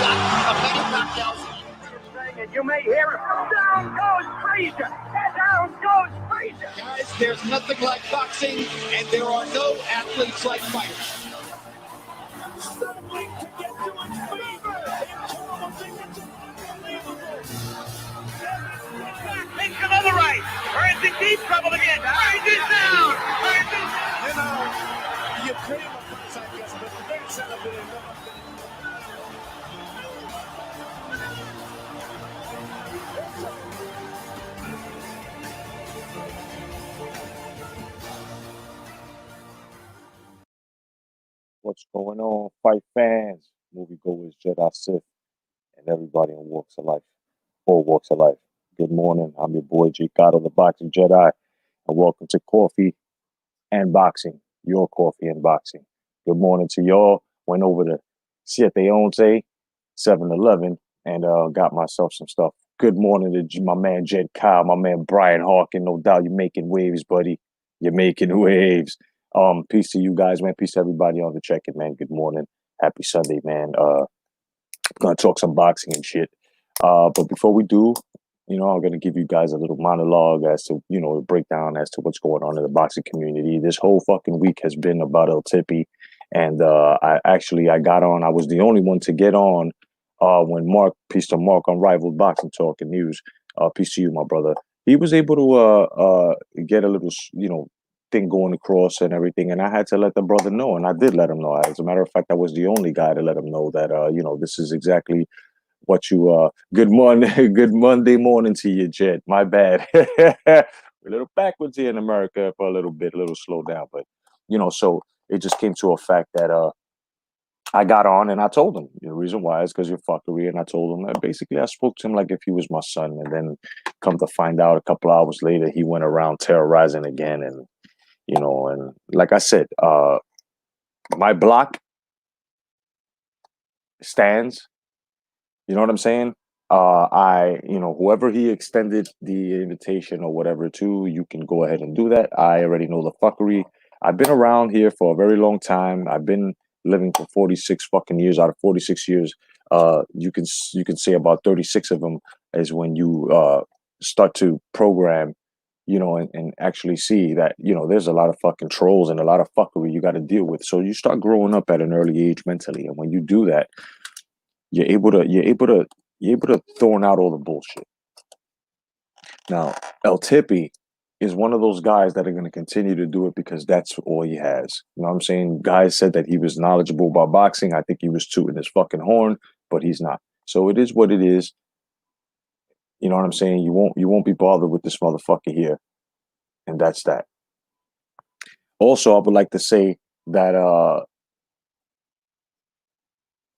got a better knockouts. And you may hear it. Down goes Frazier. Down goes Frazier. Guys, there's nothing like boxing, and there are no athletes like fighters. Makes another right. Burns in deep trouble again. Burns is down. Burns is down. You know, you pretty much, I guess, but the big setup is enough. What's going on, fight fans, moviegoers, Jedi Sith, and everybody in walks of life, all walks of life. Good morning. I'm your boy G Cotto, the Boxing Jedi, and welcome to Coffee and Boxing, your coffee and boxing. Good morning to y'all. Went over to Siete Once, 7-Eleven, and got myself some stuff. Good morning to my man Jed Kyle, my man Brian Harkin. No doubt you're making waves, buddy. You're making waves. Peace to you guys, man. Peace to everybody on the check-in, man. Good morning. Happy Sunday, man. Gonna talk some boxing and shit. But before we do, I'm gonna give you guys a little monologue as to, a breakdown as to what's going on in the boxing community. This whole fucking week has been about El Tipi. And I got on. I was the only one to get on when peace to Mark, Unrivaled Boxing Talk and News. Peace to you, my brother. He was able to get a little, thing going across and everything, and I had to let the brother know, and I did let him know. As a matter of fact, I was the only guy to let him know that this is exactly what you good morning good Monday morning to you, Jed. My bad. We're a little backwards here in America for a little slow down, but so it just came to a fact that I got on and I told him the reason why is because you're fuckery, and I told him that basically I spoke to him like if he was my son, and then come to find out a couple hours later he went around terrorizing again. And and like I said, my block stands. You know what I'm saying? Whoever he extended the invitation or whatever to, you can go ahead and do that. I already know the fuckery. I've been around here for a very long time. I've been living for 46 fucking years. Out of 46 years, you can say about 36 of them is when you start to program, and actually see that, there's a lot of fucking trolls and a lot of fuckery you got to deal with. So you start growing up at an early age mentally. And when you do that, you're able to throw out all the bullshit. Now, El Tipi is one of those guys that are going to continue to do it because that's all he has. You know what I'm saying? Guys said that he was knowledgeable about boxing. I think he was tooting his fucking horn, but he's not. So it is what it is. You know what I'm saying? You won't be bothered with this motherfucker here. And that's that. Also, I would like to say that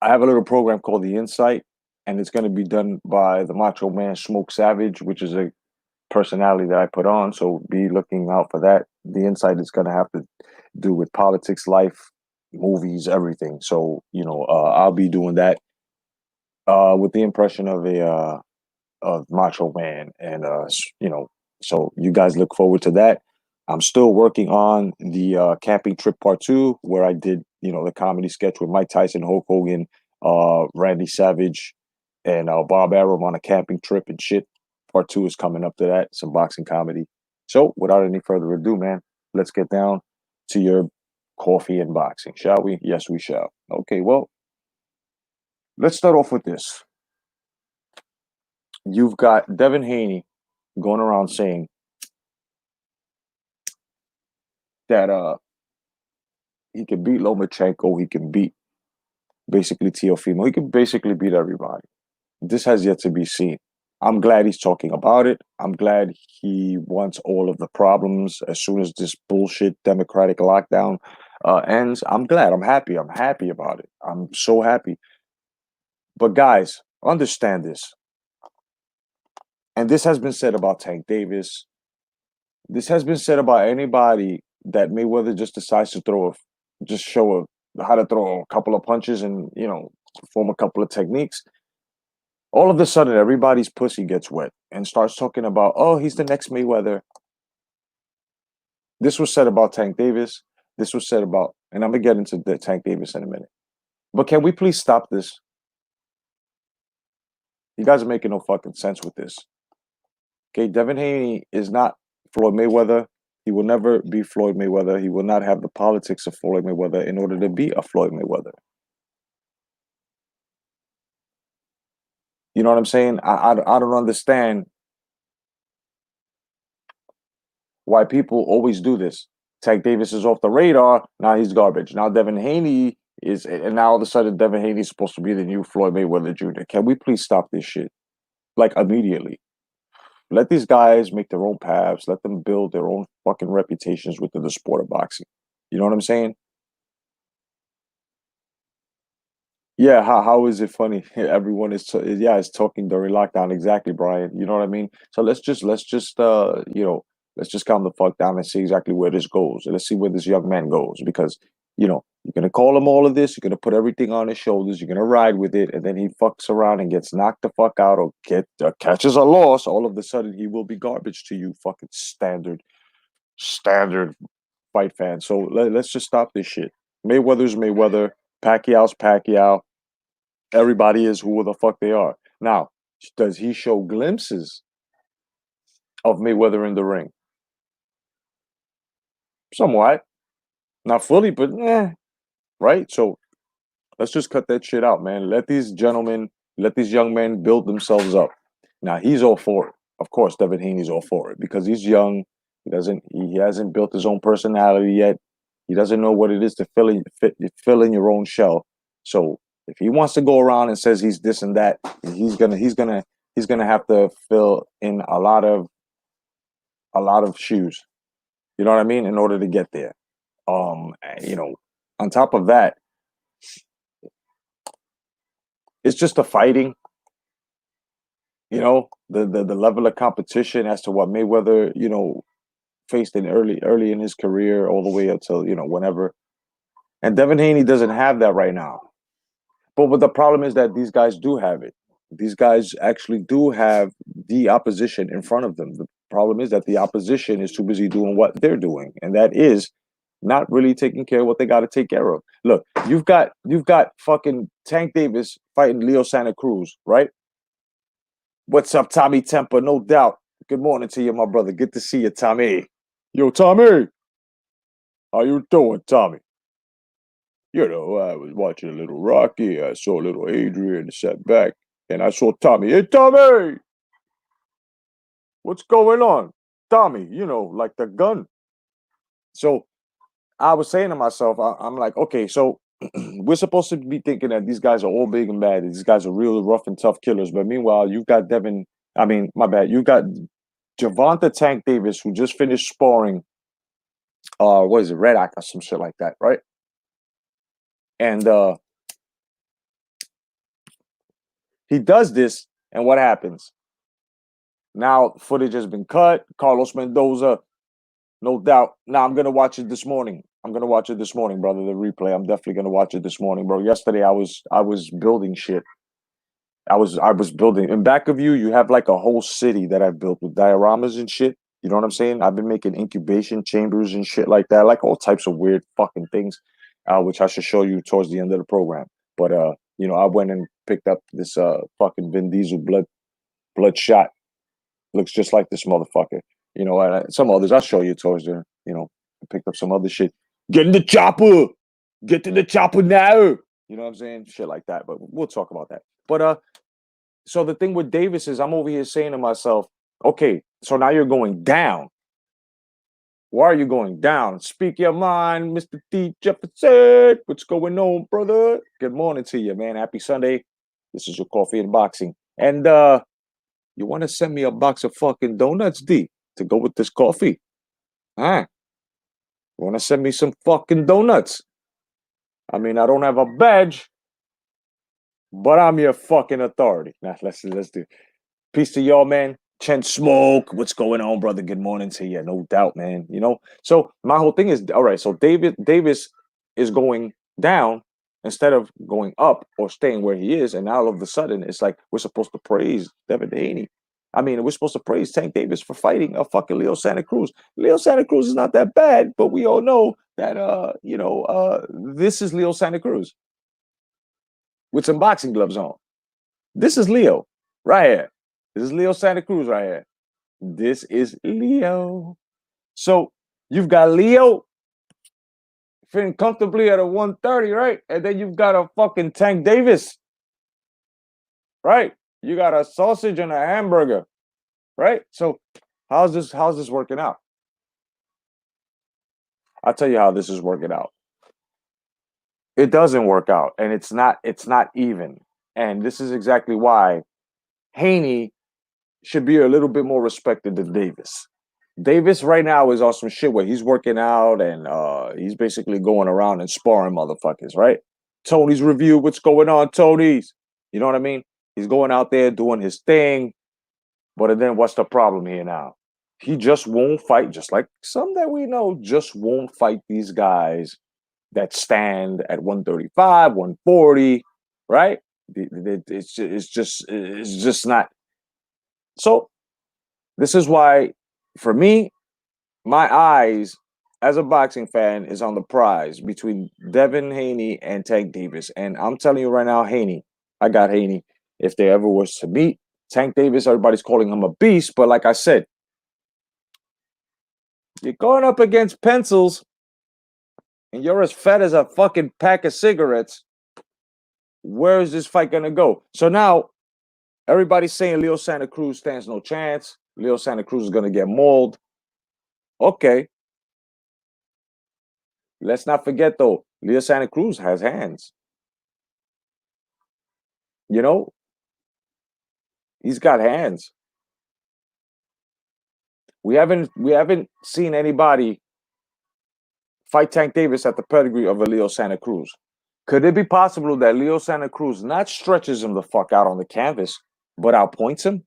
I have a little program called The Insight, and it's going to be done by the Macho Man Smoke Savage, which is a personality that I put on. So be looking out for that. The Insight is going to have to do with politics, life, movies, everything. So, I'll be doing that with the impression of a Macho Man. And, so you guys look forward to that. I'm still working on the camping trip part 2, where I did, the comedy sketch with Mike Tyson, Hulk Hogan, Randy Savage, and Bob Arum on a camping trip and shit. Part 2 is coming up to that, some boxing comedy. So without any further ado, man, let's get down to your coffee and boxing, shall we? Yes, we shall. Okay, well, let's start off with this. You've got Devin Haney going around saying that he can beat Lomachenko, he can beat basically Teofimo, he can basically beat everybody. This has yet to be seen. I'm glad he's talking about it. I'm glad he wants all of the problems as soon as this bullshit democratic lockdown ends. I'm glad. I'm happy. I'm happy about it. I'm so happy. But guys, understand this. And this has been said about Tank Davis. This has been said about anybody that Mayweather just decides to show how to throw a couple of punches and, perform a couple of techniques. All of a sudden, everybody's pussy gets wet and starts talking about, oh, he's the next Mayweather. This was said about Tank Davis. This was said about, and I'm going to get into the Tank Davis in a minute. But can we please stop this? You guys are making no fucking sense with this. Okay, Devin Haney is not Floyd Mayweather. He will never be Floyd Mayweather. He will not have the politics of Floyd Mayweather in order to be a Floyd Mayweather. You know what I'm saying? I don't understand why people always do this. Tank Davis is off the radar. Now he's garbage. Now Devin Haney is, and now all of a sudden Devin Haney is supposed to be the new Floyd Mayweather Jr. Can we please stop this shit? Like immediately. Let these guys make their own paths. Let them build their own fucking reputations within the sport of boxing. You know what I'm saying? Yeah, how is it funny? Everyone is is talking during lockdown. Exactly, Brian. You know what I mean? So let's just calm the fuck down and see exactly where this goes. And let's see where this young man goes because you're gonna call him all of this. You're gonna put everything on his shoulders. You're gonna ride with it, and then he fucks around and gets knocked the fuck out or catches a loss. All of a sudden, he will be garbage to you, fucking standard fight fan. So let's just stop this shit. Mayweather's Mayweather. Pacquiao's Pacquiao. Everybody is who the fuck they are. Now, does he show glimpses of Mayweather in the ring? Somewhat. Not fully, but right? So let's just cut that shit out, man. Let these young men build themselves up. Now, he's all for it. Of course, Devin Haney's all for it because he's young. He hasn't built his own personality yet. He doesn't know what it is to fill in your own shell. So if he wants to go around and says he's this and that, he's gonna have to fill in a lot of shoes. You know what I mean? In order to get there. You know, on top of that, it's just the fighting. You know, the level of competition as to what Mayweather, faced in early in his career, all the way until whenever. And Devin Haney doesn't have that right now. But what the problem is that these guys do have it. These guys actually do have the opposition in front of them. The problem is that the opposition is too busy doing what they're doing, and that is not really taking care of what they got to take care of. Look, you've got fucking Tank Davis fighting Leo Santa Cruz, right? What's up, Tommy Temper? No doubt. Good morning to you, my brother. Good to see you, Tommy. Yo, Tommy. How you doing, Tommy? I was watching a little Rocky. I saw a little Adrian sat back, and I saw Tommy. Hey, Tommy! What's going on? Tommy, like the gun. So I was saying to myself, I'm like, okay, so we're supposed to be thinking that these guys are all big and bad. These guys are real rough and tough killers. But meanwhile, you've got my bad. You've got Javonta Tank Davis, who just finished sparring, what is it, Red Act or some shit like that, right? And he does this, and what happens? Now footage has been cut. Carlos Mendoza, no doubt. Now I'm gonna watch it this morning. I'm gonna watch it this morning, brother. The replay. I'm definitely gonna watch it this morning, bro. Yesterday I was building shit. I was building. In back of you, you have like a whole city that I built with dioramas and shit. You know what I'm saying? I've been making incubation chambers and shit like that, like all types of weird fucking things, which I should show you towards the end of the program. But I went and picked up this fucking Vin Diesel bloodshot. Looks just like this motherfucker. And some others I'll show you towards the. I picked up some other shit. Get in the chopper. Get to the chopper now. You know what I'm saying? Shit like that. But we'll talk about that. But so the thing with Davis is I'm over here saying to myself, okay, so now you're going down. Why are you going down? Speak your mind, Mr. D. Jefferson. What's going on, brother? Good morning to you, man. Happy Sunday. This is your coffee and boxing. And you want to send me a box of fucking donuts, D, to go with this coffee? Huh? You want to send me some fucking donuts? I mean, I don't have a badge, but I'm your fucking authority. Now, let's do. Peace to y'all, man. Chen Smoke, what's going on, brother? Good morning to you. No doubt, man. So my whole thing is, all right, so Davis is going down instead of going up or staying where he is. And now all of a sudden, it's like we're supposed to praise Devin Haney. I mean, we're supposed to praise Tank Davis for fighting a fucking Leo Santa Cruz. Leo Santa Cruz is not that bad, but we all know that, this is Leo Santa Cruz with some boxing gloves on. This is Leo. Right here. This is Leo Santa Cruz right here. This is Leo. So you've got Leo fitting comfortably at a 130, right? And then you've got a fucking Tank Davis, right? You got a sausage and a hamburger, right? So how's this working out? I'll tell you how this is working out. It doesn't work out, and it's not even. And this is exactly why Haney should be a little bit more respected than Davis. Davis right now is on some shit where he's working out and he's basically going around and sparring motherfuckers, right? Tony's review, what's going on, Tony's? You know what I mean? He's going out there doing his thing, but then what's the problem here now? He just won't fight, just like some that we know, just won't fight these guys that stand at 135, 140, right? It's just not. So this is why, for me, my eyes as a boxing fan is on the prize between Devin Haney and Tank Davis. And I'm telling you right now, Haney, I got Haney. If there ever was to meet Tank Davis, everybody's calling him a beast. But like I said, you're going up against pencils and you're as fat as a fucking pack of cigarettes. Where is this fight going to go? So now everybody's saying Leo Santa Cruz stands no chance. Leo Santa Cruz is going to get mauled. Okay. Let's not forget, though, Leo Santa Cruz has hands. You know, he's got hands. We haven't seen anybody fight Tank Davis at the pedigree of a Leo Santa Cruz. Could it be possible that Leo Santa Cruz not stretches him the fuck out on the canvas, but outpoints him?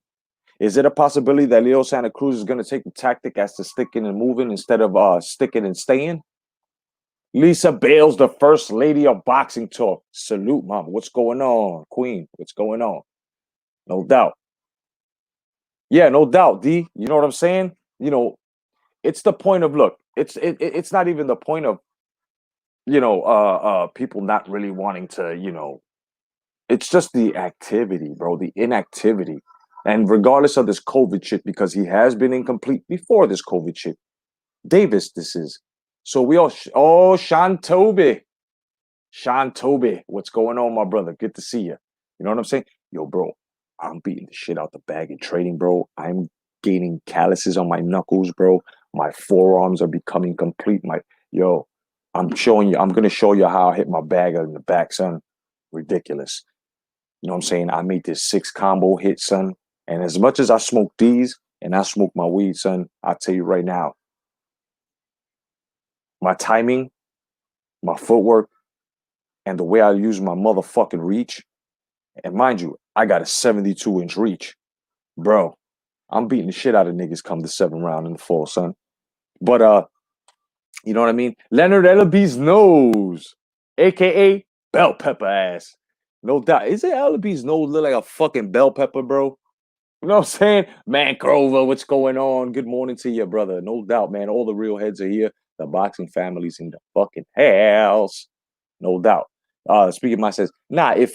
Is it a possibility that Leo Santa Cruz is going to take the tactic as to sticking and moving instead of sticking and staying? Lisa Bales, the first lady of boxing talk. Salute, mama. What's going on, Queen? What's going on? No doubt. Yeah, no doubt, D. You know what I'm saying? It's the point of look. It's not even the point of people not really wanting to. It's just the activity, bro. The inactivity, and regardless of this COVID shit, because he has been incomplete before this COVID shit. Davis, this is. So we all. Sean Toby. Sean Toby, what's going on, my brother? Good to see you. You know what I'm saying? Yo, bro, I'm beating the shit out the bag in trading, bro. I'm gaining calluses on my knuckles, bro. My forearms are becoming complete. I'm gonna show you how I hit my bag in the back, son. Ridiculous. You know what I'm saying? I made this 6 combo hit, son. And as much as I smoke these and I smoke my weed, son, I'll tell you right now, my timing, my footwork, and the way I use my motherfucking reach. And mind you, I got a 72-inch reach. Bro, I'm beating the shit out of niggas come the 7th round in the fall, son. But you know what I mean? Leonard Ellaby's nose, aka bell pepper ass. No doubt. Isn't Ellaby's nose look like a fucking bell pepper, bro? You know what I'm saying? Man, Grover, what's going on? Good morning to you, brother. No doubt, man. All the real heads are here. The boxing family's in the fucking house. No doubt. Speaking my says, if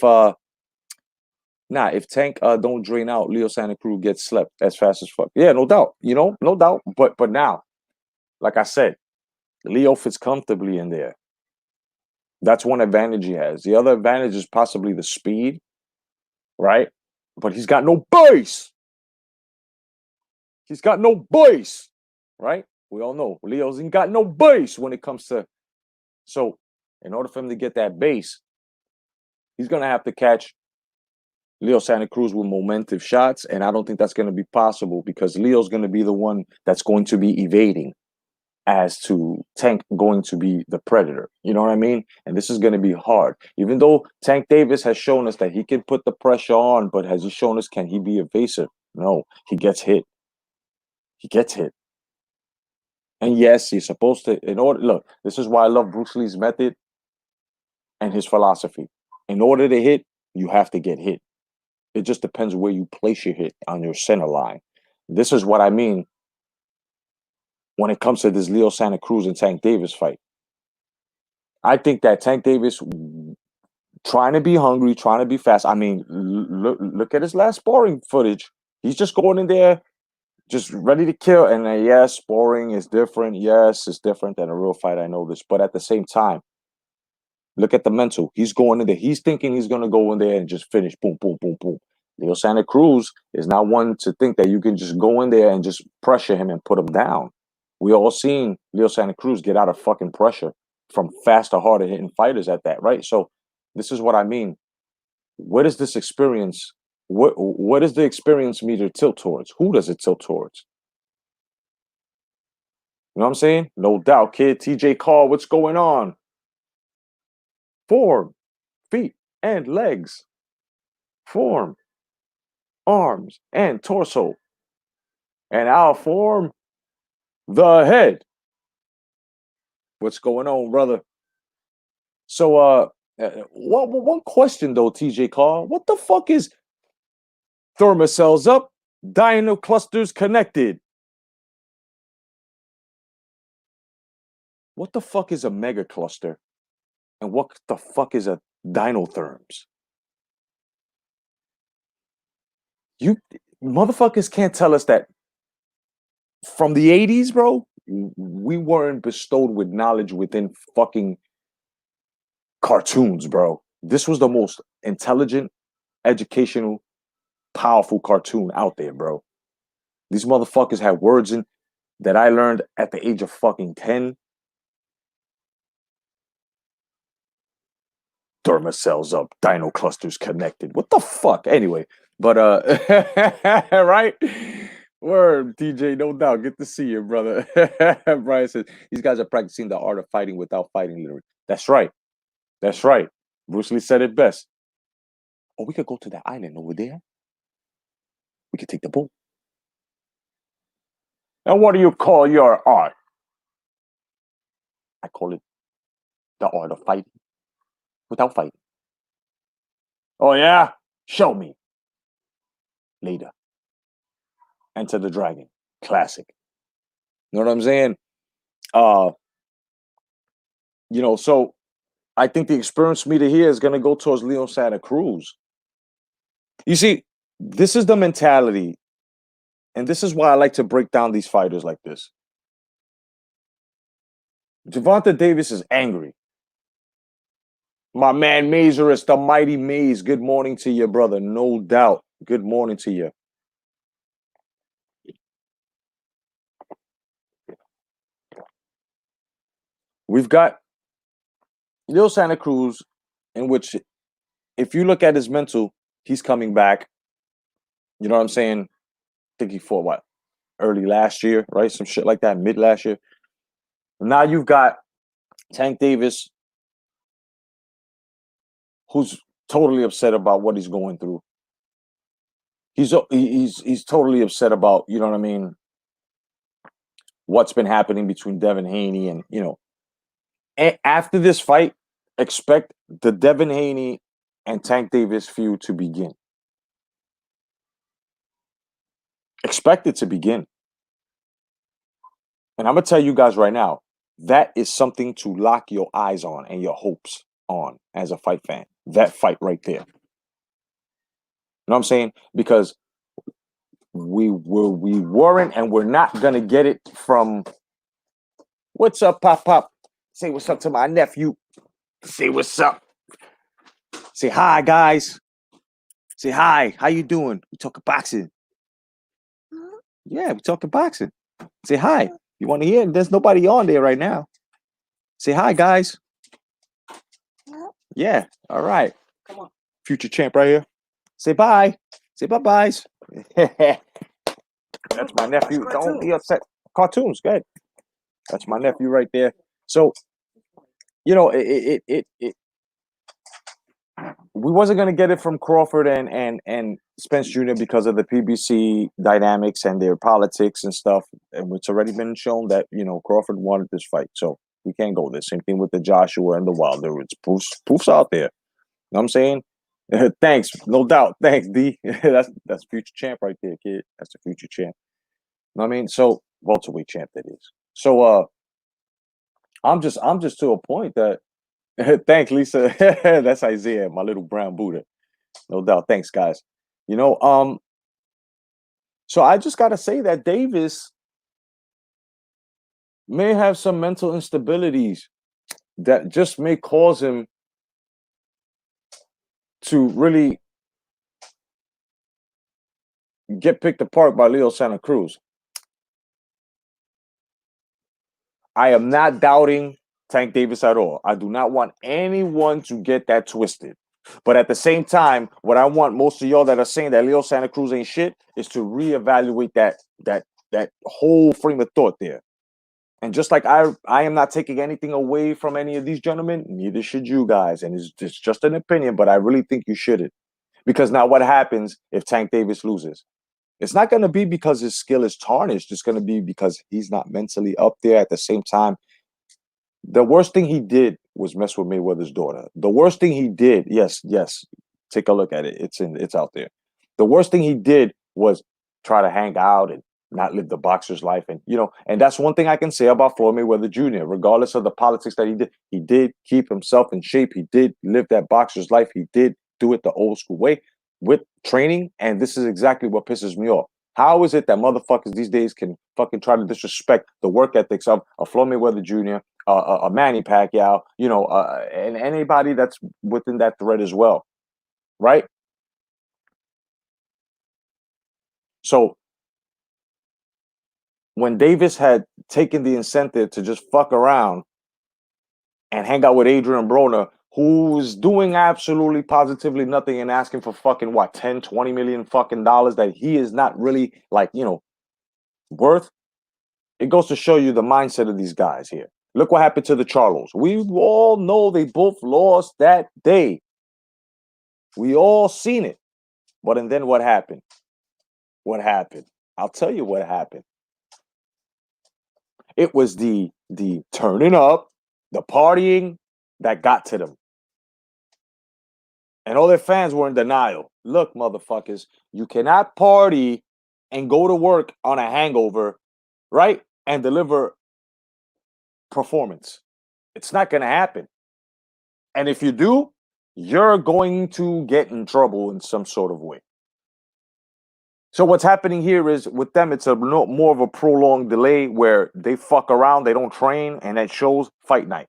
Tank don't drain out, Leo Santa Cruz gets slept as fast as fuck. Yeah, no doubt. No doubt. But now, like I said, Leo fits comfortably in there. That's one advantage he has. The other advantage is possibly the speed, right? But he's got no base. He's got no base, right? We all know Leo's ain't got no base when it comes to. So, in order for him to get that base, he's gonna have to catch Leo Santa Cruz with momentum shots, and I don't think that's going to be possible because Leo's going to be the one that's going to be evading as to Tank going to be the predator. You know what I mean? And this is going to be hard. Even though Tank Davis has shown us that he can put the pressure on, but has he shown us, can he be evasive? No, he gets hit. He gets hit. And yes, he's supposed to, look, this is why I love Bruce Lee's method and his philosophy. In order to hit, you have to get hit. It just depends where you place your hit on your center line. This is what I mean when it comes to this Leo Santa Cruz and Tank Davis fight. I think that Tank Davis trying to be hungry, trying to be fast. I mean, look at his last sparring footage. He's just going in there, just ready to kill. And yes, sparring is different. Yes, it's different than a real fight. I know this, but at the same time, look at the mental. He's going in there. He's thinking he's going to go in there and just finish. Boom, boom, boom, boom. Leo Santa Cruz is not one to think that you can just go in there and just pressure him and put him down. We all seen Leo Santa Cruz get out of fucking pressure from faster, harder hitting fighters at that, right? So this is what I mean. What is this experience? What is the experience meter tilt towards? Who does it tilt towards? You know what I'm saying? No doubt, kid. TJ Carr, what's going on? Form, feet, and legs. Form, arms, and torso. And I'll form the head. What's going on, brother? So, one question though, TJ Carr. What the fuck is thermocells up, dino clusters connected? What the fuck is a mega cluster? And what the fuck is a dinotherms? You motherfuckers can't tell us that from the 80s, bro, we weren't bestowed with knowledge within fucking cartoons, bro. This was the most intelligent, educational, powerful cartoon out there, bro. These motherfuckers had words in that I learned at the age of fucking 10. Derma cells up, dino clusters connected. What the fuck? Anyway, but right? Word, TJ, no doubt. Good to see you, brother. Brian says these guys are practicing the art of fighting without fighting literally. That's right. That's right. Bruce Lee said it best. Oh, we could go to that island over there. We could take the boat. And what do you call your art? I call it the art of fighting without fighting. Oh, yeah? Show me. Later. Enter the Dragon. Classic. You know what I'm saying? So I think the experience meter here is going to go towards Leo Santa Cruz. You see, this is the mentality, and this is why I like to break down these fighters like this. Gervonta Davis is angry. My man Mazurus, the mighty Maze. Good morning to you, brother. No doubt. Good morning to you. We've got Leo Santa Cruz, in which, if you look at his mental, he's coming back. You know what I'm saying? I think he fought what? Early last year, right? Some shit like that, mid last year. Now you've got Tank Davis, who's totally upset about what he's going through. He's totally upset about, you know what I mean, what's been happening between Devin Haney and, after this fight, expect the Devin Haney and Tank Davis feud to begin. Expect it to begin. And I'm going to tell you guys right now, that is something to lock your eyes on and your hopes on as a fight fan. That fight right there. You know what I'm saying? Because we weren't and we're not going to get it from what's up, Pop? Say what's up to my nephew. Say what's up. Say hi, guys. Say hi. How you doing? We talking boxing. Yeah, we talking boxing. Say hi. You want to hear? There's nobody on there right now. Say hi, guys. Yeah. All right. Come on. Future champ right here. Say bye. Say bye-byes. That's my nephew. Don't be upset. Cartoons, good. That's my nephew right there. So, we wasn't gonna get it from Crawford and Spence Jr. because of the PBC dynamics and their politics and stuff. And it's already been shown that Crawford wanted this fight, so we can't go there. Same thing with the Joshua and the Wilder. It's proofs out there. You know what I'm saying? Thanks, no doubt. Thanks, D. that's future champ right there, kid. That's the future champ. You know what I mean? So welterweight champ that is. So I'm just to a point that Thanks, Lisa. That's Isaiah, my little brown Buddha. No doubt. Thanks, guys. You know, so I just gotta say that Davis may have some mental instabilities that just may cause him to really get picked apart by Leo Santa Cruz. I am not doubting Tank Davis at all. I do not want anyone to get that twisted. But at the same time, what I want most of y'all that are saying that Leo Santa Cruz ain't shit is to reevaluate that whole frame of thought there. And just like I am not taking anything away from any of these gentlemen, neither should you guys. And it's just an opinion, but I really think you shouldn't. Because now what happens if Tank Davis loses? It's not going to be because his skill is tarnished. It's going to be because he's not mentally up there. At the same time, the worst thing he did was mess with Mayweather's daughter. The worst thing he did, yes, take a look at it. It's out there. The worst thing he did was try to hang out and not live the boxer's life. And and that's one thing I can say about Floyd Mayweather Jr. Regardless of the politics that he did keep himself in shape. He did live that boxer's life. He did do it the old school way with training. And this is exactly what pisses me off. How is it that motherfuckers these days can fucking try to disrespect the work ethics of Floyd Mayweather Jr., a Manny Pacquiao, and anybody that's within that thread as well, right? So when Davis had taken the incentive to just fuck around and hang out with Adrian Broner, who's doing absolutely positively nothing and asking for fucking what, 10, 20 million fucking dollars that he is not really worth, it goes to show you the mindset of these guys here. Look what happened to the Charlos. We all know they both lost that day. We all seen it. But and then what happened? What happened? I'll tell you what happened. It was the turning up, the partying that got to them. And all their fans were in denial. Look, motherfuckers, you cannot party and go to work on a hangover, right? And deliver performance. It's not going to happen. And if you do, you're going to get in trouble in some sort of way. So what's happening here is with them, it's more of a prolonged delay where they fuck around, they don't train, and that shows fight night.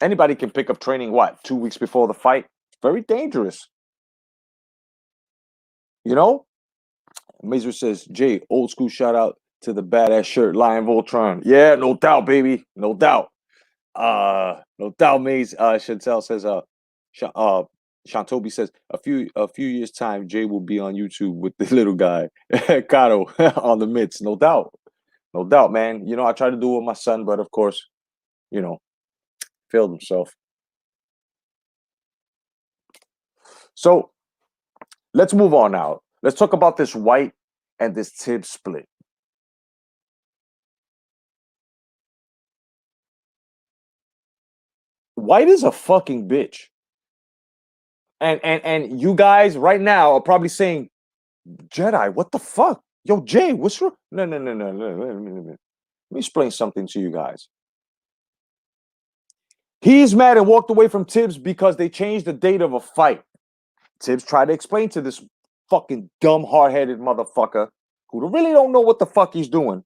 Anybody can pick up training, 2 weeks before the fight? Very dangerous. Mazer says, Jay, old school shout out to the badass shirt, Lion Voltron. Yeah, no doubt, baby. No doubt. No doubt, Maze. Chantel says, Shantobi says, a few years time, Jay will be on YouTube with the little guy, Cotto, on the mitts. No doubt. No doubt, man. I tried to do it with my son, but of course, failed himself. So let's move on now. Let's talk about this White and this Tibbs split. White is a fucking bitch. And you guys right now are probably saying, Jedi, what the fuck? Yo, Jay, what's wrong? No. Let me explain something to you guys. He's mad and walked away from Tibbs because they changed the date of a fight. Tibbs tried to explain to this fucking dumb, hard-headed motherfucker who really don't know what the fuck he's doing.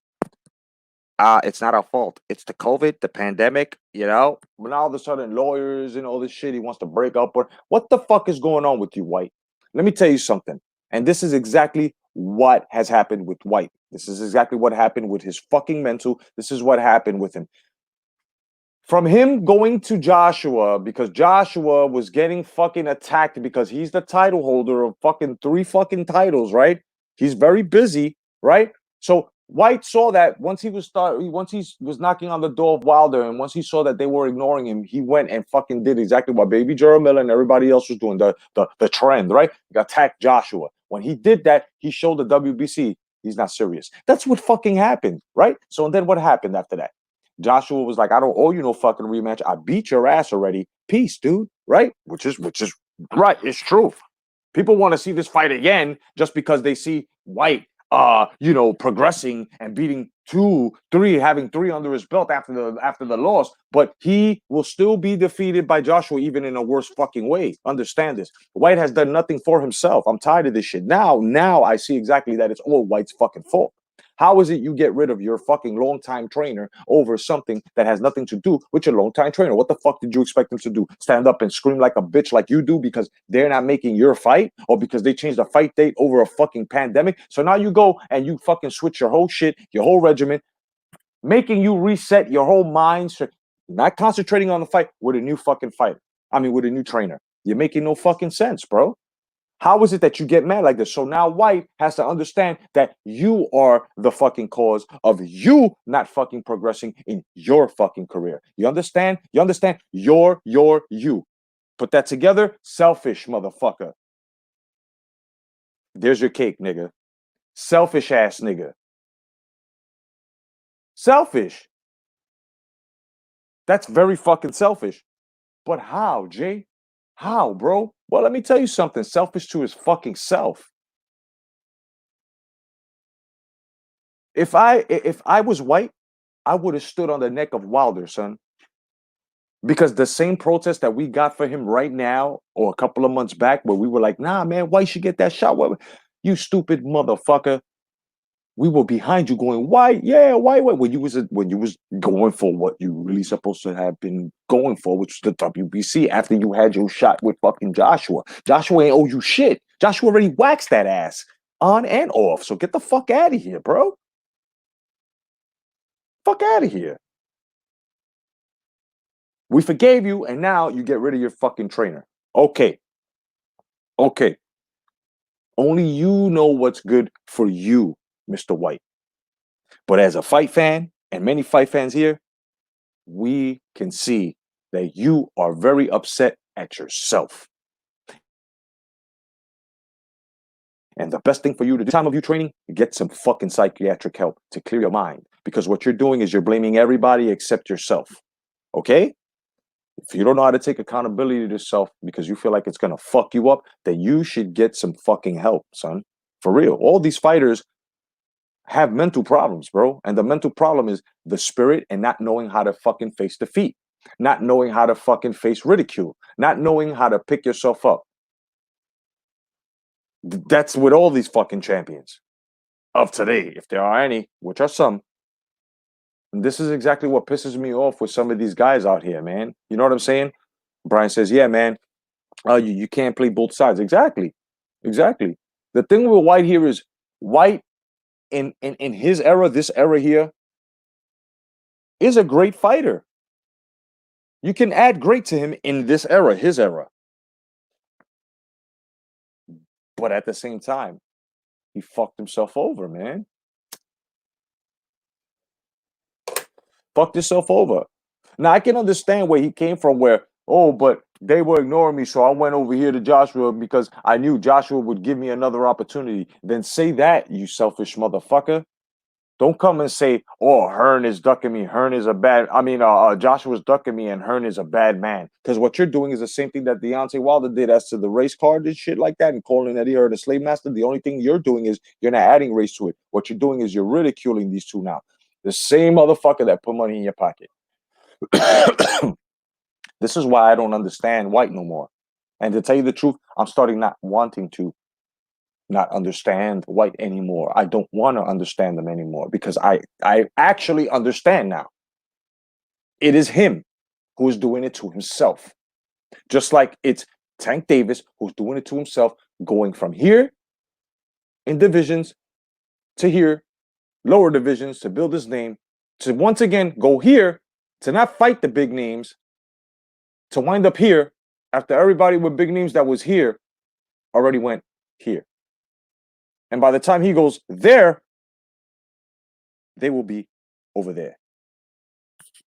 It's not our fault. It's the COVID, the pandemic, But now all of a sudden, lawyers and all this shit, he wants to break up. Or what the fuck is going on with you, White? Let me tell you something. And this is exactly what has happened with White. This is exactly what happened with his fucking mental. This is what happened with him. From him going to Joshua, because Joshua was getting fucking attacked because he's the title holder of fucking 3 fucking titles, right? He's very busy, right? So White saw that once he was knocking on the door of Wilder, and once he saw that they were ignoring him, he went and fucking did exactly what Baby Gerald Miller and everybody else was doing, the trend, right? He attacked Joshua. When he did that, he showed the WBC he's not serious. That's what fucking happened, right? So and then what happened after that? Joshua was like, I don't owe you no fucking rematch. I beat your ass already. Peace, dude. Right? Which is right. It's true. People want to see this fight again just because they see White progressing and beating 2, 3, having 3 under his belt after the loss, but he will still be defeated by Joshua, even in a worse fucking way. Understand this. White has done nothing for himself. I'm tired of this shit. Now I see exactly that it's all White's fucking fault. How is it you get rid of your fucking longtime trainer over something that has nothing to do with your longtime trainer? What the fuck did you expect them to do? Stand up and scream like a bitch like you do because they're not making your fight, or because they changed the fight date over a fucking pandemic? So now you go and you fucking switch your whole shit, your whole regimen, making you reset your whole mind, not concentrating on the fight with a new fucking fighter. I mean, with a new trainer. You're making no fucking sense, bro. How is it that you get mad like this? So now White has to understand that you are the fucking cause of you not fucking progressing in your fucking career. You understand? You understand? You're you. Put that together. Selfish motherfucker. There's your cake, nigga. Selfish ass nigga. Selfish. That's very fucking selfish. But how, Jay? How, bro? Well, let me tell you something. Selfish to his fucking self. If I was White, I would have stood on the neck of Wilder, son. Because the same protest that we got for him right now, or a couple of months back, where we were like, nah, man, White should get that shot. You stupid motherfucker. We were behind you going, White, yeah, White. When you was going for what you really supposed to have been going for, which was the WBC, after you had your shot with fucking Joshua. Joshua ain't owe you shit. Joshua already waxed that ass on and off. So get the fuck out of here, bro. Fuck out of here. We forgave you, and now you get rid of your fucking trainer. Okay. Okay. Only you know what's good for you, Mr. White. But as a fight fan, and many fight fans here, we can see that you are very upset at yourself. And the best thing for you to do, time of you training, get some fucking psychiatric help to clear your mind. Because what you're doing is you're blaming everybody except yourself. Okay? If you don't know how to take accountability to yourself because you feel like it's going to fuck you up, then you should get some fucking help, son. For real. All these fighters have mental problems, bro. And the mental problem is the spirit and not knowing how to fucking face defeat, not knowing how to fucking face ridicule, not knowing how to pick yourself up. That's with all these fucking champions of today, if there are any, which are some. And this is exactly what pisses me off with some of these guys out here, man. You know what I'm saying? Brian says, yeah, man, you can't play both sides. Exactly. Exactly. The thing with White here is White in his era, this era here, is a great fighter. You can add great to him in this era, his era. But at the same time, he fucked himself over, man. Fucked himself over. Now, I can understand where he came from, where, oh, but they were ignoring me, so I went over here to Joshua because I knew Joshua would give me another opportunity. Then say that, you selfish motherfucker. Don't come and say, oh, Hearn is ducking me. Hearn is a bad, Joshua's ducking me and Hearn is a bad man. Because what you're doing is the same thing that Deontay Wilder did as to the race card and shit like that and calling Eddie Hearn a slave master. The only thing you're doing is you're not adding race to it. What you're doing is you're ridiculing these two now. The same motherfucker that put money in your pocket. This is why I don't understand White no more. And to tell you the truth, I'm starting not wanting to not understand White anymore. I don't want to understand them anymore because I actually understand now. It is him who is doing it to himself. Just like it's Tank Davis who's doing it to himself, going from here in divisions to here, lower divisions, to build his name, to once again go here, to not fight the big names, to wind up here after everybody with big names that was here already went here. And by the time he goes there, they will be over there.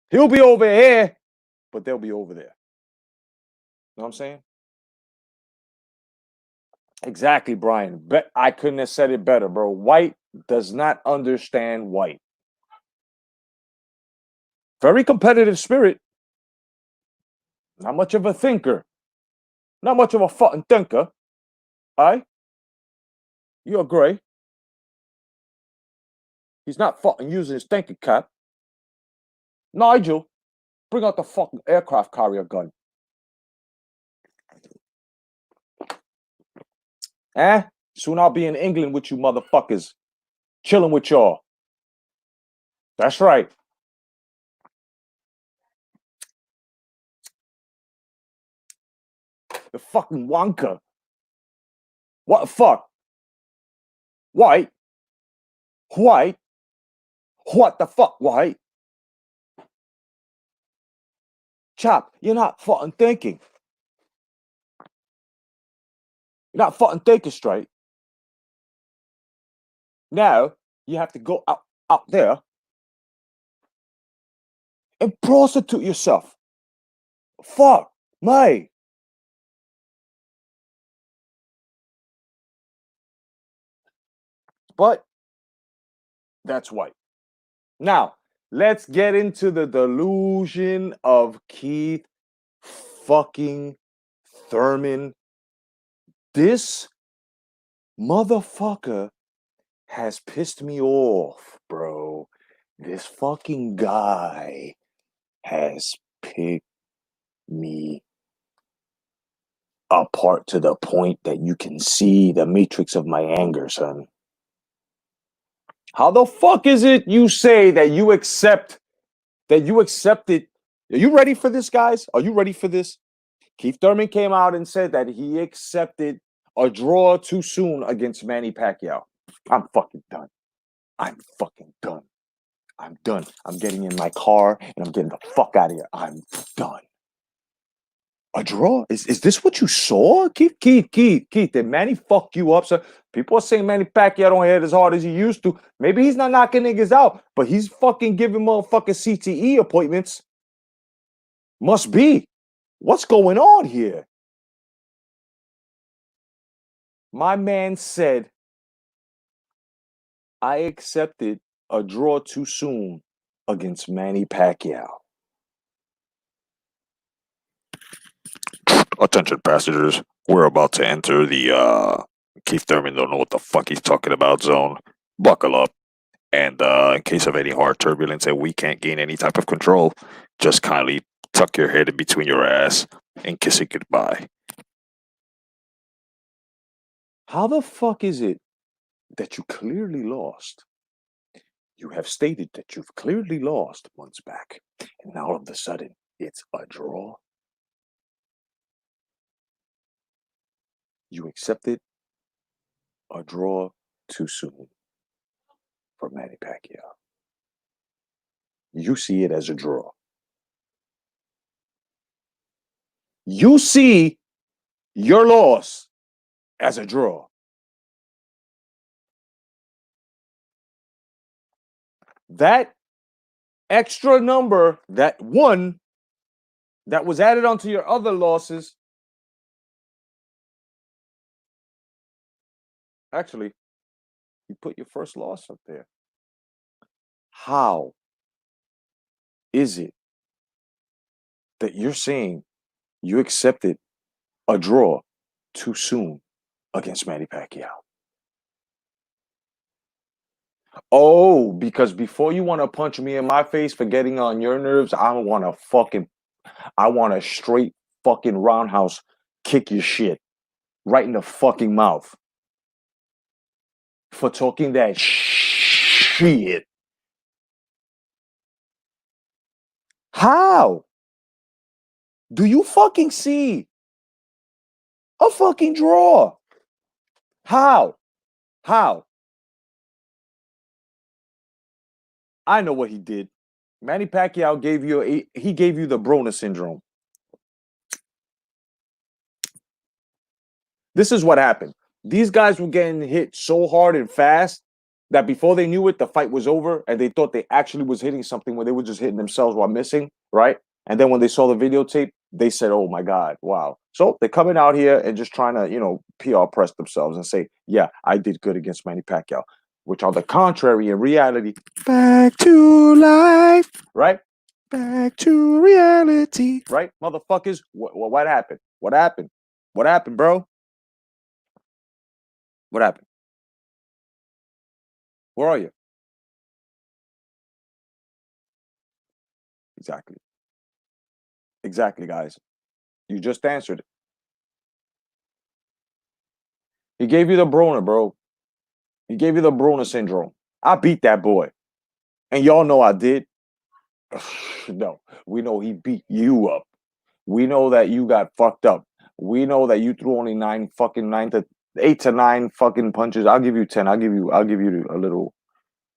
He'll be over here, but they'll be over there. You know what I'm saying? Exactly, Brian. But I couldn't have said it better, bro. White does not understand White. Very competitive spirit. Not much of a thinker. Not much of a fucking thinker. All right? You agree? He's not fucking using his thinking cap. Nigel, bring out the fucking aircraft carrier gun. Soon I'll be in England with you motherfuckers. Chilling with y'all. That's right. The fucking Wonka. What the fuck? White? White? What the fuck, White? Chap, you're not fucking thinking. You're not fucking thinking straight. Now, you have to go out there and prostitute yourself. Fuck, mate. But that's white. Now, let's get into the delusion of Keith fucking Thurman. This motherfucker has pissed me off, bro. This fucking guy has picked me apart to the point that you can see the matrix of my anger, son. How the fuck is it you say that you accepted? Are you ready for this, guys? Are you ready for this? Keith Thurman came out and said that he accepted a draw too soon against Manny Pacquiao. I'm fucking done. I'm fucking done. I'm done. I'm getting in my car and I'm getting the fuck out of here. I'm done. A draw? Is this what you saw? Keith, did Manny fuck you up, sir? People are saying Manny Pacquiao don't hit as hard as he used to. Maybe he's not knocking niggas out, but he's fucking giving motherfucking CTE appointments. Must be. What's going on here? My man said, I accepted a draw too soon against Manny Pacquiao. Attention passengers, we're about to enter the Keith Thurman don't know what the fuck he's talking about zone. Buckle up. And in case of any hard turbulence and we can't gain any type of control, just kindly tuck your head in between your ass and kiss it goodbye. How the fuck is it that you clearly lost? You have stated that you've clearly lost months back, and now all of a sudden it's a draw. You accepted a draw too soon for Manny Pacquiao. You see it as a draw. You see your loss as a draw. That extra number, that one that was added onto your other losses, actually, you put your first loss up there. How is it that you're saying you accepted a draw too soon against Manny Pacquiao? Oh, because before you want to punch me in my face for getting on your nerves, I want a straight fucking roundhouse kick your shit right in the fucking mouth for talking that shit. How do you fucking see a fucking draw? How? I know what he did. Manny Pacquiao gave you the Broner syndrome. This is what happened. These guys were getting hit so hard and fast that before they knew it, the fight was over, and they thought they actually was hitting something when they were just hitting themselves while missing, right? And then when they saw the videotape, they said, "Oh my God, wow!" So they're coming out here and just trying to, PR press themselves and say, "Yeah, I did good against Manny Pacquiao," which on the contrary, in reality, back to life, right? Back to reality, right, motherfuckers? What happened? What happened? What happened, bro? What happened? Where are you? Exactly. Exactly, guys. You just answered it. He gave you the Broner, bro. He gave you the Broner syndrome. I beat that boy. And y'all know I did. No, we know he beat you up. We know that you got fucked up. We know that you threw only 8 to 9 fucking punches. I'll give you 10. I'll give you a little,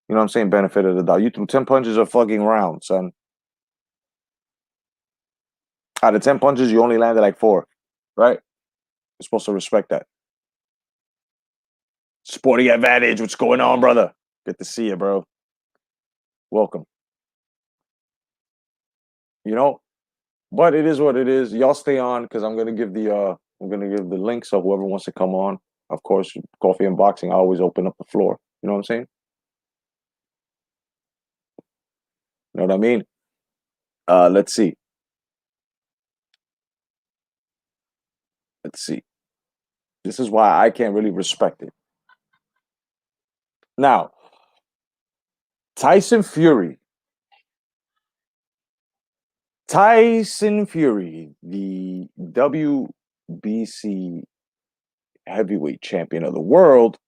you know what I'm saying, benefit of the doubt. You threw 10 punches a fucking round, son. Out of 10 punches, you only landed like 4, right? You're supposed to respect that. Sporting Advantage, what's going on, brother? Good to see you, bro. Welcome. You know, but it is what it is. Y'all stay on because I'm gonna give the link so whoever wants to come on. Of course, coffee and boxing. I always open up the floor. You know what I'm saying? You know what I mean? Let's see. Let's see. This is why I can't really respect it. Now, Tyson Fury. Tyson Fury, the WBC heavyweight champion of the world,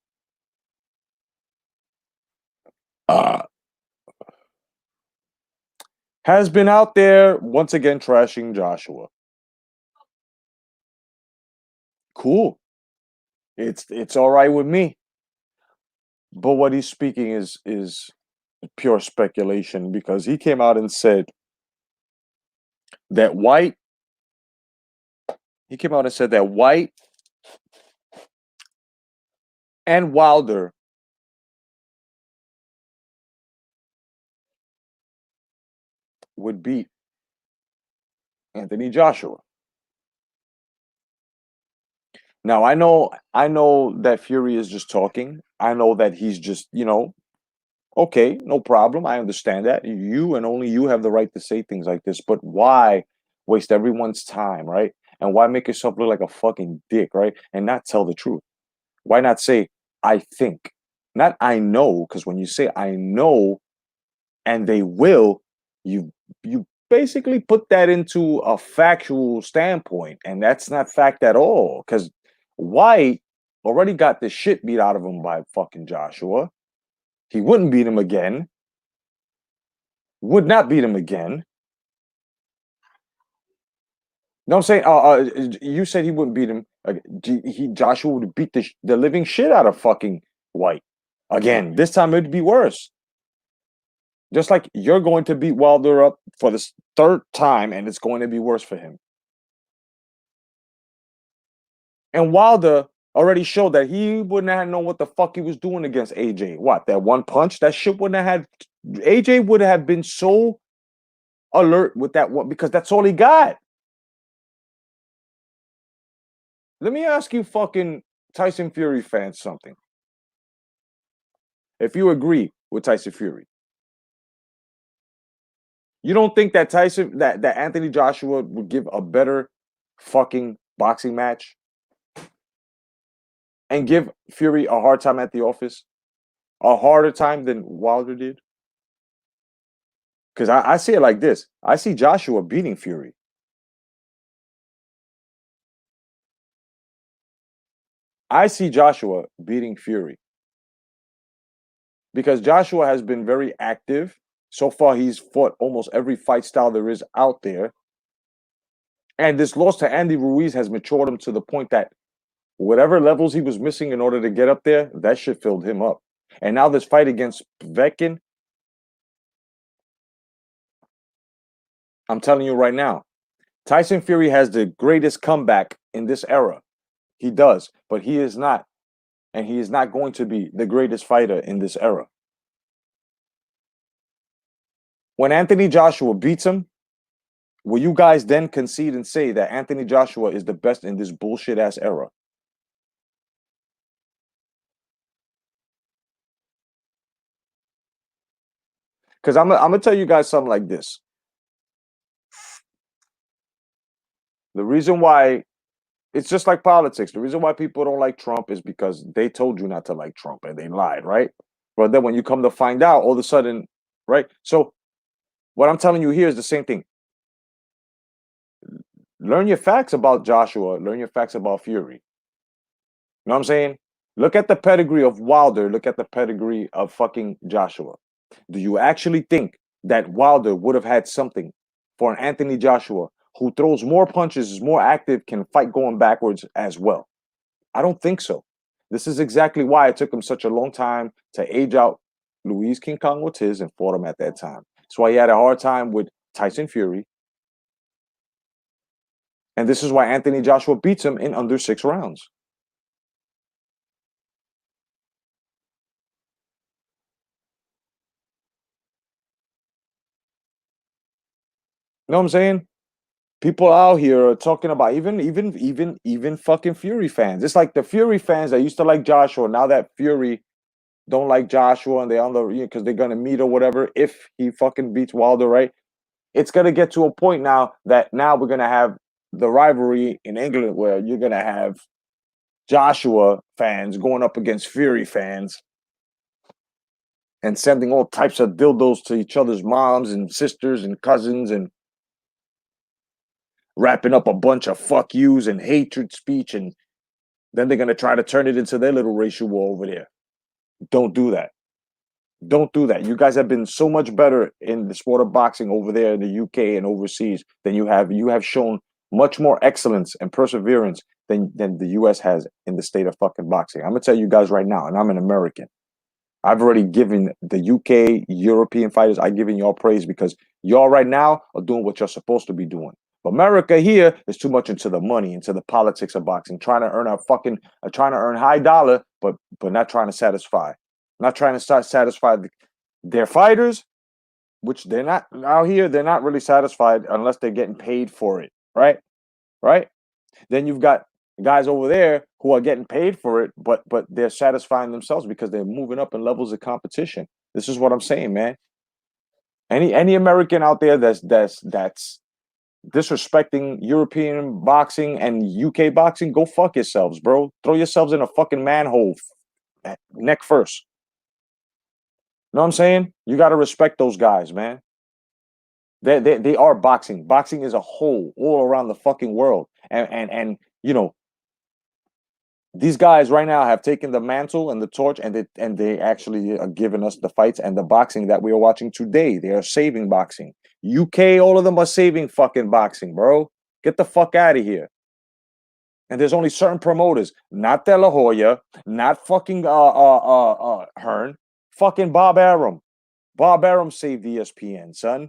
uh, has been out there once again trashing Joshua. Cool. It's all right with me. But what he's speaking is pure speculation because he came out and said that White and Wilder would beat Anthony Joshua. Now I know that Fury is just talking. I know that he's just, okay, no problem. I understand that. You and only you have the right to say things like this, but why waste everyone's time, right? And why make yourself look like a fucking dick, right? And not tell the truth. Why not say I think? Not I know, because when you say I know and they will, you basically put that into a factual standpoint, and that's not fact at all. Because White already got the shit beat out of him by fucking Joshua. He wouldn't beat him again. Would not beat him again. No, I'm saying, you said he wouldn't beat him. Joshua would beat the living shit out of fucking White again. This time it'd be worse. Just like you're going to beat Wilder up for the third time, and it's going to be worse for him. And Wilder already showed that he wouldn't have known what the fuck he was doing against AJ. What, that one punch? That shit wouldn't have had. AJ would have been so alert with that one because that's all he got. Let me ask you fucking Tyson Fury fans something. If you agree with Tyson Fury, you don't think that that Anthony Joshua would give a better fucking boxing match and give Fury a hard time at the office? A harder time than Wilder did? Because I see it like this. I see Joshua beating Fury. I see Joshua beating Fury. Because Joshua has been very active. So far, he's fought almost every fight style there is out there. And this loss to Andy Ruiz has matured him to the point that whatever levels he was missing in order to get up there, that shit filled him up. And now this fight against Vetkin, I'm telling you right now, Tyson Fury has the greatest comeback in this era. He does, but he is not. And he is not going to be the greatest fighter in this era. When Anthony Joshua beats him, will you guys then concede and say that Anthony Joshua is the best in this bullshit ass era? Because I'm gonna tell you guys something like this. The reason why it's just like politics. The reason why people don't like Trump is because they told you not to like Trump and they lied, right? But then when you come to find out, all of a sudden, right? So What I'm telling you here is the same thing. Learn your facts about Joshua. Learn your facts about Fury. You know what I'm saying? Look at the pedigree of Wilder. Look at the pedigree of fucking Joshua. Do you actually think that Wilder would have had something for an Anthony Joshua who throws more punches, is more active, can fight going backwards as well? I don't think so. This is exactly why it took him such a long time to age out Luis King Kong Ortiz and fought him at that time. That's why he had a hard time with Tyson Fury. And this is why Anthony Joshua beats him in under 6 rounds. You know what I'm saying? People out here are talking about even fucking Fury fans. It's like the Fury fans that used to like Joshua. Now that Fury don't like Joshua and they on the because they're gonna meet or whatever. If he fucking beats Wilder, right? It's gonna get to a point now that now we're gonna have the rivalry in England where you're gonna have Joshua fans going up against Fury fans and sending all types of dildos to each other's moms and sisters and cousins and wrapping up a bunch of fuck yous and hatred speech, and then they're gonna try to turn it into their little racial war over there. Don't do that. Don't do that. You guys have been so much better in the sport of boxing over there in the UK and overseas than you have. You have shown much more excellence and perseverance than the US has in the state of fucking boxing. I'm gonna tell you guys right now, and I'm an American. I've already given the UK, European fighters, I've given y'all praise because y'all right now are doing what you're supposed to be doing. But America here is too much into the money, into the politics of boxing, trying to earn trying to earn high dollar, but not trying to satisfy, not trying to satisfy their fighters, which they're not out here. They're not really satisfied unless they're getting paid for it, right? Right? Then you've got guys over there who are getting paid for it, but they're satisfying themselves because they're moving up in levels of competition. This is what I'm saying, man. Any American out there that's disrespecting European boxing and UK boxing, go fuck yourselves, bro. Throw yourselves in a fucking manhole, neck first. You know what I'm saying? You got to respect those guys, man. They are boxing. Boxing is a whole all around the fucking world, and you know these guys right now have taken the mantle and the torch, and they actually are giving us the fights and the boxing that we are watching today. They are saving boxing. UK, all of them are saving fucking boxing, bro. Get the fuck out of here. And there's only certain promoters, not De La Hoya, not fucking Hearn, fucking Bob Arum. Bob Arum saved ESPN, son.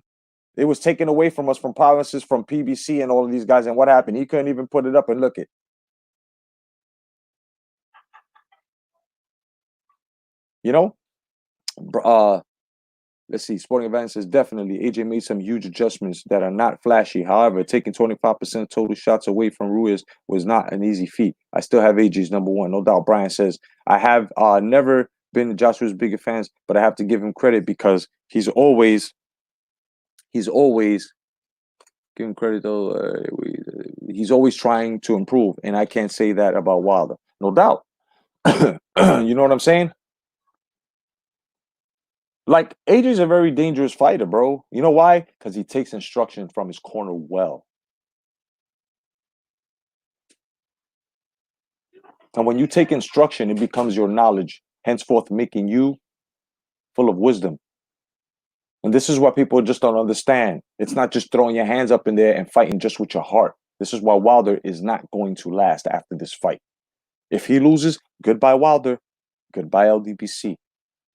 It was taken away from us from provinces, from PBC and all of these guys. And what happened? He couldn't even put it up and look it. You know? Let's see. Sporting Events says definitely AJ made some huge adjustments that are not flashy. However, taking 25% total shots away from Ruiz was not an easy feat. I still have AJ's number one, no doubt. Brian says I have never been Joshua's biggest fans, but I have to give him credit because he's always give him credit though. He's always trying to improve, and I can't say that about Wilder, no doubt. You know what I'm saying? Like AJ's a very dangerous fighter, bro. You know why? Because he takes instruction from his corner well. And when you take instruction, it becomes your knowledge, henceforth making you full of wisdom. And this is what people just don't understand. It's not just throwing your hands up in there and fighting just with your heart. This is why Wilder is not going to last after this fight. If he loses, goodbye Wilder, goodbye LDBC.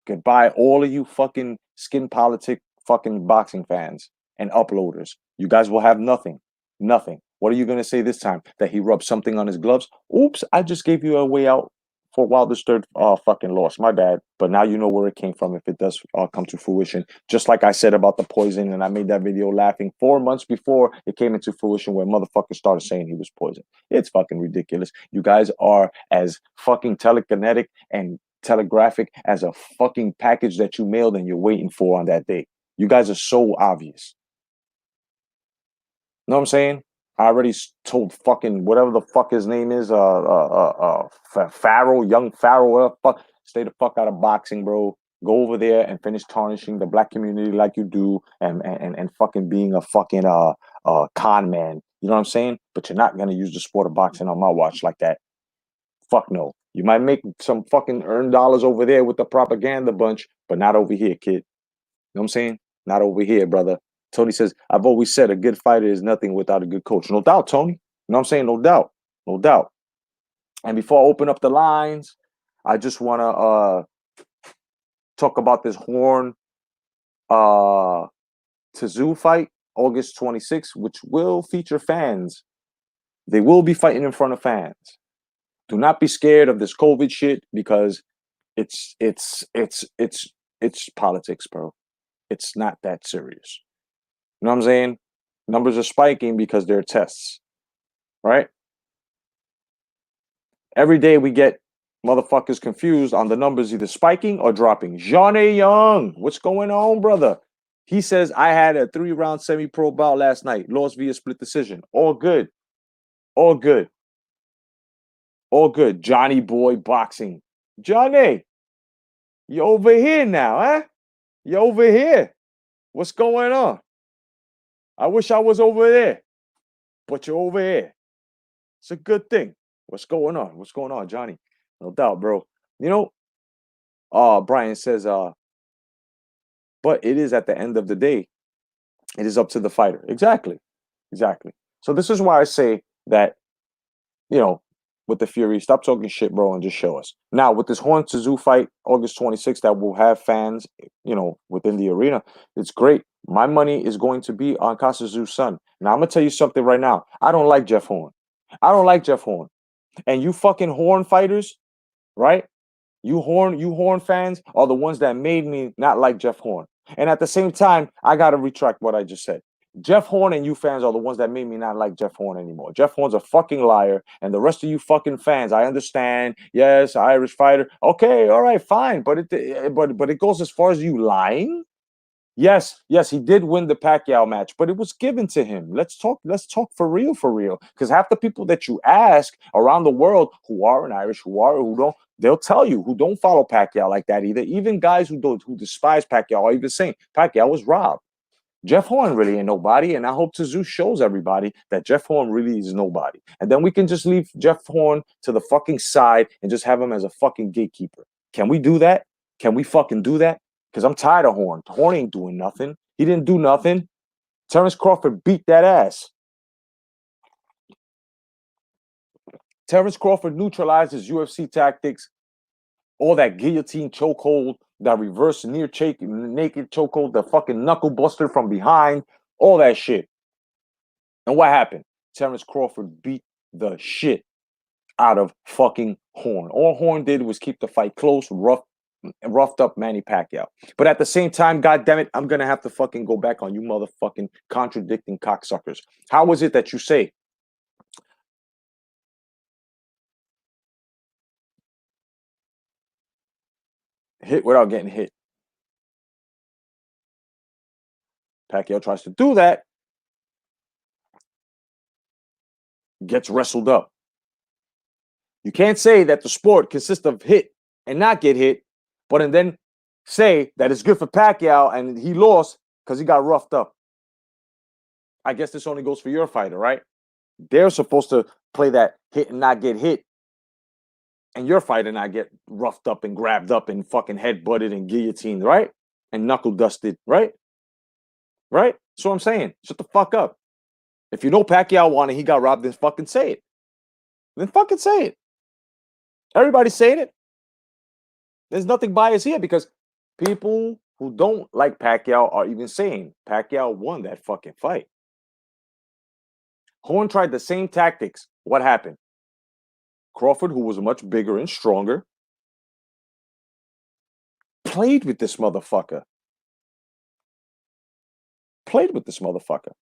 Goodbye, all of you fucking skin politic fucking boxing fans and uploaders. You guys will have nothing. Nothing. What are you going to say this time? That he rubbed something on his gloves? Oops, I just gave you a way out for Wilder's third fucking loss. My bad. But now you know where it came from if it does come to fruition. Just like I said about the poison, and I made that video laughing 4 months before it came into fruition where motherfuckers started saying he was poisoned. It's fucking ridiculous. You guys are as fucking telekinetic and telegraphic as a fucking package that you mailed and you're waiting for on that day. You guys are so obvious. Know what I'm saying? I already told fucking whatever the fuck his name is, Farrell, young Farrell, whatever fuck. Stay the fuck out of boxing, bro. Go over there and finish tarnishing the black community like you do, and fucking being a fucking con man. You know what I'm saying? But you're not gonna use the sport of boxing on my watch like that. Fuck no. You might make some fucking earn dollars over there with the propaganda bunch, but not over here, kid. You know what I'm saying? Not over here, brother. Tony says, I've always said a good fighter is nothing without a good coach. No doubt, Tony. You know what I'm saying? No doubt. No doubt. And before I open up the lines, I just want to talk about this Horn Tszyu fight, August 26th, which will feature fans. They will be fighting in front of fans. Do not be scared of this COVID shit because it's politics, bro. It's not that serious. You know what I'm saying? Numbers are spiking because they're tests, right? Every day we get motherfuckers confused on the numbers either spiking or dropping. Johnny Young, what's going on, brother? He says, I had a 3-round semi-pro bout last night, lost via split decision. All good. All good. All good. Johnny Boy Boxing. Johnny, you over here now, huh? You over here. What's going on? I wish I was over there, but you're over here. It's a good thing. What's going on? What's going on, Johnny? No doubt, bro. You know, Brian says, but it is at the end of the day, it is up to the fighter. Exactly. Exactly. So this is why I say that, you know, with the Fury, stop talking shit, bro, and just show us. Now, with this Horn Tszyu fight, August 26th, that will have fans, you know, within the arena, it's great. My money is going to be on Tszyu's son. Now, I'm going to tell you something right now. I don't like Jeff Horn. I don't like Jeff Horn. And you fucking Horn fighters, right? You Horn fans are the ones that made me not like Jeff Horn. And at the same time, I got to retract what I just said. Jeff Horn and you fans are the ones that made me not like Jeff Horn anymore. Jeff Horn's a fucking liar. And the rest of you fucking fans, I understand. Yes, Irish fighter. Okay, all right, fine. But it goes as far as you lying. Yes, he did win the Pacquiao match, but it was given to him. Let's talk for real. Because half the people that you ask around the world who are an Irish, who don't, they'll tell you who don't follow Pacquiao like that either. Even guys who despise Pacquiao are even saying Pacquiao was robbed. Jeff Horn really ain't nobody, and I hope Tszyu shows everybody that Jeff Horn really is nobody. And then we can just leave Jeff Horn to the fucking side and just have him as a fucking gatekeeper. Can we do that? Can we fucking do that? Because I'm tired of Horn. Horn ain't doing nothing. He didn't do nothing. Terrence Crawford beat that ass. Terrence Crawford neutralized his UFC tactics, all that guillotine chokehold, that reverse naked chokehold, the fucking knuckle buster from behind, all that shit. And what happened? Terrence Crawford beat the shit out of fucking Horn. All Horn did was keep the fight close, roughed up Manny Pacquiao. But at the same time, goddammit, I'm gonna have to fucking go back on you motherfucking contradicting cocksuckers. How is it that you say hit without getting hit? Pacquiao tries to do that, gets wrestled up. You can't say that the sport consists of hit and not get hit, but then say that it's good for Pacquiao and he lost because he got roughed up. I guess this only goes for your fighter, right? They're supposed to play that hit and not get hit, and your fighter not get roughed up and grabbed up and fucking head-butted and guillotined, right? And knuckle-dusted, right? Right? That's what I'm saying. Shut the fuck up. If you know Pacquiao won and he got robbed, then fucking say it. Then fucking say it. Everybody's saying it. There's nothing biased here because people who don't like Pacquiao are even saying Pacquiao won that fucking fight. Horn tried the same tactics. What happened? Crawford, who was much bigger and stronger, played with this motherfucker. Played with this motherfucker.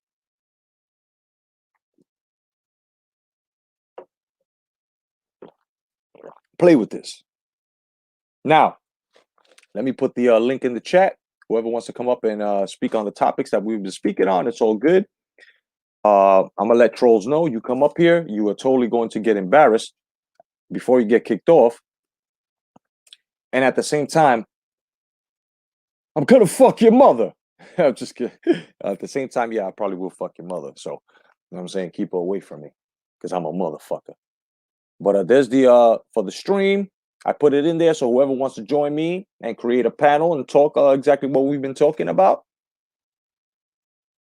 Play with this. Now, let me put the link in the chat. Whoever wants to come up and speak on the topics that we've been speaking on, it's all good. I'm going to let trolls know. You come up here, you are totally going to get embarrassed before you get kicked off. And at the same time, I'm gonna fuck your mother. I'm just kidding. At the same time, yeah, I probably will fuck your mother. So, you know what I'm saying? Keep her away from me because I'm a motherfucker. But there's the for the stream. I put it in there so whoever wants to join me and create a panel and talk exactly what we've been talking about,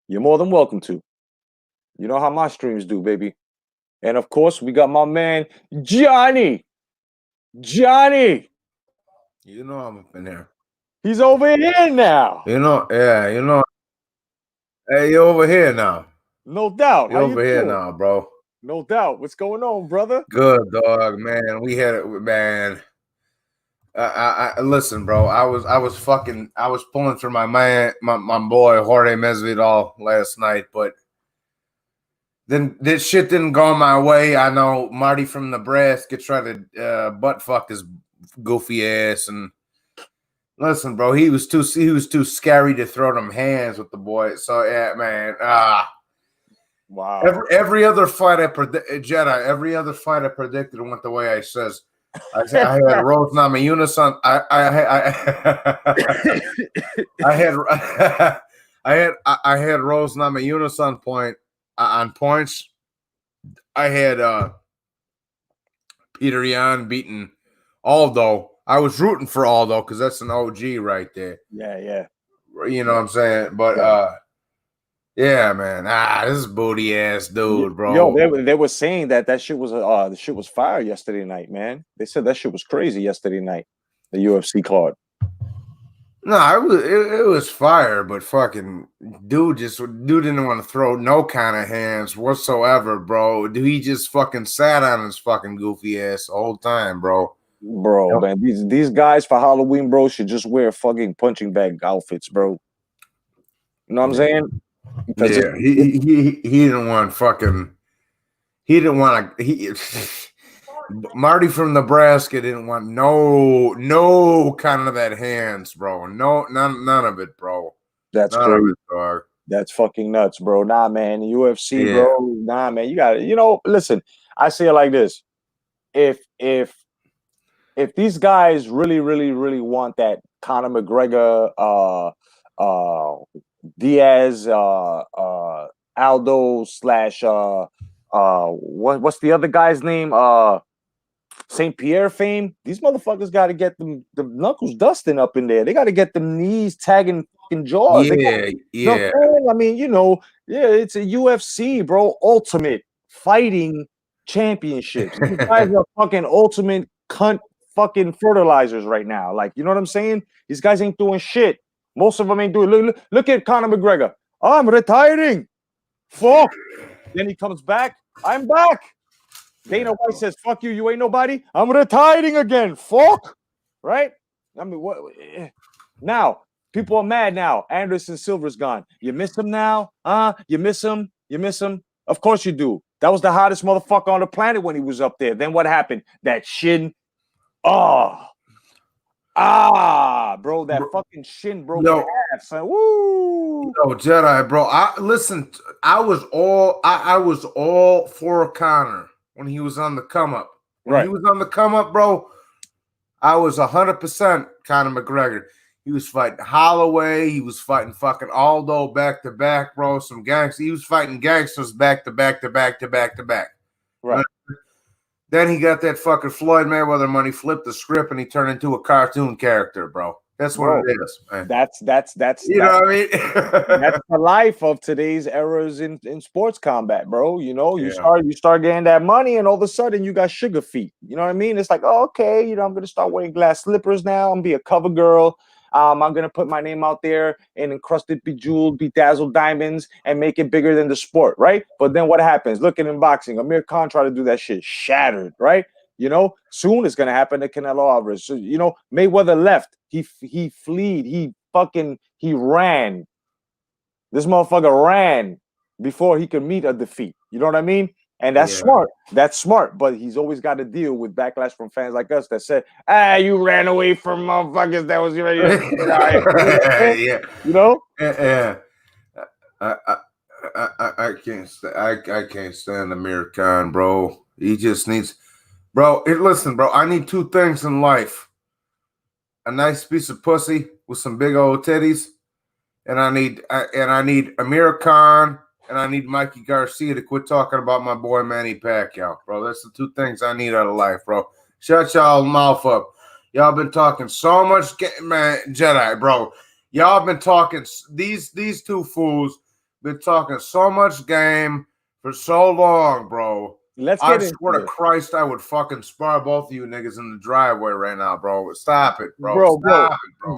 you're more than welcome to. You know how my streams do, baby. And of course, we got my man Johnny. Johnny, You know I'm up in there. he's over here now. You know, yeah, you know. Hey, you over here now. No doubt. You How over you here doing? now, bro. No doubt. What's going on, brother? Good, dog, man. We had it, man. I listen, bro. I was pulling for my man, my boy Jorge Masvidal last night, but then this shit didn't go my way. I know Marty from Nebraska tried to butt fuck his goofy ass, and listen, bro, he was too scary to throw them hands with the boy. So yeah, man. Wow. Every other fight I Jedi, every other fight I predicted went the way I says. I had Rose Namajunas I had Rose Namajunas on points. I had Peter Yan beating Aldo. I was rooting for Aldo because that's an OG right there. Yeah. You know what I'm saying? But yeah, man. This is booty ass dude, bro. Yo, they were saying that shit was the shit was fire yesterday night, man. They said that shit was crazy yesterday night. The UFC card. No, it was fire, but fucking dude didn't want to throw no kind of hands whatsoever, bro. He just fucking sat on his fucking goofy ass the whole time, bro. Bro, man, these guys for Halloween, bro, should just wear fucking punching bag outfits, bro. You know what I'm saying? Because yeah, he didn't want fucking. He didn't want to. Marty from Nebraska didn't want no kind of that hands, bro. No, none of it, bro. That's none crazy. Of it, dog. That's fucking nuts, bro. Nah, man, the UFC, bro. Nah, man, you got it. Listen, I say it like this: if these guys really, really, really want that Conor McGregor, Diaz, Aldo slash what's the other guy's name? St. Pierre fame. These motherfuckers got to get them the knuckles dusting up in there. They got to get them knees tagging fucking jaws. Yeah. I mean, it's a UFC, bro. Ultimate Fighting Championships. These guys are fucking ultimate cunt fucking fertilizers right now. Like, you know what I'm saying? These guys ain't doing shit. Most of them ain't doing. Look at Conor McGregor. I'm retiring. Fuck. Then he comes back. I'm back. Dana White says, fuck you, you ain't nobody. I'm retiring again. Fuck. Right? I mean, what? Now, people are mad now. Anderson Silva's gone. You miss him now? You miss him? You miss him? Of course you do. That was the hottest motherfucker on the planet when he was up there. Then what happened? That shin. Bro, that fucking shin broke in half, son. Woo! No, Jedi, bro. I was all for Conor when he was on the come up. When he was on the come up, bro, I was 100% Conor McGregor. He was fighting Holloway. He was fighting fucking Aldo back to back, bro. Some gangsters. He was fighting gangsters back to back to back to back to back. Right. Then he got that fucking Floyd Mayweather money, flipped the script, and he turned into a cartoon character, bro. That's what it is, man. That's you know what I mean? That's the life of today's eras in sports combat, bro. You start getting that money, and all of a sudden you got sugar feet. You know what I mean? It's like, okay, I'm gonna start wearing glass slippers now. I'm gonna be a cover girl. I'm gonna put my name out there in encrusted, bejeweled, bedazzled diamonds and make it bigger than the sport, right? But then what happens? Look at in boxing, Amir Khan tried to do that shit, shattered, right? Soon it's gonna happen to Canelo Alvarez. So, Mayweather left. He fled. He ran. This motherfucker ran before he could meet a defeat. You know what I mean? And that's smart. That's smart. But he's always got to deal with backlash from fans like us that said, you ran away from motherfuckers that was ready to Yeah. Yeah. I can't stand Amir Khan, bro. He just needs, bro. Listen, bro. I need two things in life. a nice piece of pussy with some big old titties, and I need Amir Khan, and I need Mikey Garcia to quit talking about my boy Manny Pacquiao, bro. That's the two things I need out of life, bro. Shut y'all mouth up. Y'all been talking so much, man, Jedi, bro. Y'all been talking, these two fools been talking so much game for so long, bro. I swear to Christ, I would fucking spar both of you niggas in the driveway right now, bro. Stop it, bro. Stop it, bro.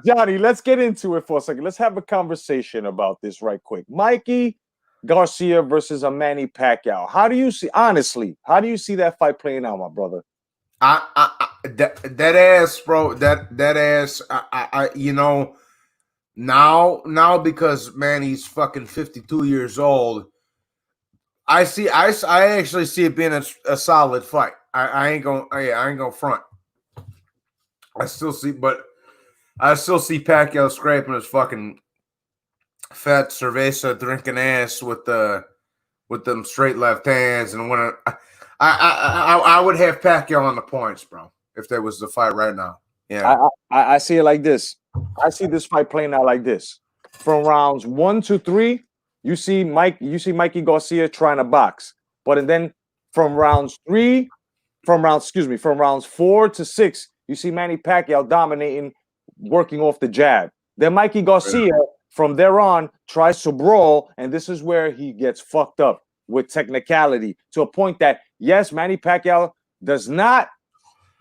Johnny, let's get into it for a second. Let's have a conversation about this right quick. Mikey Garcia versus Manny Pacquiao. How do you see, honestly, how do you see that fight playing out, my brother? That ass, bro. That ass. You know, now because Manny's fucking 52 years old. I actually see it being a solid fight. I ain't gonna front. I still see Pacquiao scraping his fucking fat cerveza drinking ass with them straight left hands, and when I would have Pacquiao on the points, bro, if there was the fight right now. Yeah, I see it like this. I see this fight playing out like this. From rounds 1 to 3. You see Mikey Garcia trying to box, but then from rounds 4 to 6, you see Manny Pacquiao dominating, working off the jab. Then Mikey Garcia, from there on, tries to brawl, and this is where he gets fucked up with technicality to a point that, yes, Manny Pacquiao does not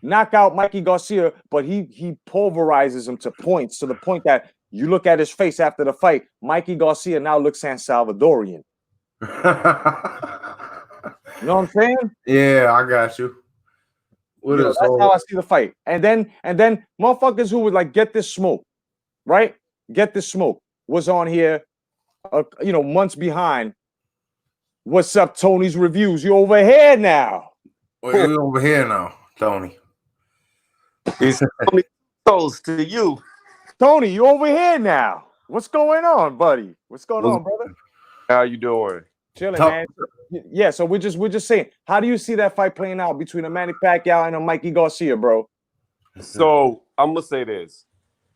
knock out Mikey Garcia, but he pulverizes him to points, to the point that you look at his face after the fight, Mikey Garcia now looks San Salvadorian. You know what I'm saying? Yeah, I got you. That's how I see the fight. And then motherfuckers who would like get this smoke, right? Get this smoke was on here, months behind. What's up, Tony's Reviews? You over here now? Well, you over here now, Tony. It's Tony toast to you. Tony, you over here now. What's going on, buddy? What's going on, brother? How you doing? Chilling, man. Yeah, so we're just saying, how do you see that fight playing out between a Manny Pacquiao and a Mikey Garcia, bro? So I'm gonna say this.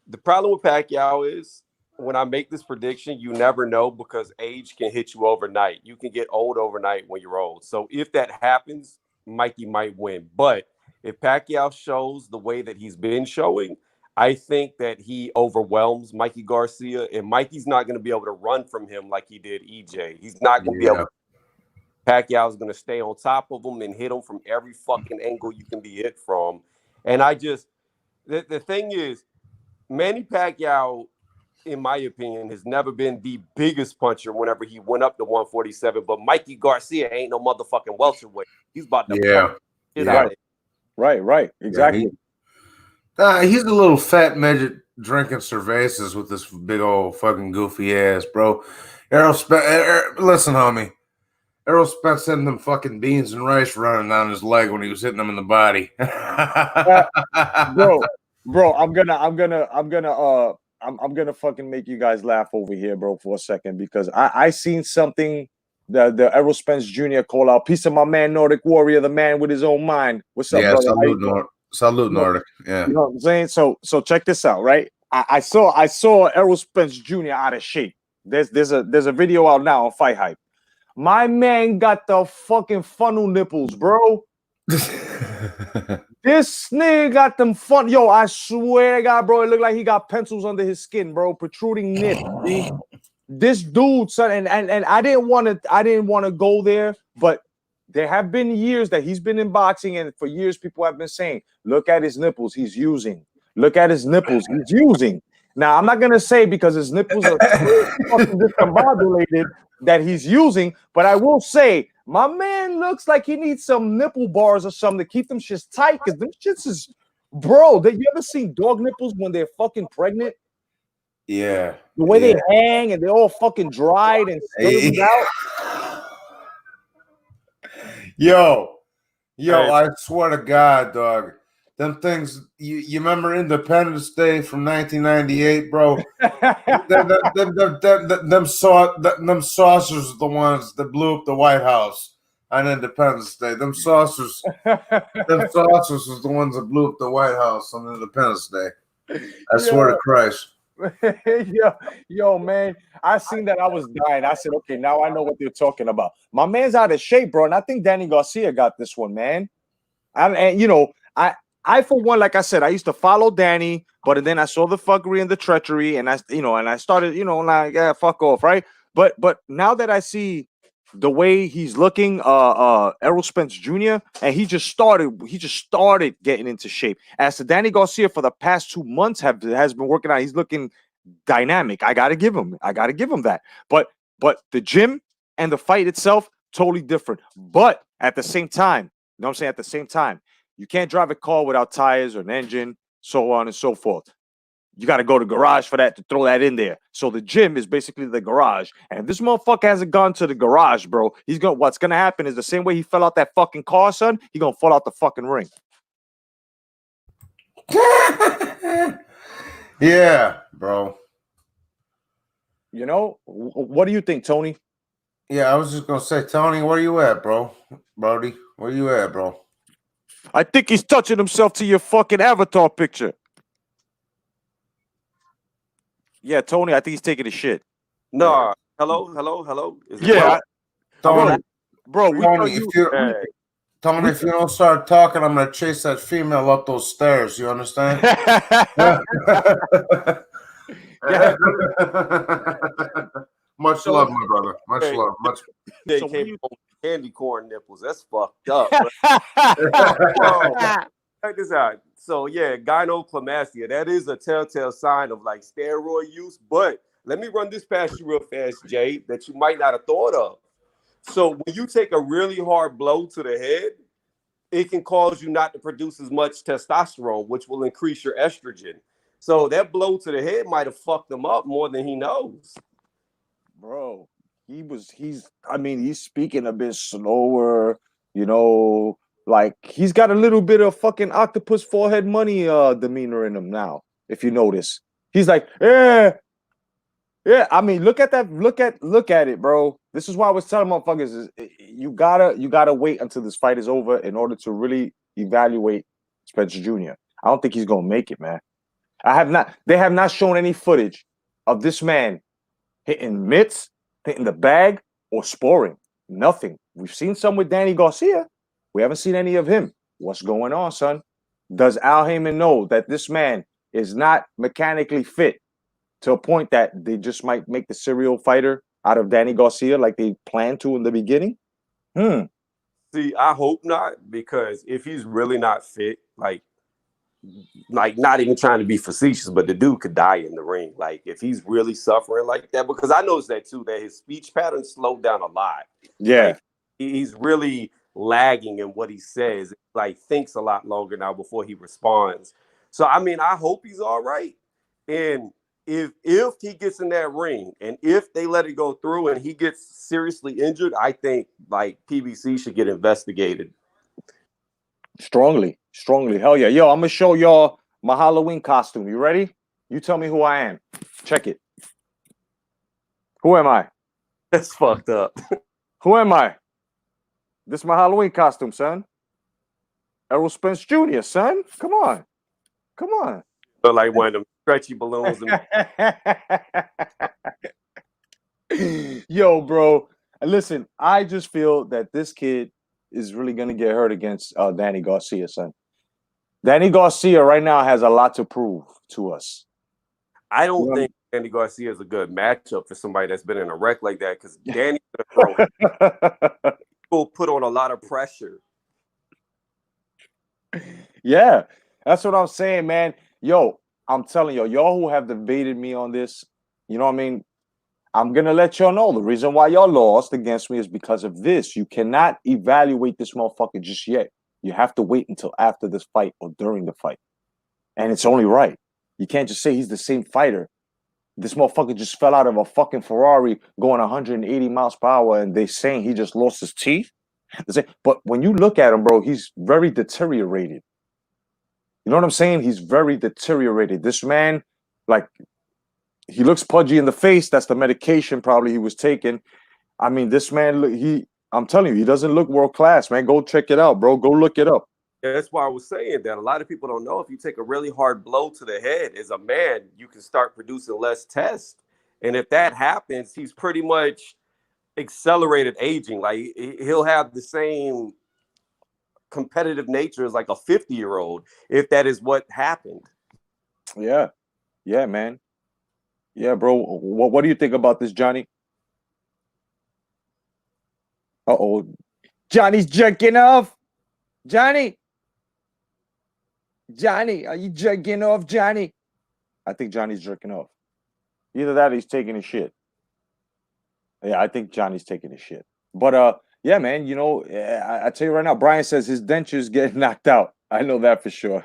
The problem with Pacquiao is when I make this prediction, you never know because age can hit you overnight. You can get old overnight when you're old. So if that happens, Mikey might win. But if Pacquiao shows the way that he's been showing, I think that he overwhelms Mikey Garcia, and Mikey's not going to be able to run from him like he did EJ. He's not going to be able to. Pacquiao's going to stay on top of him and hit him from every fucking angle you can be hit from. And the thing is, Manny Pacquiao, in my opinion, has never been the biggest puncher whenever he went up to 147, but Mikey Garcia ain't no motherfucking welterweight. He's about to get out of it. Right, exactly. He's a little fat midget drinking cervezas with this big old fucking goofy ass, bro. Listen, homie. Errol Spence had them fucking beans and rice running down his leg when he was hitting him in the body. Bro, I'm gonna fucking make you guys laugh over here, bro, for a second, because I seen something the Errol Spence Jr. call out. Peace of my man, Nordic Warrior, the man with his own mind. What's up, brother? Salute, Nordic. Yeah. You know what I'm saying? So check this out, right? I saw Errol Spence Jr. out of shape. There's a video out now on Fight Hype. My man got the fucking funnel nipples, bro. This nigga got them fun. Yo, I swear to God, bro, it looked like he got pencils under his skin, bro. Protruding nips. This dude, son, and I didn't want to go there, but there have been years that he's been in boxing, and for years people have been saying, look at his nipples, he's using. Look at his nipples, he's using. Now, I'm not going to say because his nipples are fucking discombobulated that he's using, but I will say, my man looks like he needs some nipple bars or something to keep them shits tight, because them shits is, bro, you ever seen dog nipples when they're fucking pregnant? Yeah. The way they hang and they're all fucking dried and out. Yo, I swear to God, dog. Them things, you remember Independence Day from 1998, bro? them saucers are the ones that blew up the White House. on Independence Day. Them saucers was the ones that blew up the White House on Independence Day. I swear to Christ. yo, man, I seen that. I was dying. I said, okay, now I know what they're talking about. My man's out of shape, bro, and I think Danny Garcia got this one, man. And you know, I for one, like I said, I used to follow Danny, but then I saw the fuckery and the treachery, and I started, like, yeah, fuck off, right? But now that I see the way he's looking, Errol Spence Jr., and he just started getting into shape. As to Danny Garcia, for the past 2 months has been working out. He's looking dynamic. I gotta give him that. But the gym and the fight itself, totally different. But at the same time, you know what I'm saying? At the same time, you can't drive a car without tires or an engine, so on and so forth. You got to go to garage for that, to throw that in there. So the gym is basically the garage. And if this motherfucker hasn't gone to the garage, bro, what's gonna happen is the same way he fell out that fucking car, son, he gonna fall out the fucking ring. Yeah, bro. You know, what do you think, Tony? Yeah, I was just gonna say, Tony, where you at, bro? Brody, where you at, bro? I think he's touching himself to your fucking avatar picture. Yeah, Tony, I think he's taking a shit. No, hello. Is it Yeah, Tony, bro. Tony, Tony, if you don't start talking, I'm gonna chase that female up those stairs. You understand? Much love, my brother. Much love. Much. They came home with candy corn nipples. That's fucked up. Check this out. So yeah, gynecomastia. That is a telltale sign of like steroid use. But let me run this past you real fast, Jay, that you might not have thought of. So when you take a really hard blow to the head, it can cause you not to produce as much testosterone, which will increase your estrogen. So that blow to the head might have fucked him up more than he knows. Bro, he's speaking a bit slower, like he's got a little bit of fucking octopus forehead money demeanor in him now, if you notice. He's like, yeah. I mean, look at that, look at it, bro. This is why I was telling motherfuckers, you gotta wait until this fight is over in order to really evaluate Spencer Jr. I don't think he's gonna make it, man. They have not shown any footage of this man hitting mitts, hitting the bag, or sporing. Nothing. We've seen some with Danny Garcia. We haven't seen any of him. What's going on, son? Does Al Heyman know that this man is not mechanically fit to a point that they just might make the serial fighter out of Danny Garcia like they planned to in the beginning? See, I hope not, because if he's really not fit, like not even trying to be facetious, but the dude could die in the ring. Like if he's really suffering like that, because I noticed that too, that his speech pattern slowed down a lot. Yeah. Like, he's really lagging in what he says. Like thinks a lot longer now before he responds. So I mean, I hope he's all right. And if he gets in that ring and if they let it go through and he gets seriously injured, I think like PBC should get investigated. Strongly. Hell yeah. Yo, I'm gonna show y'all my Halloween costume. You ready? You tell me who I am. Check it. Who am I? That's fucked up. Who am I? This is my Halloween costume, son. Errol Spence Jr., son. Come on. So like one of them stretchy balloons. Yo, bro. Listen, I just feel that this kid is really going to get hurt against Danny Garcia, son. Danny Garcia right now has a lot to prove to us. I don't think Danny Garcia is a good matchup for somebody that's been in a wreck like that, because Danny will put on a lot of pressure. Yeah, that's what I'm saying, man. Yo, I'm telling y'all who have debated me on this, you know what I mean? I'm going to let y'all know the reason why y'all lost against me is because of this. You cannot evaluate this motherfucker just yet. You have to wait until after this fight or during the fight. And it's only right. You can't just say he's the same fighter. This motherfucker just fell out of a fucking Ferrari going 180 miles per hour and they saying he just lost his teeth. But when you look at him, bro, he's very deteriorated. You know what I'm saying? He's very deteriorated. This man, like, he looks pudgy in the face. That's the medication probably he was taking. I mean, this man, I'm telling you, he doesn't look world class, man. Go check it out, bro. Go look it up. That's why I was saying that a lot of people don't know if you take a really hard blow to the head as a man, you can start producing less tests. And if that happens, he's pretty much accelerated aging. Like he'll have the same competitive nature as like a 50-year-old if that is what happened. Yeah. Yeah, man. Yeah, bro. What do you think about this, Johnny? Uh-oh. Johnny's jerking off. Johnny, are you jerking off, Johnny? I think Johnny's jerking off. Either that or he's taking his shit. Yeah, I think Johnny's taking his shit. But yeah, man, you know, I tell you right now, Brian says his dentures get knocked out. I know that for sure.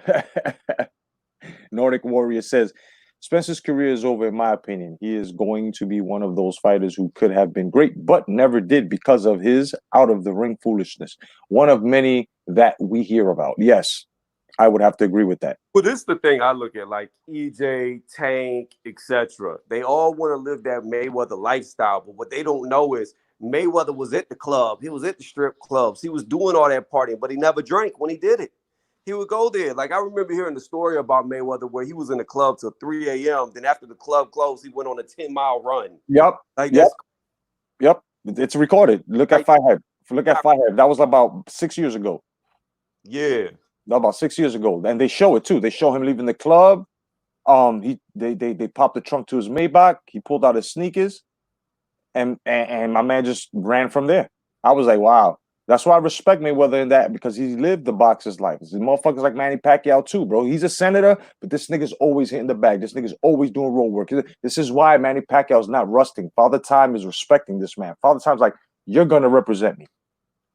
Nordic Warrior says Spencer's career is over, in my opinion. He is going to be one of those fighters who could have been great, but never did because of his out-of-the-ring foolishness. One of many that we hear about. Yes, I would have to agree with that. Well, this is the thing I look at, like EJ, Tank, etc. They all want to live that Mayweather lifestyle, but what they don't know is Mayweather was at the club. He was at the strip clubs. He was doing all that partying, but he never drank when he did it. He would go there. Like I remember hearing the story about Mayweather where he was in the club till 3 a.m. Then after the club closed, he went on a 10-mile run. Yep. Like Yep. It's recorded. Look at Fighthead. Look at Fighthead. That was about 6 years ago. Yeah. About 6 years ago. And they show it too. They show him leaving the club. They popped the trunk to his Maybach. He pulled out his sneakers. And my man just ran from there. I was like, wow. That's why I respect Mayweather in that, because he lived the boxer's life. This motherfuckers like Manny Pacquiao too, bro. He's a senator, but this nigga's always hitting the bag. This nigga's always doing road work. This is why Manny Pacquiao's not rusting. Father Time is respecting this man. Father Time's like, you're gonna represent me.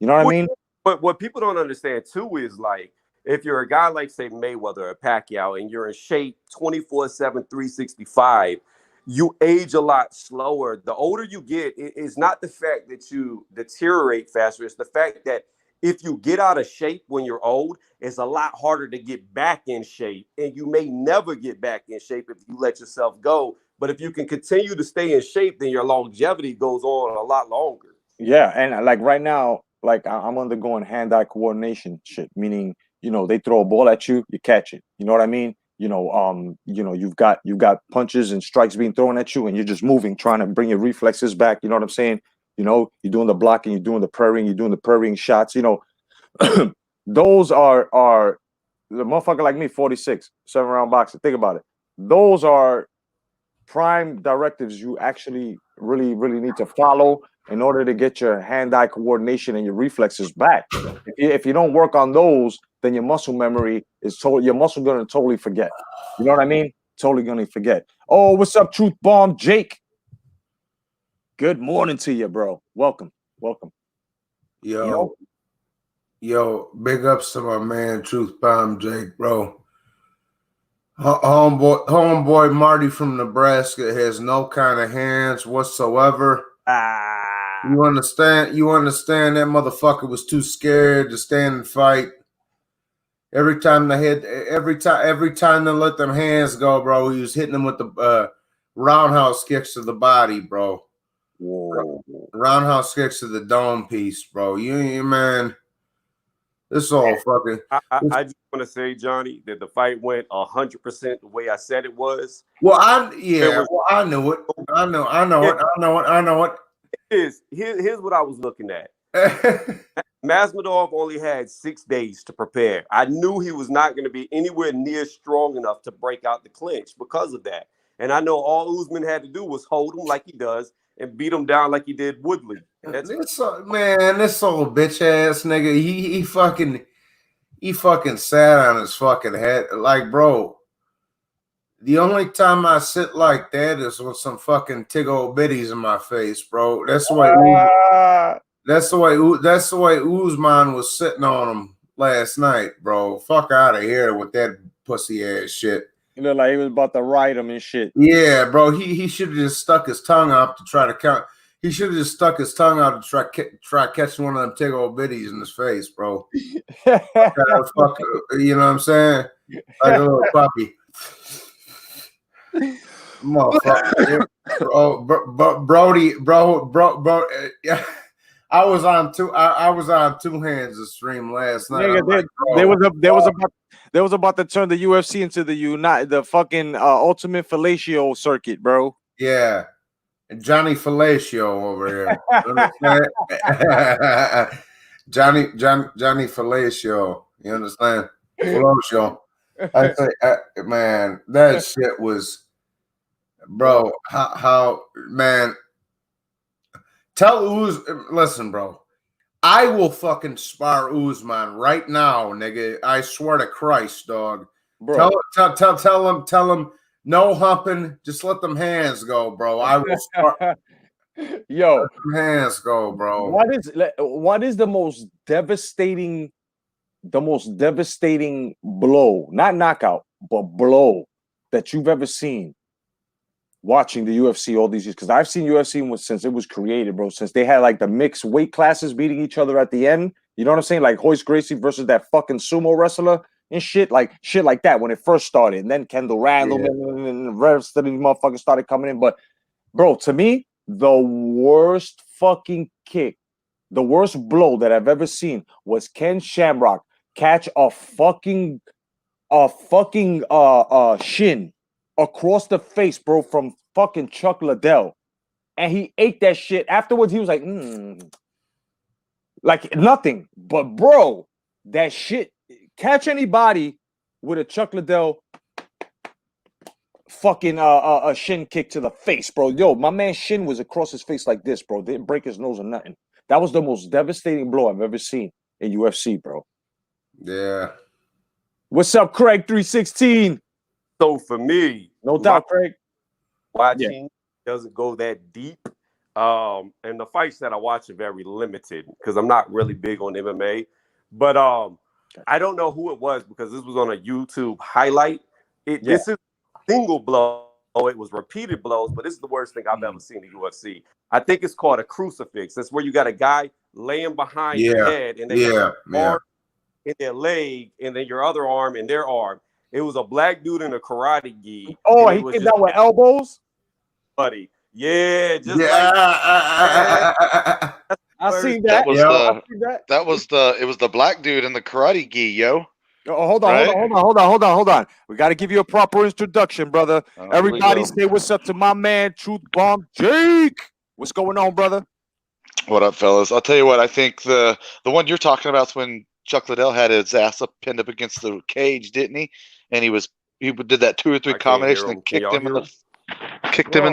You know what I mean? But what people don't understand too is like, if you're a guy like say Mayweather or Pacquiao and you're in shape 24/7, 365, you age a lot slower. The older you get, it's not the fact that you deteriorate faster. It's the fact that if you get out of shape when you're old, it's a lot harder to get back in shape. And you may never get back in shape if you let yourself go. But if you can continue to stay in shape, then your longevity goes on a lot longer. Yeah, and like right now, like I'm undergoing hand-eye coordination shit, meaning, you know, they throw a ball at you, you catch it. You know what I mean? You know, you've got punches and strikes being thrown at you, and you're just moving, trying to bring your reflexes back. You know what I'm saying? You know, you're doing the blocking, you're doing the parrying, you're doing the parrying shots. You know, those are the motherfucker like me, 46, 7-round boxer. Think about it. Those are prime directives you actually really need to follow in order to get your hand-eye coordination and your reflexes back. If you don't work on those, then your muscle memory is your muscle gonna totally forget. You know what I mean? Totally gonna forget. Oh, what's up, Truth Bomb Jake? Good morning to you, bro. Welcome. Yo, big ups to my man Truth Bomb Jake, bro. Homeboy Marty from Nebraska has no kind of hands whatsoever. You understand that motherfucker was too scared to stand and fight. Every time they let them hands go, bro, he was hitting them with the roundhouse kicks to the body, bro. Whoa. Roundhouse kicks to the dome piece, bro. You man, this all fucking. I just want to say, Johnny, that the fight went 100% the way I said it was. Well, I knew it. I know it. Here's what I was looking at. Masvidal only had 6 days to prepare. I knew he was not going to be anywhere near strong enough to break out the clinch because of that. And I know all Usman had to do was hold him like he does and beat him down like he did Woodley. This old bitch ass nigga, he fucking sat on his fucking head. Like, bro, the only time I sit like that is with some fucking tig old bitties in my face, bro. That's the way Usman was sitting on him last night, bro. Fuck out of here with that pussy ass shit. He looked like he was about to ride him and shit. Yeah, bro. He should have just stuck his tongue out to try to count. He should have just stuck his tongue out to try catching one of them tig old bitties in his face, bro. Fuck, you know what I'm saying? Like a little puppy. Motherfucker. Brody. I was on two hands of stream last night. Nigga, Like, they was about to turn the UFC into the fucking ultimate fellatio circuit, bro. yeah, Johnny Fellatio over here. Johnny Fellatio. You understand? Fellatio. I say, man, that shit was, bro. How man? Tell listen, bro. I will fucking spar Usman right now, nigga. I swear to Christ, dog. Bro. Tell him no humping. Just let them hands go, bro. I will spar. Yo, let them hands go, bro. What is the most devastating blow, not knockout, but blow that you've ever seen watching the UFC all these years? Because I've seen UFC since it was created, bro. Since they had like the mixed weight classes beating each other at the end. You know what I'm saying? Like Royce Gracie versus that fucking sumo wrestler and shit like that when it first started. And then Kendall Randall and the rest of these motherfuckers started coming in. But bro, to me, the worst fucking kick, the worst blow that I've ever seen was Ken Shamrock catch a fucking shin across the face, bro, from fucking Chuck Liddell. And he ate that shit. Afterwards, he was like, like nothing. But bro, that shit, catch anybody with a Chuck Liddell fucking a shin kick to the face, bro. Yo, my man's shin was across his face like this, bro. Didn't break his nose or nothing. That was the most devastating blow I've ever seen in UFC, bro. Yeah. What's up, Craig 316? So for me, no doubt, Craig. Watching doesn't go that deep. And the fights that I watch are very limited because I'm not really big on MMA. But I don't know who it was because this was on a YouTube highlight. This is single blow. It was repeated blows, but this is the worst thing I've ever seen in UFC. I think it's called a crucifix. That's where you got a guy laying behind your head, and then your arm in their leg, and then your other arm in their arm. It was a black dude in a karate gi. Oh, he came down with elbows? Buddy. Yeah, just I seen that. It was the black dude in the karate gi, yo. Oh, hold on. We got to give you a proper introduction, brother. Everybody say what's up to my man, Truth Bomb Jake. What's going on, brother? What up, fellas? I'll tell you what, I think the one you're talking about is when Chuck Liddell had his ass pinned up against the cage, didn't he? And he did that 2 or 3 combination and kicked him in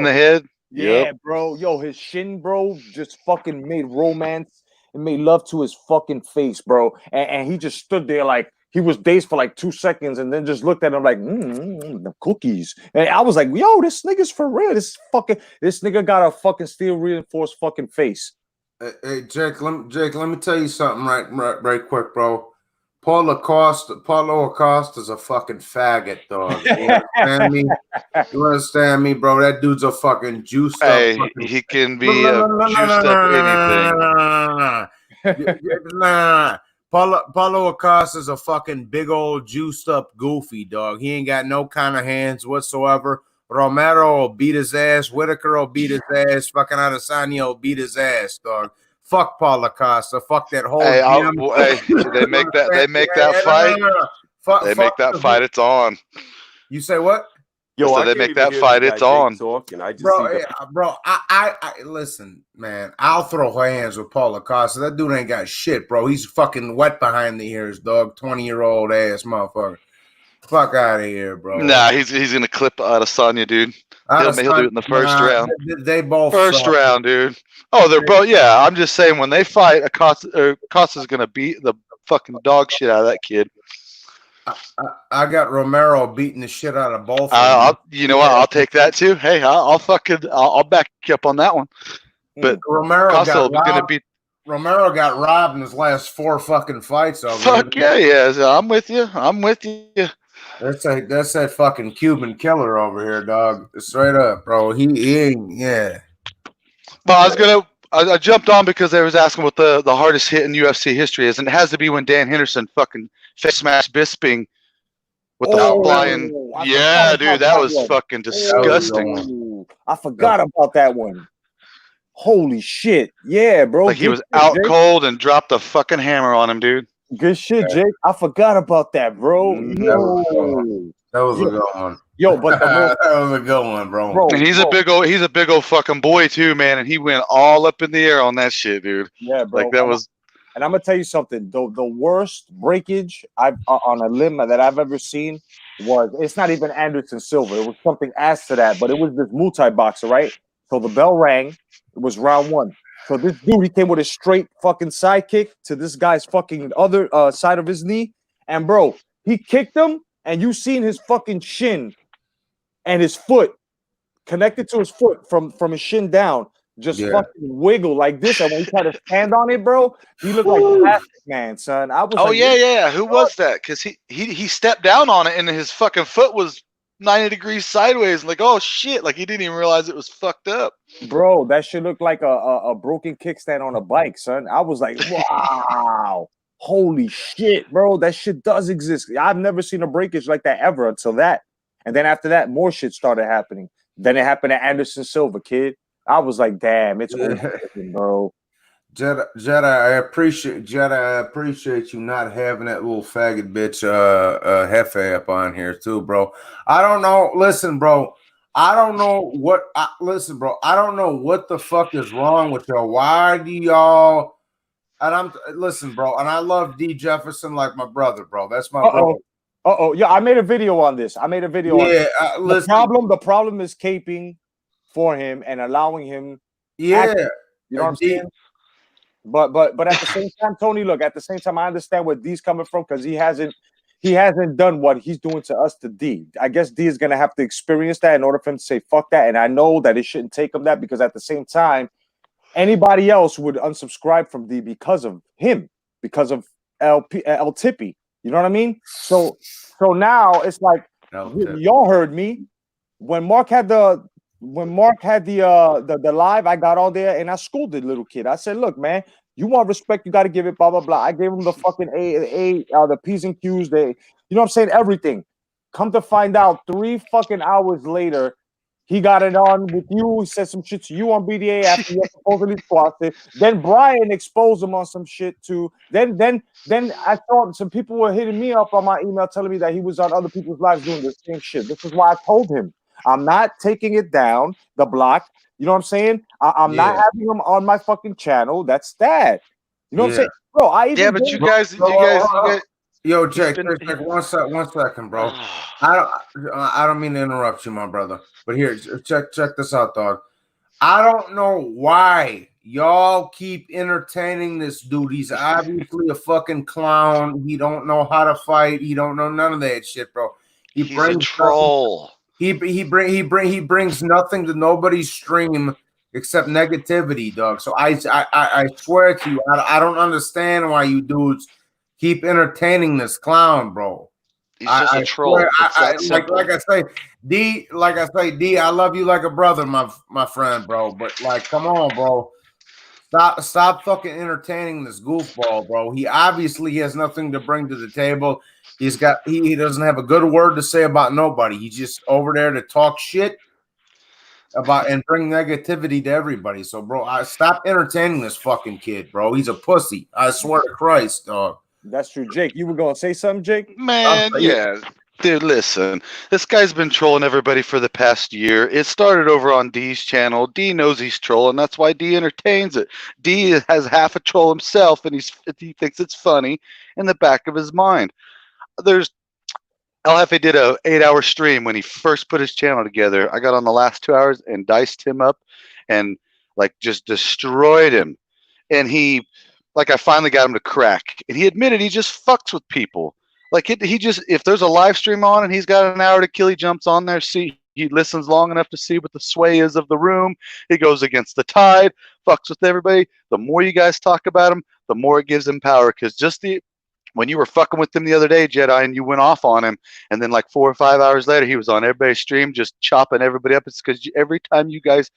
the head. Yeah, bro. Yo, his shin, bro, just fucking made romance and made love to his fucking face, bro. And he just stood there like he was dazed for like 2 seconds and then just looked at him like, the cookies. And I was like, yo, this nigga's for real. This nigga got a fucking steel reinforced fucking face. Hey, Jake, let me tell you something right quick, bro. Paulo Acosta's a fucking faggot, dog. You understand me? You understand me, bro? That dude's a fucking juiced up. Hey, he can be juiced up anything. Paulo Acosta's a fucking big old juiced up goofy, dog. He ain't got no kind of hands whatsoever. Romero will beat his ass. Whitaker will beat his ass. Fucking Adesanya will beat his ass, dog. Fuck Paulo Acosta. Fuck that whole. Hey, they make that fight. They make that fight. It's on. You say what? Yo, so they make that fight. It's on. Bro, I listen, man. I'll throw hands with Paulo Acosta. That dude ain't got shit, bro. He's fucking wet behind the ears, dog. 20-year-old ass motherfucker. Fuck out of here, bro. Nah, he's gonna clip Adesanya, dude. He'll do it in the first round. They both first round, dude. Oh, they're both. Yeah, I'm just saying when they fight, Acosta's gonna beat the fucking dog shit out of that kid. I got Romero beating the shit out of both. You know what? I'll take that too. Hey, I'll back you up on that one. But Romero got robbed in his last 4 fucking fights. Fuck yeah. I'm with you. That's that fucking Cuban killer over here, dog. Straight up, bro. He ain't. Yeah. Well, I jumped on because they was asking what the hardest hit in UFC history is, and it has to be when Dan Henderson fucking face smashed Bisping with the flying. Yeah, dude, that was fucking disgusting. I forgot about that one. Holy shit. Yeah, bro. Like he Good was shit, out Jake. cold and dropped a fucking hammer on him, dude. Good shit, Jake. I forgot about that, bro. That was a good one. Yo, but the most, that was a good one, bro. bro, And he's bro. a big old fucking boy too, man. And he went all up in the air on that shit, dude. Yeah, bro. Like that was. And I'm gonna tell you something. The worst breakage I've on a limb that I've ever seen was, it's not even Anderson Silva. It was something ass to that, but it was this multi-boxer, right? So the bell rang. It was round one. So this dude, he came with a straight fucking side kick to this guy's fucking other side of his knee. And bro, he kicked him, and you seen his fucking shin and his foot connected to his foot from his shin down, just fucking wiggle like this. And when he tried to stand on it, bro, he looked like Plastic Man, son. I was like, Yeah. Who was that? Because he stepped down on it, and his fucking foot was 90 degrees sideways. Like, oh shit! Like he didn't even realize it was fucked up. Bro, that shit looked like a broken kickstand on a bike, son. I was like, wow, holy shit, bro. That shit does exist. I've never seen a breakage like that ever until that. And then after that, more shit started happening. Then it happened to Anderson Silva, kid. I was like, damn, it's over, bro. Jedi, I appreciate you not having that little faggot bitch Hefe up on here too, bro. I don't know. Listen, bro. I don't know what. Listen, bro. I don't know what the fuck is wrong with y'all. Why do y'all? And listen, bro. And I love D Jefferson like my brother, bro. That's my brother. Yeah, I made a video on this. Yeah, listen. The problem is caping for him and allowing him. Yeah, you know what I'm saying. But at the same time, Tony, look, at the same time, I understand where D's coming from, because he hasn't done what he's doing to us to D. I guess D is gonna have to experience that in order for him to say fuck that. And I know that it shouldn't take him that, because at the same time, anybody else would unsubscribe from D because of him, because of El Tippy. You know what I mean? So now it's like, y'all heard me when Mark had the live. I got on there and I schooled the little kid. I said, look, man, you want respect, you got to give it, blah blah blah. I gave him the fucking the P's and Q's, you know what I'm saying, everything. Come to find out, 3 fucking hours later, he got it on with you. He said some shit to you on BDA after you supposedly squashed it. Then Brian exposed him on some shit too. Then I thought some people were hitting me up on my email telling me that he was on other people's lives doing the same shit. This is why I told him I'm not taking it down the block. You know what I'm saying? I'm not having him on my fucking channel. That's that. You know what I'm saying, bro? But you guys. Yo, Jake, one second, bro. I don't mean to interrupt you, my brother. But here, check this out, dog. I don't know why y'all keep entertaining this dude. He's obviously a fucking clown. He don't know how to fight. He don't know none of that shit, bro. He's a troll. He brings nothing to nobody's stream except negativity, dog. So I swear to you, I don't understand why you dudes keep entertaining this clown, bro. He's just a troll. Like I say, D, I love you like a brother, my friend, bro. But like, come on, bro. Stop fucking entertaining this goofball, bro. He obviously has nothing to bring to the table. He doesn't have a good word to say about nobody. He's just over there to talk shit about and bring negativity to everybody. So, bro, stop entertaining this fucking kid, bro. He's a pussy. I swear to Christ, dog. That's true, Jake. You were gonna say something, Jake? Man, yeah. Dude, listen. This guy's been trolling everybody for the past year. It started over on D's channel. D knows he's trolling. That's why D entertains it. D has half a troll himself, and he thinks it's funny in the back of his mind. El Jefe did a 8-hour stream when he first put his channel together. I got on the last 2 hours and diced him up and like just destroyed him. And I finally got him to crack. And he admitted he just fucks with people. Like he just, if there's a live stream on and he's got an hour to kill, he jumps on there, he listens long enough to see what the sway is of the room. He goes against the tide, fucks with everybody. The more you guys talk about him, the more it gives him power. Because when you were fucking with him the other day, Jedi, and you went off on him, and then like 4 or 5 hours later, he was on everybody's stream just chopping everybody up. It's because every time you guys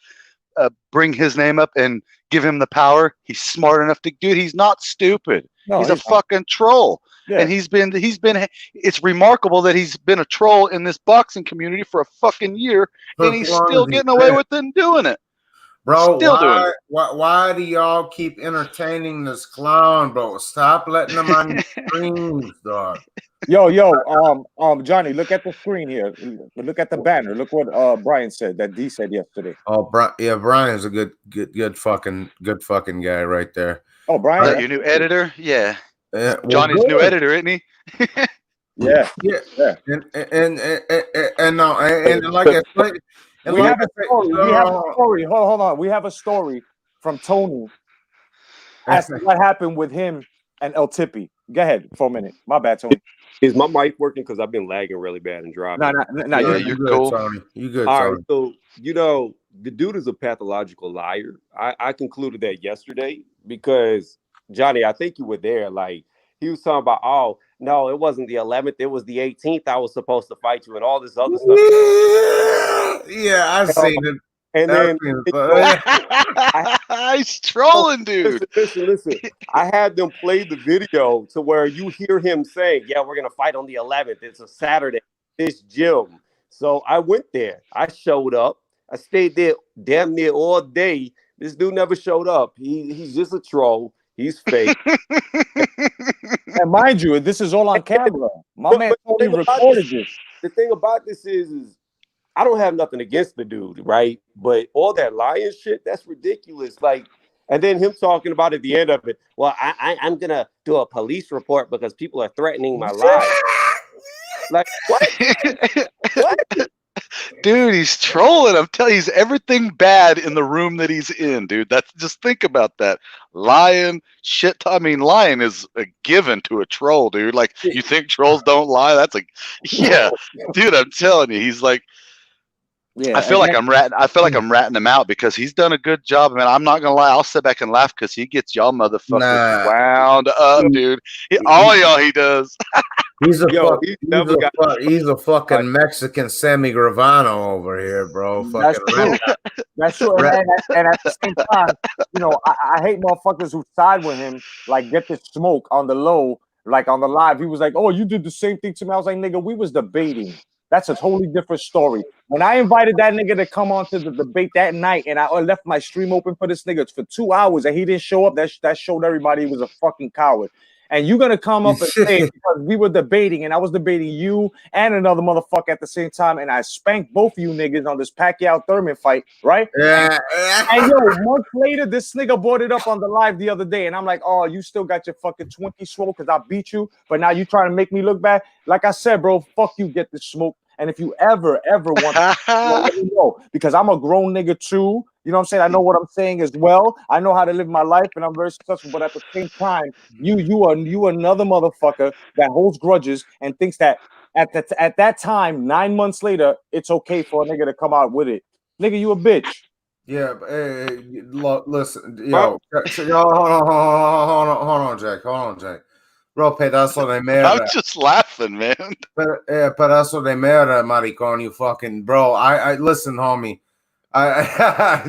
bring his name up and give him the power, he's smart enough to do it. He's not stupid. No, he's a fucking troll. Yeah. And he's been. It's remarkable that he's been a troll in this boxing community for a fucking year, and he's still getting away with it and doing it. Bro, Still doing it. why do y'all keep entertaining this clown, bro? Stop letting him on your screens, dog. Yo, Johnny, look at the screen here. Look at the banner. Look what Brian said that D said yesterday. Oh, Brian's a good fucking guy right there. Oh, Is Brian. that your new editor? Yeah. Well, Johnny's good. new editor, isn't he? Yeah. And no, and like I said, We have a story. Hold on. We have a story from Tony as to what happened with him and El Tippy. Go ahead for a minute. My bad, Tony. Is my mic working? Because I've been lagging really bad and dropping. No, you're good, cool. Tony. You good, All Tony. right, so the dude is a pathological liar. I concluded that yesterday because Johnny, I think you were there. Like he was talking about, oh no, it wasn't the 11th, it was the 18th. I was supposed to fight you and all this other stuff. Yeah, I've seen it. And then he's trolling, dude. Listen. I had them play the video to where you hear him saying, yeah, we're going to fight on the 11th. It's a Saturday, this gym. So I went there. I showed up. I stayed there damn near all day. This dude never showed up. He's just a troll. He's fake. And mind you, this is all on camera. My man Tony recorded this. The thing about this is I don't have nothing against the dude, right? But all that lying shit, that's ridiculous. Like, and then him talking about at the end of it, well, I'm gonna do a police report because people are threatening my life. Like, what? What? Dude, he's trolling. I'm telling you, he's everything bad in the room that he's in, dude. That's just think about that. Lying, shit. I mean, lying is a given to a troll, dude. Like, you think trolls don't lie? That's yeah, dude. I'm telling you, he's like. Yeah, I feel like I'm ratting him out because he's done a good job, man. I'm not gonna lie, I'll sit back and laugh because he gets y'all motherfuckers wound up, dude. All y'all he does. He's a fucking Mexican Sammy Gravano over here, bro. That's true. That's true. And at the same time, I hate motherfuckers who side with him, like get the smoke on the low, like on the live. He was like, "Oh, you did the same thing to me." I was like, "Nigga, we was debating." That's a totally different story. When I invited that nigga to come on to the debate that night, and I left my stream open for this nigga for 2 hours, and he didn't show up, that showed everybody he was a fucking coward. And you're gonna come up and say because we were debating, and I was debating you and another motherfucker at the same time, and I spanked both of you niggas on this Pacquiao Thurman fight, right? Yeah. And months later, this nigga brought it up on the live the other day, and I'm like, oh, you still got your fucking Twinkie swole because I beat you, but now you trying to make me look bad. Like I said, bro, fuck you, get the smoke. And if you ever want to let me know, because I'm a grown nigga too. You know what I'm saying? I know what I'm saying as well. I know how to live my life, and I'm very successful. But at the same time, you another motherfucker that holds grudges and thinks that at that time, 9 months later, it's okay for a nigga to come out with it. Nigga, you a bitch. Yeah, but listen, hold on, Jack. Bro, pedazo de merda. I'm just laughing, man. Pedazo de merda, maricon, you fucking bro. I listen, homie. I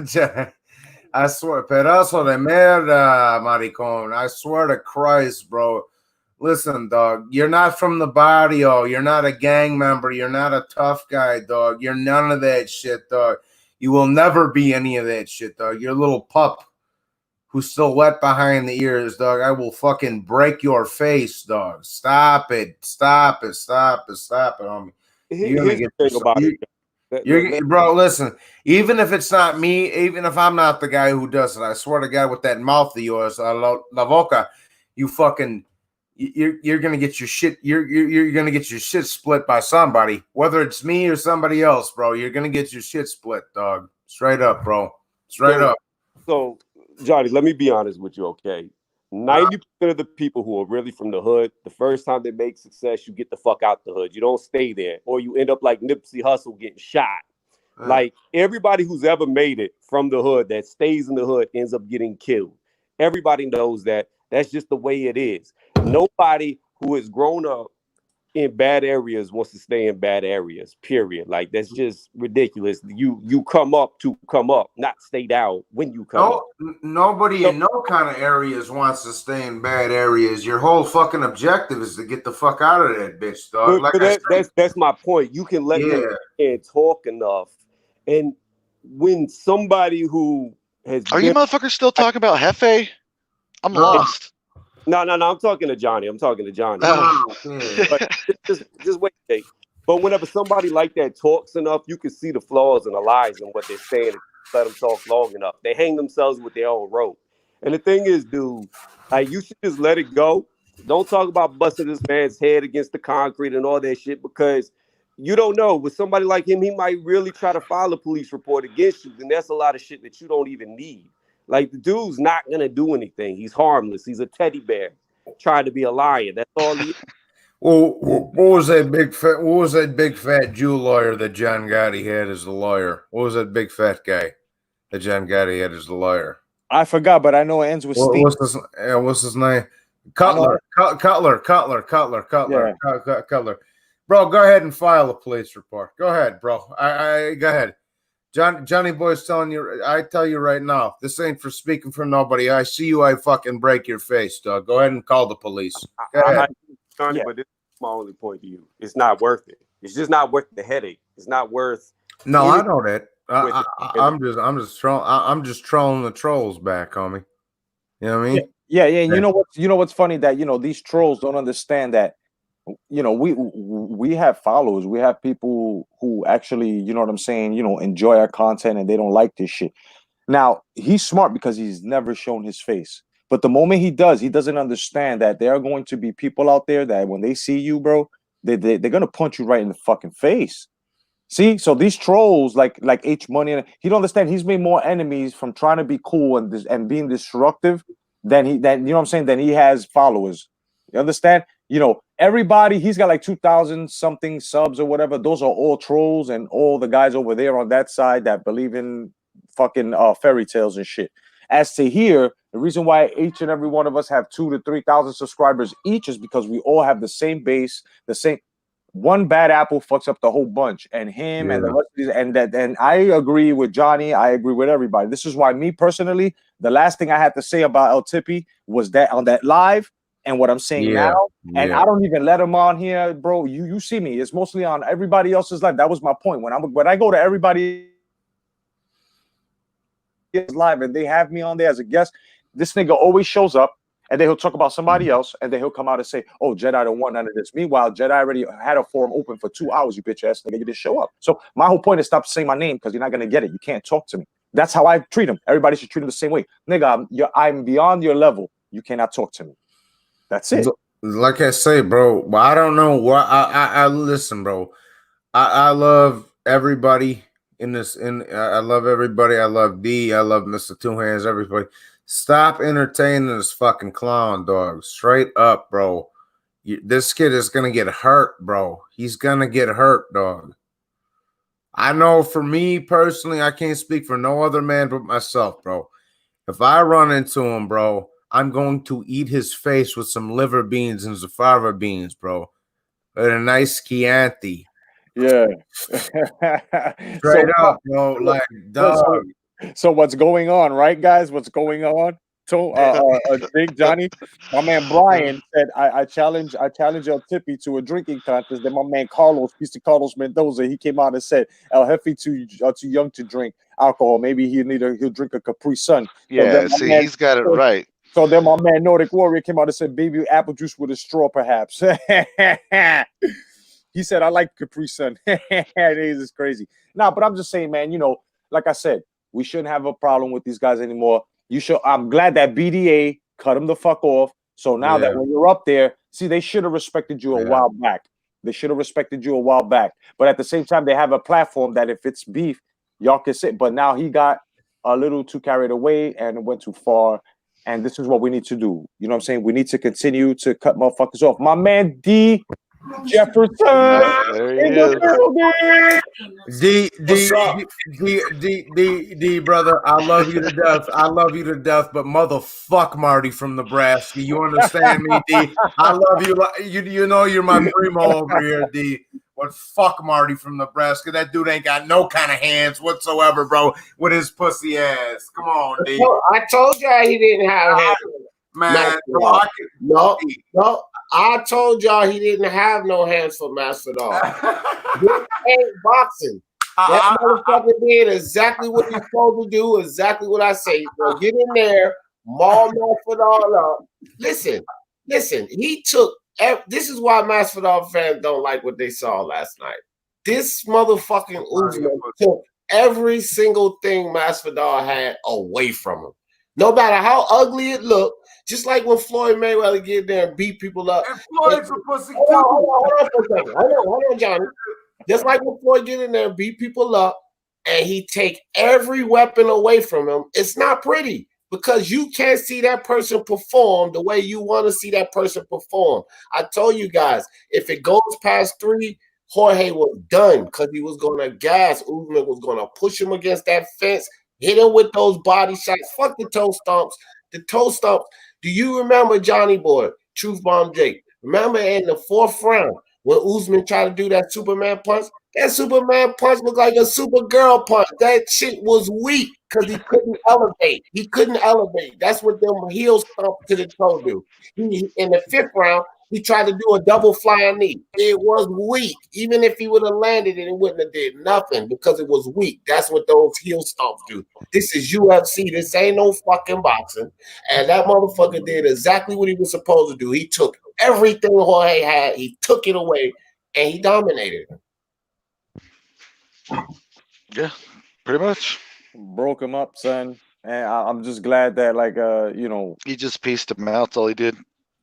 swear, pedazo de merda, maricon. I swear to Christ, bro. Listen, dog. You're not from the barrio. You're not a gang member. You're not a tough guy, dog. You're none of that shit, dog. You will never be any of that shit, dog. You're a little pup who's still wet behind the ears, dog. I will fucking break your face, dog. Stop it, homie. You're gonna get bro. Listen, even if it's not me, even if I'm not the guy who does it, I swear to God, with that mouth of yours, la boca, you fucking, you're gonna get your shit. You're gonna get your shit split by somebody, whether it's me or somebody else, bro. You're gonna get your shit split, dog. Straight up, bro. Straight up. So, Johnny, let me be honest with you, okay? 90% of the people who are really from the hood, the first time they make success, you get the fuck out the hood. You don't stay there, or you end up like Nipsey Hussle getting shot. Like everybody who's ever made it from the hood that stays in the hood ends up getting killed. Everybody knows that. That's just the way it is. Nobody who has grown up in bad areas wants to stay in bad areas, period. Like that's just ridiculous. You come up, not stay down when you come up. Nobody in no kind of areas wants to stay in bad areas. Your whole fucking objective is to get the fuck out of that bitch, dog. That's my point. You can let them and talk enough. And when somebody who Are you motherfuckers still talking about Hefe? I'm lost. No. I'm talking to Johnny. But just wait, Jake. But whenever somebody like that talks enough, you can see the flaws and the lies in what they're saying. If you let them talk long enough, they hang themselves with their own rope. And the thing is, dude, like you should just let it go. Don't talk about busting this man's head against the concrete and all that shit because you don't know. With somebody like him, he might really try to file a police report against you. Then that's a lot of shit that you don't even need. Like the dude's not gonna do anything. He's harmless. He's a teddy bear trying to be a lion. That's all he is. Well, what was that big fat Jew lawyer that John Gotti had as the lawyer? What was that big fat guy that John Gotti had as the lawyer? I forgot, but I know it ends with Steve. What's his name? Cutler. Bro, go ahead and file a police report. Go ahead, bro. Go ahead. Johnny Boy's telling you, I tell you right now, this ain't for speaking for nobody. I see you, I fucking break your face, dog. Go ahead and call the police. Go ahead. Johnny, but this is my only point to you. It's not worth it. It's just not worth the headache. It's not worth. No, I know that. I'm just trolling the trolls back, homie. You know what I mean? Yeah. And you know what's funny that these trolls don't understand that. We have followers. We have people who actually, you know what I'm saying, enjoy our content and they don't like this shit. Now, he's smart because he's never shown his face. But the moment he does, he doesn't understand that there are going to be people out there that when they see you, bro, they're going to punch you right in the fucking face. See? So these trolls like H Money, he don't understand he's made more enemies from trying to be cool and being disruptive than you know what I'm saying, than he has followers. You understand? Everybody, he's got like 2,000 something subs or whatever. Those are all trolls and all the guys over there on that side that believe in fucking fairy tales and shit. As to here, the reason why each and every one of us have 2,000 to 3,000 subscribers each is because we all have the same base, the same. One bad apple fucks up the whole bunch, and him and the rest of these, and I agree with Johnny. I agree with everybody. This is why me personally, the last thing I had to say about El Tippy was that on that live. And what I'm saying now, and I don't even let him on here, bro. You see me. It's mostly on everybody else's live. That was my point. When I go to everybody live and they have me on there as a guest, this nigga always shows up and then he'll talk about somebody else and then he'll come out and say, "Oh, Jedi don't want none of this." Meanwhile, Jedi already had a forum open for 2 hours. You bitch ass nigga, you didn't show up. So my whole point is stop saying my name because you're not gonna get it. You can't talk to me. That's how I treat him. Everybody should treat him the same way, nigga. I'm beyond your level. You cannot talk to me. That's it. Like I say, bro, I don't know why. I listen, bro. I love everybody in this. I love everybody. I love D. I love Mr. Two Hands. Everybody, stop entertaining this fucking clown, dog. Straight up, bro. This kid is gonna get hurt, bro. He's gonna get hurt, dog. I know. For me personally, I can't speak for no other man but myself, bro. If I run into him, bro, I'm going to eat his face with some liver beans and zafara beans, bro. With a nice Chianti. Yeah. Straight up, bro. Like, dog. So what's going on, right, guys? What's going on? So, Big Johnny, my man Brian said, I challenge El Tippy to a drinking contest. Then my man Carlos, Mr. Carlos Mendoza, he came out and said El Jefe too young to drink alcohol. Maybe he'll drink a Capri Sun. Yeah, see, he's got it right. So then my man Nordic Warrior came out and said, "Baby apple juice with a straw, perhaps." He said, "I like Capri Sun." This is crazy. Nah, but I'm just saying, man. Like I said, we shouldn't have a problem with these guys anymore. I'm glad that BDA cut him the fuck off. So now that when you're up there, see, they should have respected you a while back. They should have respected you a while back. But at the same time, they have a platform that if it's beef, y'all can sit. But now he got a little too carried away and went too far. And this is what we need to do. You know what I'm saying? We need to continue to cut motherfuckers off. My man D Jefferson. D, brother, I love you to death. I love you to death, but motherfuck Marty from Nebraska. You understand me, D? I love you. You know you're my primo over here, D. But fuck Marty from Nebraska. That dude ain't got no kind of hands whatsoever, bro, with his pussy ass. Come on, D. I told y'all he didn't have hands. Man, bro, no. I told y'all he didn't have no hands for Masvidal. This ain't boxing. That motherfucker did exactly what he's supposed to do, exactly what I say. So get in there, maul Masvidal up. Listen, he took. This is why Masvidal fans don't like what they saw last night. This motherfucking Usman took every single thing Masvidal had away from him. No matter how ugly it looked, just like when Floyd Mayweather get there and beat people up. And Floyd's a pussy too. Hold on for a second. Hold on, Johnny. Just like when Floyd get in there and beat people up, and he take every weapon away from him, it's not pretty because you can't see that person perform the way you want to see that person perform. I told you guys, if it goes past 3, Jorge was done because he was going to gas. Usman was going to push him against that fence, hit him with those body shots. Fuck the toe stomps. The toe stomps. Do you remember Johnny Boy, Truth Bomb Jake? Remember in the 4th round when Usman tried to do that Superman punch? That Superman punch looked like a Supergirl punch. That shit was weak because he couldn't elevate. He couldn't elevate. That's what them heel stomp to the toe do. In the 5th round, he tried to do a double flying knee. It was weak. Even if he would have landed it, it wouldn't have did nothing because it was weak. That's what those heel stomps do. This is UFC. This ain't no fucking boxing. And that motherfucker did exactly what he was supposed to do. He took everything Jorge had. He took it away, and he dominated him. Yeah, pretty much. Broke him up, son. And I'm just glad that, like, he just pieced him out. That's all he did,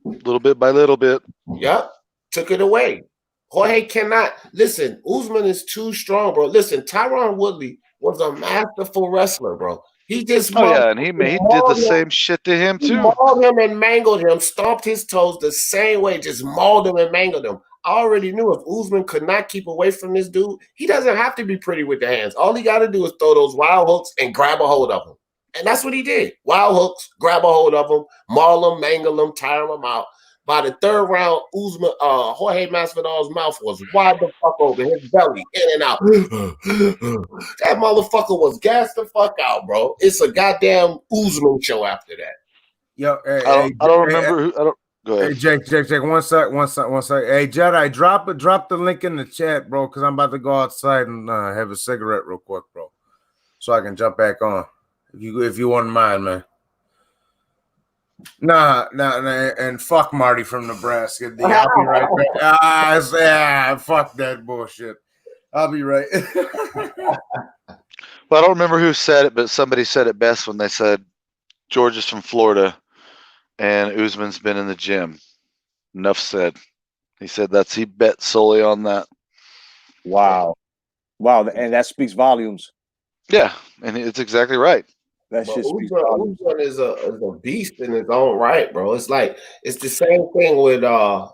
little bit by little bit. Yep, took it away. Jorge cannot listen. Usman is too strong, bro. Listen, Tyron Woodley was a masterful wrestler, bro. He just and he did the same shit to him too. Mauled him and mangled him, stomped his toes the same way, just mauled him and mangled him. I already knew if Usman could not keep away from this dude, he doesn't have to be pretty with the hands. All he got to do is throw those wild hooks and grab a hold of him. And that's what he did. Wild hooks, grab a hold of him, maul him, mangle him, tire him out. By the 3rd round, Jorge Masvidal's mouth was wide the fuck open, his belly in and out. That motherfucker was gassed the fuck out, bro. It's a goddamn Usman show after that. Yo, I don't remember. Go ahead. Hey, Jake, one sec. Hey, Jedi, drop the link in the chat, bro, because I'm about to go outside and have a cigarette real quick, bro, so I can jump back on. If you wouldn't mind, man. Nah, and fuck Marty from Nebraska. I'll be right back. Fuck that bullshit. I'll be right. Well, I don't remember who said it, but somebody said it best when they said George is from Florida and Usman's been in the gym. Enough said. He said he bet solely on that. Wow, and that speaks volumes. Yeah, and it's exactly right. That shit speaks volumes. Usman is a beast in his own right, bro. It's like it's the same thing with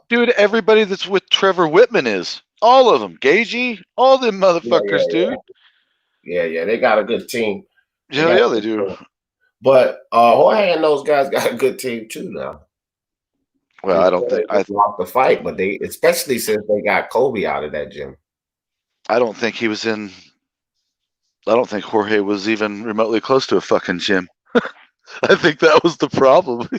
dude. Everybody that's with Trevor Whitman is all of them. Gagey, all them motherfuckers, dude. Yeah, they got a good team. Yeah, they do. But Jorge and those guys got a good team too now. Well, I don't think I lost the fight, but they, especially since they got Kobe out of that gym. I don't think he was in. I don't think Jorge was even remotely close to a fucking gym. I think that was the problem.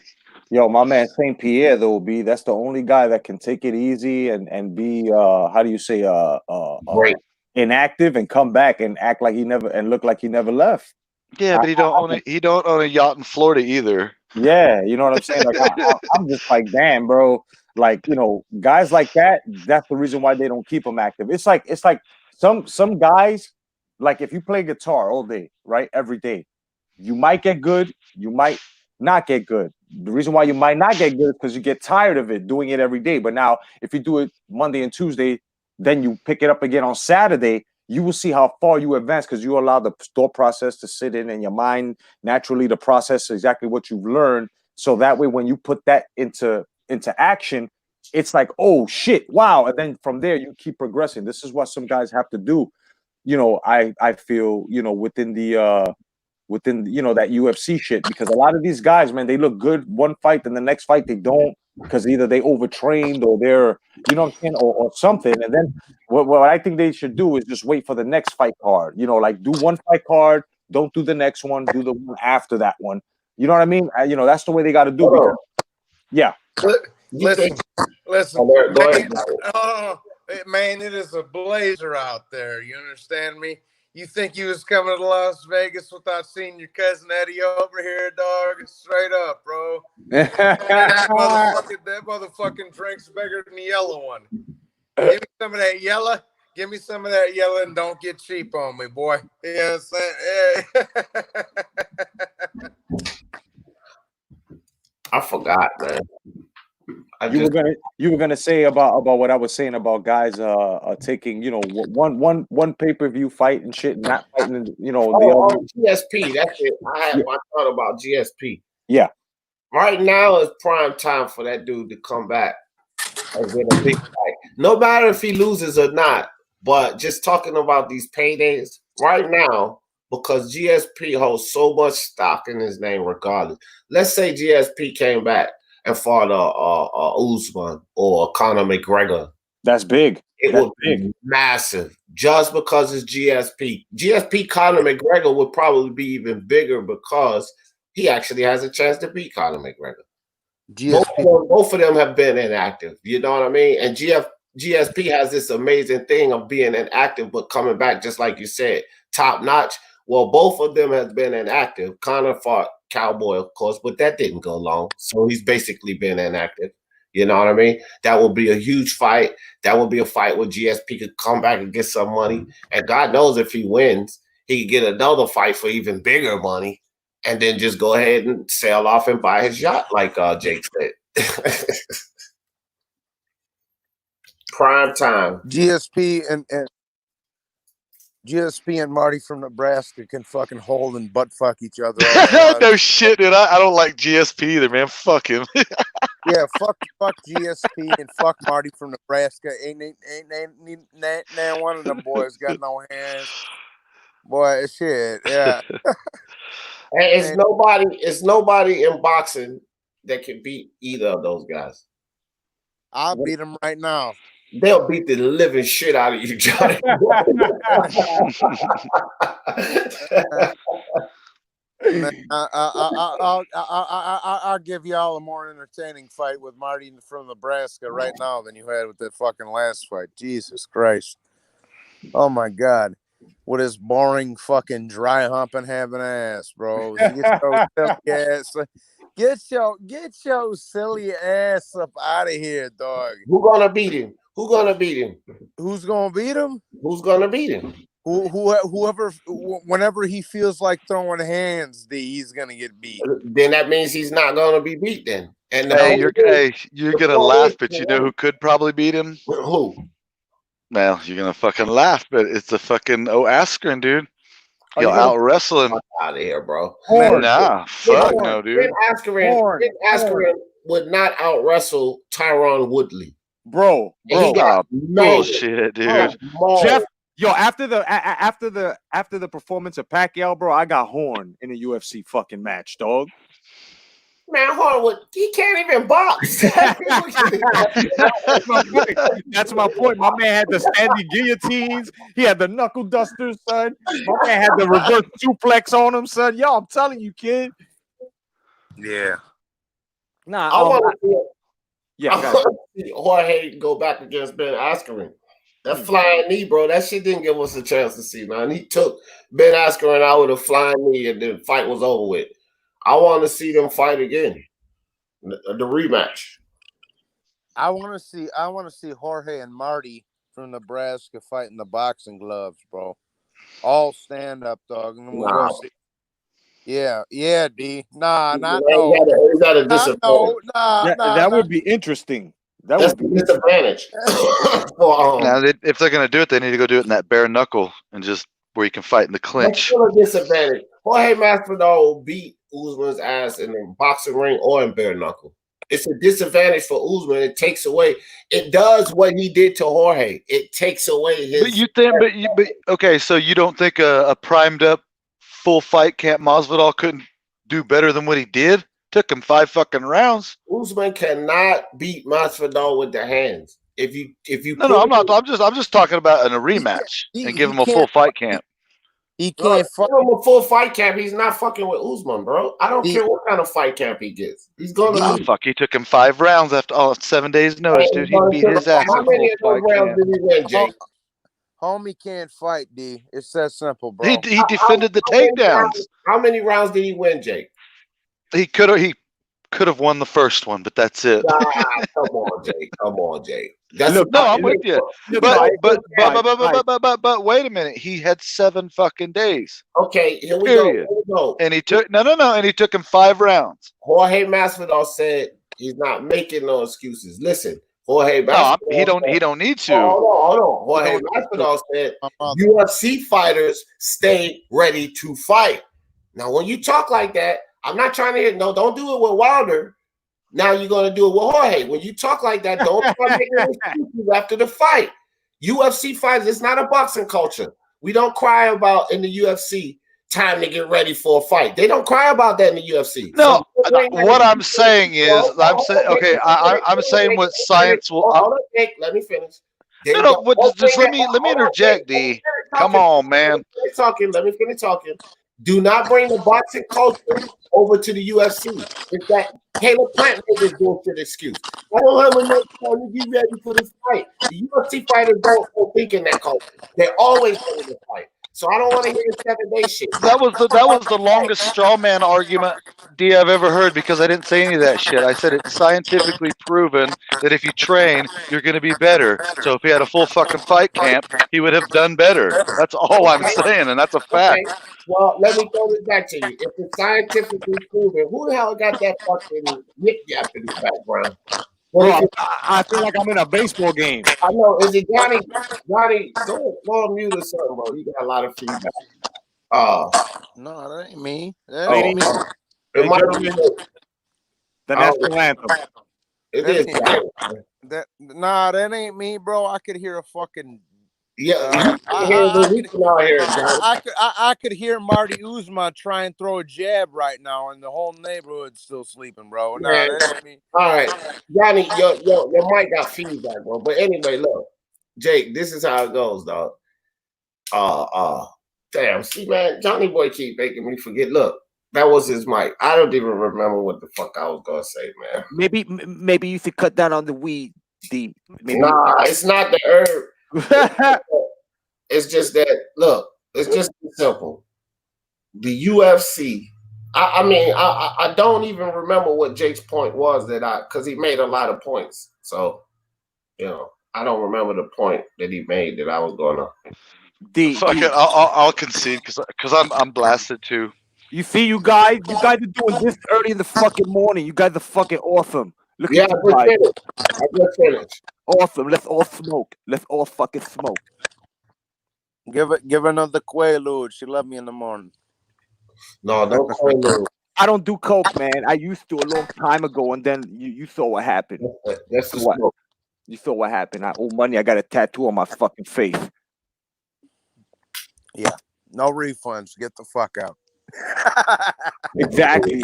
Yo, my man St. Pierre though, that's the only guy that can take it easy and be how do you say inactive and come back and act like he never and look like he never left. Yeah, but he don't own a yacht in Florida either. Yeah, you know what I'm saying? Like I'm just like, damn, bro. Like, guys like that, that's the reason why they don't keep them active. It's like some guys, like if you play guitar all day, right? Every day, you might get good, you might not get good. The reason why you might not get good is because you get tired of it doing it every day. But now if you do it Monday and Tuesday, then you pick it up again on Saturday, you will see how far you advance because you allow the thought process to sit in your mind naturally to process exactly what you've learned. So that way, when you put that into action, it's like, oh shit, wow. And then from there, you keep progressing. This is what some guys have to do. I feel, within the that UFC shit, because a lot of these guys, man, they look good one fight, then the next fight they don't, because either they overtrained or they're, you know what I'm saying, or something. And then what I think they should do is just wait for the next fight card. Like do one fight card, don't do the next one, do the one after that one. You know what I mean? That's the way they got to do. Because, yeah. Listen. Go ahead. Man, it is a blazer out there. You understand me? You think you was coming to Las Vegas without seeing your cousin Eddie over here, dog? Straight up, bro. that motherfucking drink's bigger than the yellow one. Give me some of that yellow. Give me some of that yellow and don't get cheap on me, boy. You know what I'm saying? I forgot, man. You were gonna say about what I was saying about guys taking, you know, one pay-per-view fight and shit, and not fighting, you know, the other. GSP. That's it. I had my thought about GSP. Yeah. Right now is prime time for that dude to come back and get a big fight. No matter if he loses or not, but just talking about these paydays right now, because GSP holds so much stock in his name regardless. Let's say GSP came back and fought Usman or Conor McGregor. That's big. It would be massive just because it's GSP. GSP Conor McGregor would probably be even bigger because he actually has a chance to beat Conor McGregor. Both of them have been inactive. You know what I mean? And GSP has this amazing thing of being inactive but coming back, just like you said, top notch. Well, both of them has been inactive. Conor fought Cowboy, of course, but that didn't go long. So he's basically been inactive. You know what I mean? That will be a huge fight. That will be a fight where GSP could come back and get some money. And God knows if he wins, he could get another fight for even bigger money and then just go ahead and sail off and buy his yacht, like Jake said. Prime time. GSP and Marty from Nebraska can fucking hold and butt fuck each other. No shit, dude. I don't like GSP either, man. Fuck him. Yeah, fuck GSP and fuck Marty from Nebraska. Ain't one of them boys got no hands. Boy, shit, yeah. And it's nobody in boxing that can beat either of those guys. I'll beat them right now. They'll beat the living shit out of you, Johnny. I'll give y'all a more entertaining fight with Marty from Nebraska right now than you had with that fucking last fight. Jesus Christ. Oh my God. With his boring fucking dry humping having ass, bro. Get your silly ass up out of here, dog. Who's gonna beat him? Who's gonna beat him? Who's gonna beat him? Who's gonna beat him? Whoever, whenever he feels like throwing hands, he's gonna get beat. Then that means he's not gonna be beat. Then, and you're gonna laugh, but you know who could probably beat him? Who? Well, you're gonna fucking laugh, but it's the fucking Askren, dude. He'll out wrestle him. Out of here, bro. Nah, fuck no, dude. Askren would not out wrestle Tyron Woodley, bro. Bullshit, dude. Jeff. Yo, after the performance of Pacquiao, bro, I got Horn in a UFC fucking match, dog. Man, Horn, he can't even box. That's my point. My man had the standing guillotines. He had the knuckle dusters, son. My man had the reverse suplex on him, son. Yo, I'm telling you, kid. Yeah. Nah, I want to see Jorge go back against Ben Askren. That flying knee, bro, that shit didn't give us a chance to see, man. He took Ben Askren out with a flying knee and the fight was over with. I want to see them fight again. The rematch. I want to see Jorge and Marty from Nebraska fighting the boxing gloves, bro. All stand up, dog. And we'll go see. Yeah, D. Nah, not no. That would be interesting. That's the disadvantage. Now, if they're gonna do it, they need to go do it in that bare knuckle and just where you can fight in the clinch. That's still a disadvantage. Jorge Masvidal will beat Usman's ass in the boxing ring or in bare knuckle. It's a disadvantage for Usman. It takes away. It does what he did to Jorge. It takes away his. But you think? But okay. So you don't think a primed up full fight camp Masvidal couldn't do better than what he did? Took him 5 fucking rounds. Usman cannot beat Masvidal with the hands. If you no, I'm not. I'm just talking about in a rematch and give him a full fight camp. He can't fuck him a full fight camp. He's not fucking with Usman, bro. I don't care what kind of fight camp he gets. He's gonna. Fuck, he took him 5 rounds after 7 days' notice, dude. He beat his ass. How many of those rounds did he win, Jake? Homie can't fight, D. It's that simple, bro. He defended the takedowns. How many rounds did he win, Jake? He could have won the first one, but that's it. Come on, Jake. Come on, Jake. No, I'm with you. But wait a minute. He had 7 fucking days. Okay, here we go. And he took and he took him 5 rounds. Jorge Masvidal said he's not making no excuses. Listen, Jorge Masvidal. No, he don't need to. Hold on. Jorge Masvidal said UFC fighters stay ready to fight. Now, when you talk like that, I'm not trying to hit. No, don't do it with Wilder. Now you're going to do it with Jorge. When you talk like that, don't start making excuses after the fight. UFC fighters, it's not a boxing culture. We don't cry about in the UFC time to get ready for a fight. They don't cry about that in the UFC. No, what I'm saying is, I'm saying what science will. Hold on, Nick, let me finish. Just let me interject, D. Come on, man. Let me finish talking. Do not bring the boxing culture over to the UFC. It's that Caleb Plant made this bullshit excuse. I don't have enough time to get ready for this fight. The UFC fighters don't think in that culture. They're always ready to fight. So I don't want to hear the 7-day shit. That was the longest straw man argument, D, I've ever heard, because I didn't say any of that shit. I said it's scientifically proven that if you train, you're going to be better. So if he had a full fucking fight camp, he would have done better. That's all I'm saying, and that's a fact. Okay. Well, let me throw this back to you. If it's scientifically proven, who the hell got that fucking yip yap in the background? Bro, I feel like I'm in a baseball game. I know. Is it Johnny? Johnny, go on mute or something, bro. You got a lot of feedback. No, that ain't me. It might be the national anthem. It is. That ain't me, bro. I could hear a fucking. Yeah, I could hear Marty Usman try and throw a jab right now, and the whole neighborhood's still sleeping, bro. Nah, that ain't me. All right, Johnny, your mic got feedback, bro. But anyway, look, Jake, this is how it goes, dog. Damn, see, man, Johnny Boy keep making me forget. Look, that was his mic. I don't even remember what the fuck I was gonna say, man. Maybe you should cut down on the weed. Nah, it's not the herb. It's just that, look, it's just simple. The UFC, I don't even remember what Jake's point was because he made a lot of points. So, I don't remember the point that he made that I was going to. Fuck it, I'll concede because I'm blasted too. You see, you guys are doing this early in the fucking morning. You guys are fucking awesome. Look I at you guys. just finished. Awesome. Let's all smoke. Let's all fucking smoke. Give her another Quaalude. She love me in the morning. No, don't Quaalude. I don't do coke, man. I used to a long time ago, and then you saw what happened. That's the smoke. You saw what happened. I owe money. I got a tattoo on my fucking face. Yeah. No refunds. Get the fuck out. Exactly.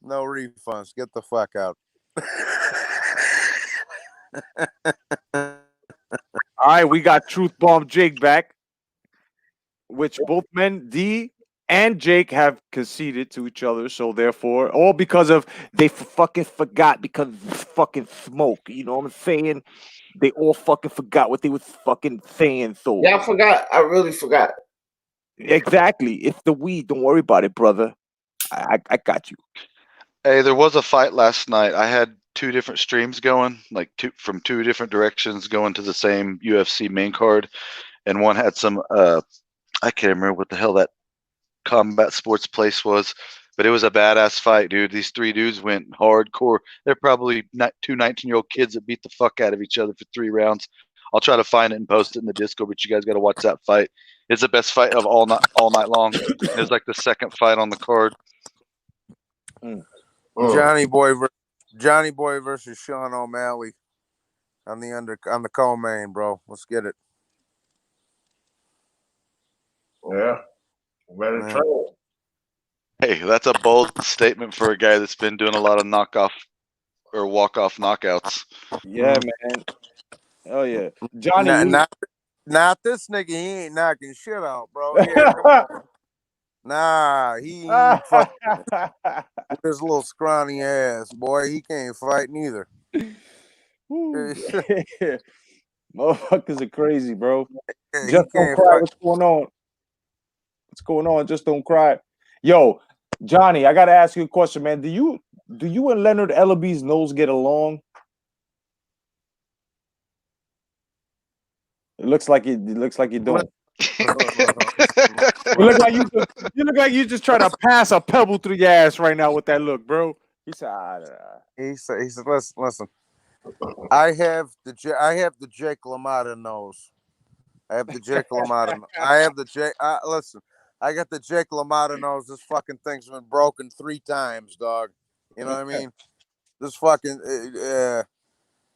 No refunds. Get the fuck out. All right, we got Truth Bomb Jake back, which both men, D and Jake, have conceded to each other. So therefore, all because of They fucking forgot because of this fucking smoke. You know what I'm saying? They all fucking forgot what they was fucking saying. So yeah, I forgot. I really forgot. Exactly. It's the weed. Don't worry about it, brother. I got you. Hey, there was a fight last night. I had 2 different streams going, like from 2 different directions going to the same UFC main card, and one had some I can't remember what the hell that combat sports place was, but it was a badass fight, dude. These 3 dudes went hardcore. They're probably 2 19-year-old kids that beat the fuck out of each other for 3 rounds. I'll try to find it and post it in the Discord, but you guys got to watch that fight. It's the best fight of all night long. It was like the second fight on the card. Johnny Boy versus Sean O'Malley on the co-main, bro. Let's get it. Yeah. Better try it. Hey, that's a bold statement for a guy that's been doing a lot of walk-off knockouts. Yeah, man. Oh yeah, Johnny. Not this nigga. He ain't knocking shit out, bro. Yeah, come on. Nah, he ain't fucking with his little scrawny ass, boy. He can't fight neither. Motherfuckers are crazy, bro. Yeah, he Just don't can't cry. fight. What's going on? What's going on? Just don't cry. Yo, Johnny, I gotta ask you a question, man. Do you and Leonard Ellaby's nose get along? It looks like you don't. You look like you just trying to pass a pebble through your ass right now with that look, bro. He said, He said, listen. I have the Jake LaMotta nose. I have the Jake LaMotta. I have the Jake. Listen, I got the Jake LaMotta nose. This fucking thing's been broken 3 times, dog. You know what I mean? This fucking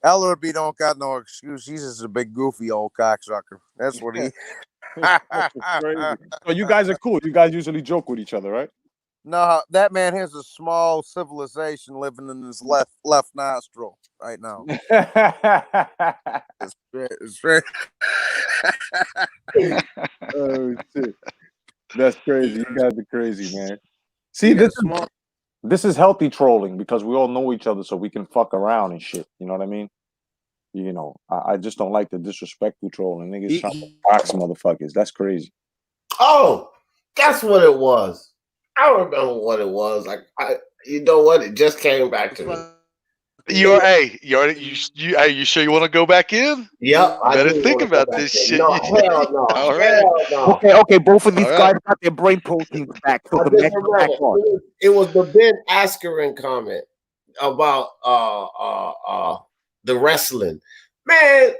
Ellerby don't got no excuse. He's just a big goofy old cocksucker. That's what he. crazy. So you guys are cool. You guys usually joke with each other, right? No, that man has a small civilization living in his left nostril right now. It's very. Oh shit, that's crazy. You guys are crazy, man. See, this is healthy trolling because we all know each other, so we can fuck around and shit. You know what I mean? You know, I just don't like the disrespectful trolling. Niggas trying to box motherfuckers. That's crazy. Oh, that's what it was. I remember what it was. Like, you know what? It just came back to me. Are you sure you want to go back in? Yep. You better think about this shit. No, hell no. All right. Hell no. Okay, both of these guys got their brain proteins back. So I the just next remember it was the Ben Askren comment about the wrestling. Man,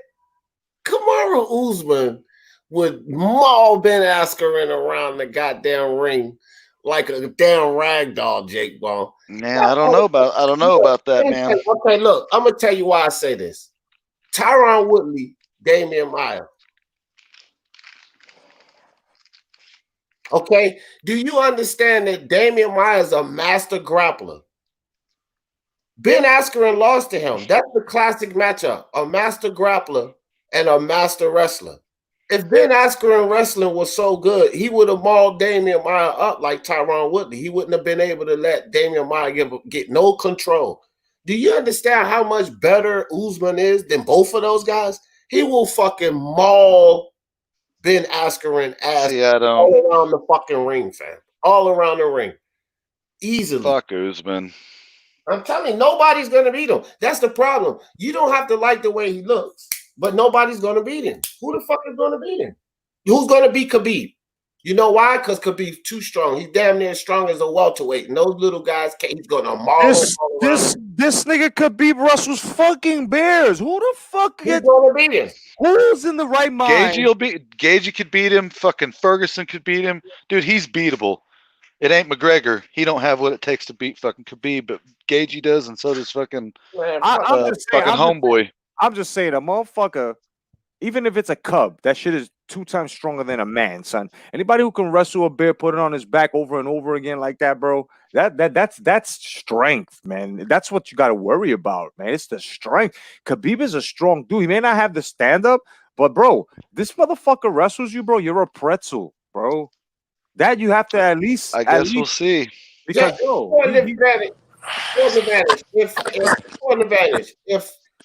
Kamaru Usman would maul Ben Askren around the goddamn ring like a damn rag doll, Jake Ball. Man, I don't know about that, man. Okay, look, I'm gonna tell you why I say this. Tyron Woodley, Damian Maya. Okay, do you understand that Damian Maya is a master grappler? Ben Askren lost to him. That's the classic matchup: a master grappler and a master wrestler. If Ben Askren wrestling was so good, he would have mauled Damian Maya up like Tyron Woodley. He wouldn't have been able to let Damian Maya get no control. Do you understand how much better Usman is than both of those guys? He will fucking maul Ben Askren ass all around the fucking ring, fam. All around the ring. Easily. Fuck Usman. I'm telling you, nobody's going to beat him. That's the problem. You don't have to like the way he looks, but nobody's going to beat him. Who the fuck is going to beat him? Who's going to beat Khabib? You know why? Because Khabib's too strong. He's damn near as strong as a welterweight. And those little guys, he's going to maul them all around. This nigga Khabib Russell's fucking bears. Who the fuck is going to beat him? Who's in the right mind? Gagey could beat him. Fucking Ferguson could beat him. Dude, he's beatable. It ain't McGregor. He don't have what it takes to beat fucking Khabib, but Gagey does, and so does fucking homeboy. I'm just saying, a motherfucker, even if it's a cub, that shit is 2 times stronger than a man, son. Anybody who can wrestle a bear, put it on his back over and over again like that, bro, that's strength, man. That's what you got to worry about, man. It's the strength. Khabib is a strong dude. He may not have the stand-up, but, bro, this motherfucker wrestles you, bro. You're a pretzel, bro. That you have to at least. I guess we'll see. Because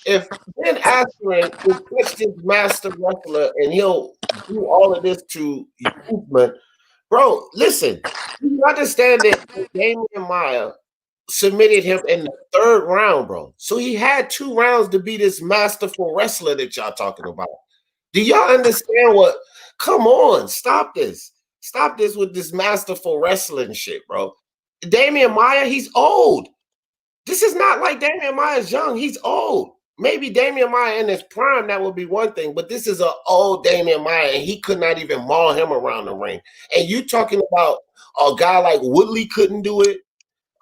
if Ben Askren will push this master wrestler and he'll do all of this to Usman, bro, listen, you understand that Damian Maya submitted him in the 3rd round, bro. So he had 2 rounds to be this masterful wrestler that y'all talking about. Do y'all understand what? Come on, stop this. Stop this with this masterful wrestling shit, bro. Damian Maya, he's old. This is not like Damian Maya's young. He's old. Maybe Damian Maya in his prime, that would be one thing, but this is an old Damian Maya, and he could not even maul him around the ring. And you talking about a guy like Woodley couldn't do it.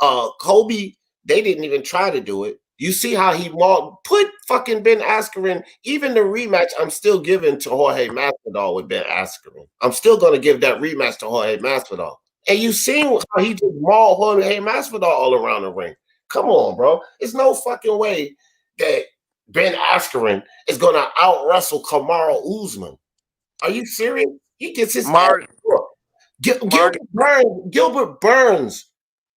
Kobe, they didn't even try to do it. You see how he mauled, put fucking Ben Askren, even the rematch, I'm still giving to Jorge Masvidal with Ben Askren. I'm still going to give that rematch to Jorge Masvidal. And you seen how he just mauled Jorge Masvidal all around the ring. Come on, bro. There's no fucking way that Ben Askren is going to out-wrestle Kamaru Usman. Are you serious? He gets his Gilbert Burns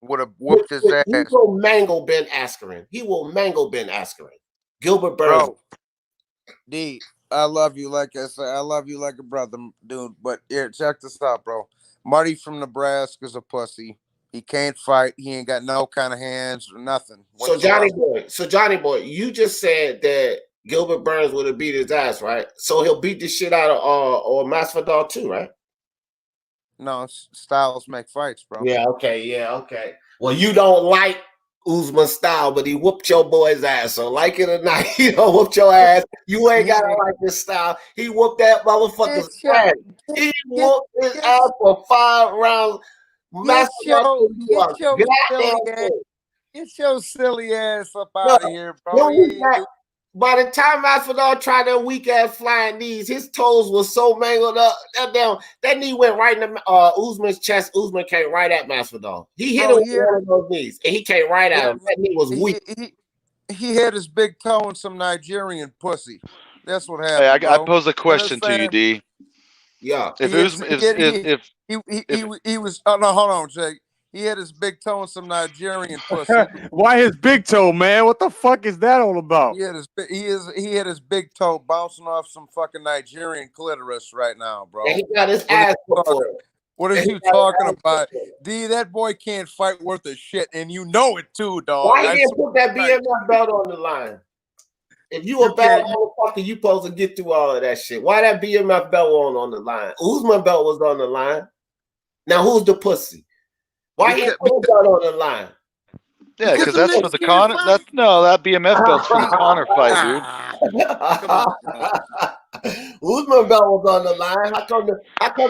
would have whooped his ass. He will mangle Ben Askren. He will mangle Ben Askren. Gilbert Burns. Bro, I love you, like I said, I love you like a brother, dude. But here, check this out, bro. Marty from Nebraska's a pussy. He can't fight. He ain't got no kind of hands or nothing. So Johnny Boy, you just said that Gilbert Burns would have beat his ass, right? So he'll beat the shit out of or Masvidal too, right? No, styles make fights, bro. Yeah, okay. Well, you don't like Usman's style, but he whooped your boy's ass. So like it or not, he don't whoop your ass. You ain't gotta like his style. He whooped that motherfucker's ass. He whooped his ass for 5 rounds. Get your silly ass up out of here, bro. By the time Masvidal tried that weak ass flying knees, his toes were so mangled up. That knee went right in the Usman's chest. Usman came right at Masvidal. He hit him with one of those knees, and he came right at him. That knee was weak. He had his big toe in some Nigerian pussy. That's what happened. Hey, I pose a question to you, D. Yeah. If he was no, hold on, Jake. He had his big toe in some Nigerian pussy. Why his big toe, man? What the fuck is that all about? He had his big toe bouncing off some fucking Nigerian clitoris right now, bro. And he got his ass before. What are you talking about? D, that boy can't fight worth a shit, and you know it too, dog. Why he didn't put that BMF belt on the line? If you a bad motherfucker, you supposed to get through all of that shit. Why that BMF belt on the line? Usman belt was on the line. Now who's the pussy? Why he put his belt on the line? Yeah, because that's for the Connor. That BMF belt's for the Connor fight, dude. Usman belt was on the line. How come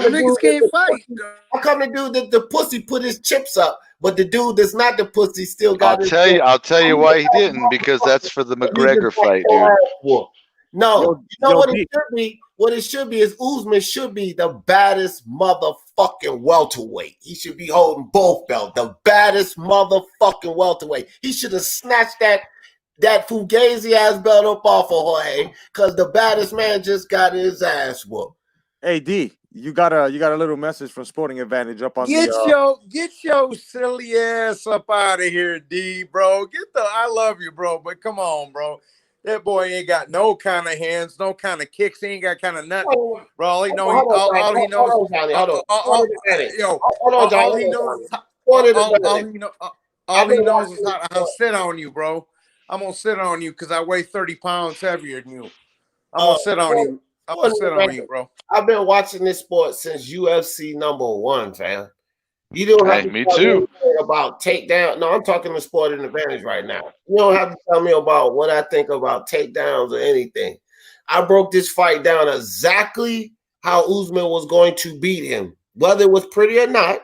the niggas can't fight? How come the dude the pussy put his chips up, but the dude that's not the pussy still got I'll tell you why he didn't, because that's for the McGregor fight, dude. No, you know what it should be? What it should be is Usman should be the baddest motherfucking welterweight. He should be holding both belts. The baddest motherfucking welterweight. He should have snatched that Fugazi ass belt up off of Jorge, because the baddest man just got his ass whooped. Hey D, you got a little message from Sporting Advantage up on get your silly ass up out of here, D, bro. I love you, bro, but come on, bro. That boy ain't got no kind of hands, no kind of kicks. He ain't got kind of nothing, bro. All he knows is how to sit on you, bro. I'm gonna sit on you because I weigh 30 pounds heavier than you. I'm gonna sit on you. I'm gonna sit on you, bro. I've been watching this sport since UFC #1, fam. You don't have to me tell too. me about takedown. No, I'm talking to Sporting Advantage right now. You don't have to tell me about what I think about takedowns or anything. I broke this fight down exactly how Usman was going to beat him, whether it was pretty or not.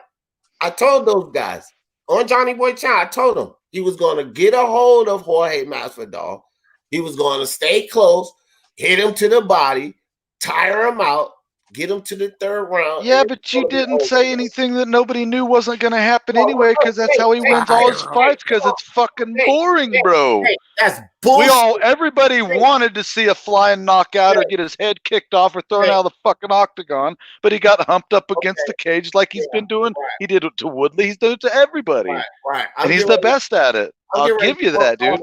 I told those guys on Johnny Boy Chan. I told them he was going to get a hold of Jorge Masvidal. He was going to stay close, hit him to the body, tire him out, get him to the 3rd round. Yeah, but you didn't say anything that nobody knew wasn't going to happen anyway, because that's how he wins all his fights, because it's fucking boring, bro. That's bullshit. Everybody wanted to see a flying knockout or get his head kicked off or thrown out of the fucking octagon, but he got humped up against the cage like he's been doing. He did it to Woodley. He's doing it to everybody. Right. And he's the best at it. I'll give you that, dude.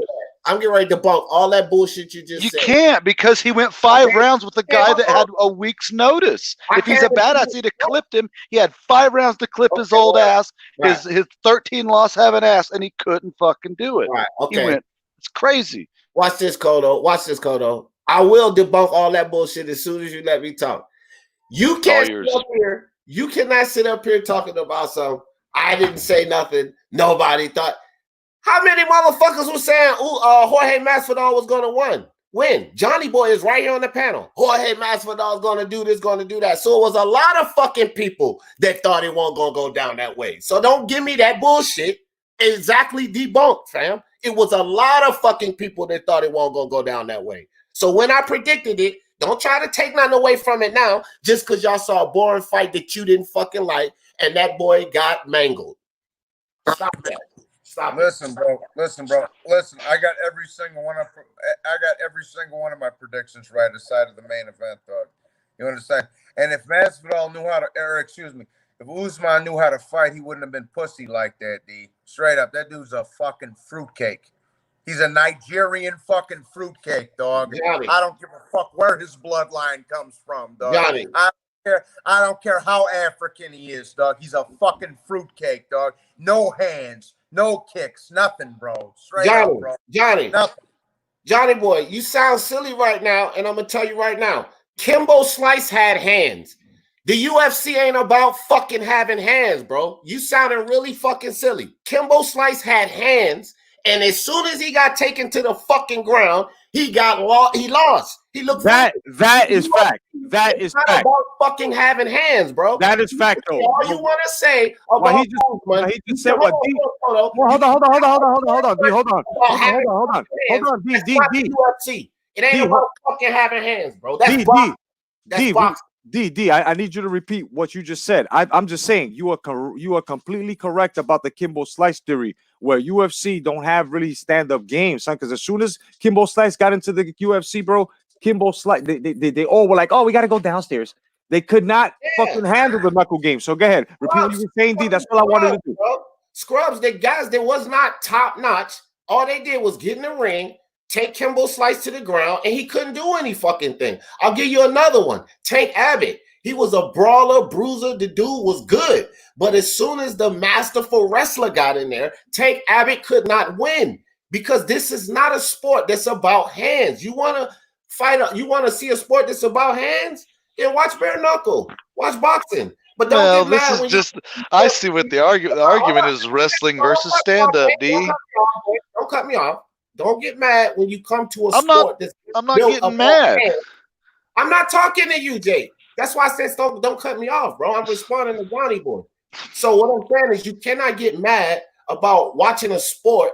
I'm getting ready to debunk all that bullshit you just said. You can't, because he went 5 rounds with a guy that had a week's notice. If he's a badass, he'd have clipped him. He had 5 rounds to clip his old ass, his 13 loss having ass, and he couldn't fucking do it. Right. Okay. He went, it's crazy. Watch this, Cotto. I will debunk all that bullshit as soon as you let me talk. You can't sit up here. You cannot sit up here talking about something. I didn't say nothing. Nobody thought. How many motherfuckers were saying Jorge Masvidal was going to win? Johnny Boy is right here on the panel. Jorge Masvidal is going to do this, going to do that. So it was a lot of fucking people that thought it wasn't going to go down that way. So don't give me that bullshit. Exactly debunked, fam. It was a lot of fucking people that thought it wasn't going to go down that way. So when I predicted it, don't try to take nothing away from it now just because y'all saw a boring fight that you didn't fucking like and that boy got mangled. Stop that. Listen, bro. Listen, I got every single one of my predictions right aside of the main event, dog. You understand? And if Masvidal knew how to, if Usman knew how to fight, he wouldn't have been pussy like that, D. Straight up, that dude's a fucking fruitcake. He's a Nigerian fucking fruitcake, dog. Johnny. I don't give a fuck where his bloodline comes from, dog. Johnny. I don't care how African he is, dog. He's a fucking fruitcake, dog. No hands, no kicks, nothing, bro. Straight up, bro. Johnny. Nothing. Johnny boy, you sound silly right now, and I'm gonna tell you right now. Kimbo Slice had hands. The UFC ain't about fucking having hands, bro. You sounding really fucking silly. Kimbo Slice had hands, and as soon as he got taken to the fucking ground, he lost. He looked that is fact. That is fact. About fucking having hands, bro. That is fact, though. All you want to say about he just said what? Hold on. D. UFC. It ain't about fucking having hands, bro. That's boxing. That's boxing. I need you to repeat what you just said. I'm just saying you are completely correct about the Kimbo Slice theory, where UFC don't have really stand-up games, son. Because as soon as Kimbo Slice got into the UFC, bro, Kimbo Slice, they all were like, oh, we got to go downstairs. They could not fucking handle the knuckle game. So go ahead, repeat what you were saying, D. That's all I wanted to do. Bro. Scrubs, the guys, they was not top notch. All they did was get in the ring, take Kimbo Slice to the ground, and he couldn't do any fucking thing. I'll give you another one. Tank Abbott. He was a brawler, bruiser. The dude was good. But as soon as the masterful wrestler got in there, Tank Abbott could not win, because this is not a sport that's about hands. You want to fight? You want to see a sport that's about hands? Then watch bare knuckle. Watch boxing. But don't get mad when I see what the argument is: wrestling versus stand-up. D. Don't cut me off. Don't get mad when you come to a sport that's I'm not getting mad. I'm not talking to you, Jake. That's why I said don't cut me off, bro. I'm responding to Johnny Boy. So what I'm saying is you cannot get mad about watching a sport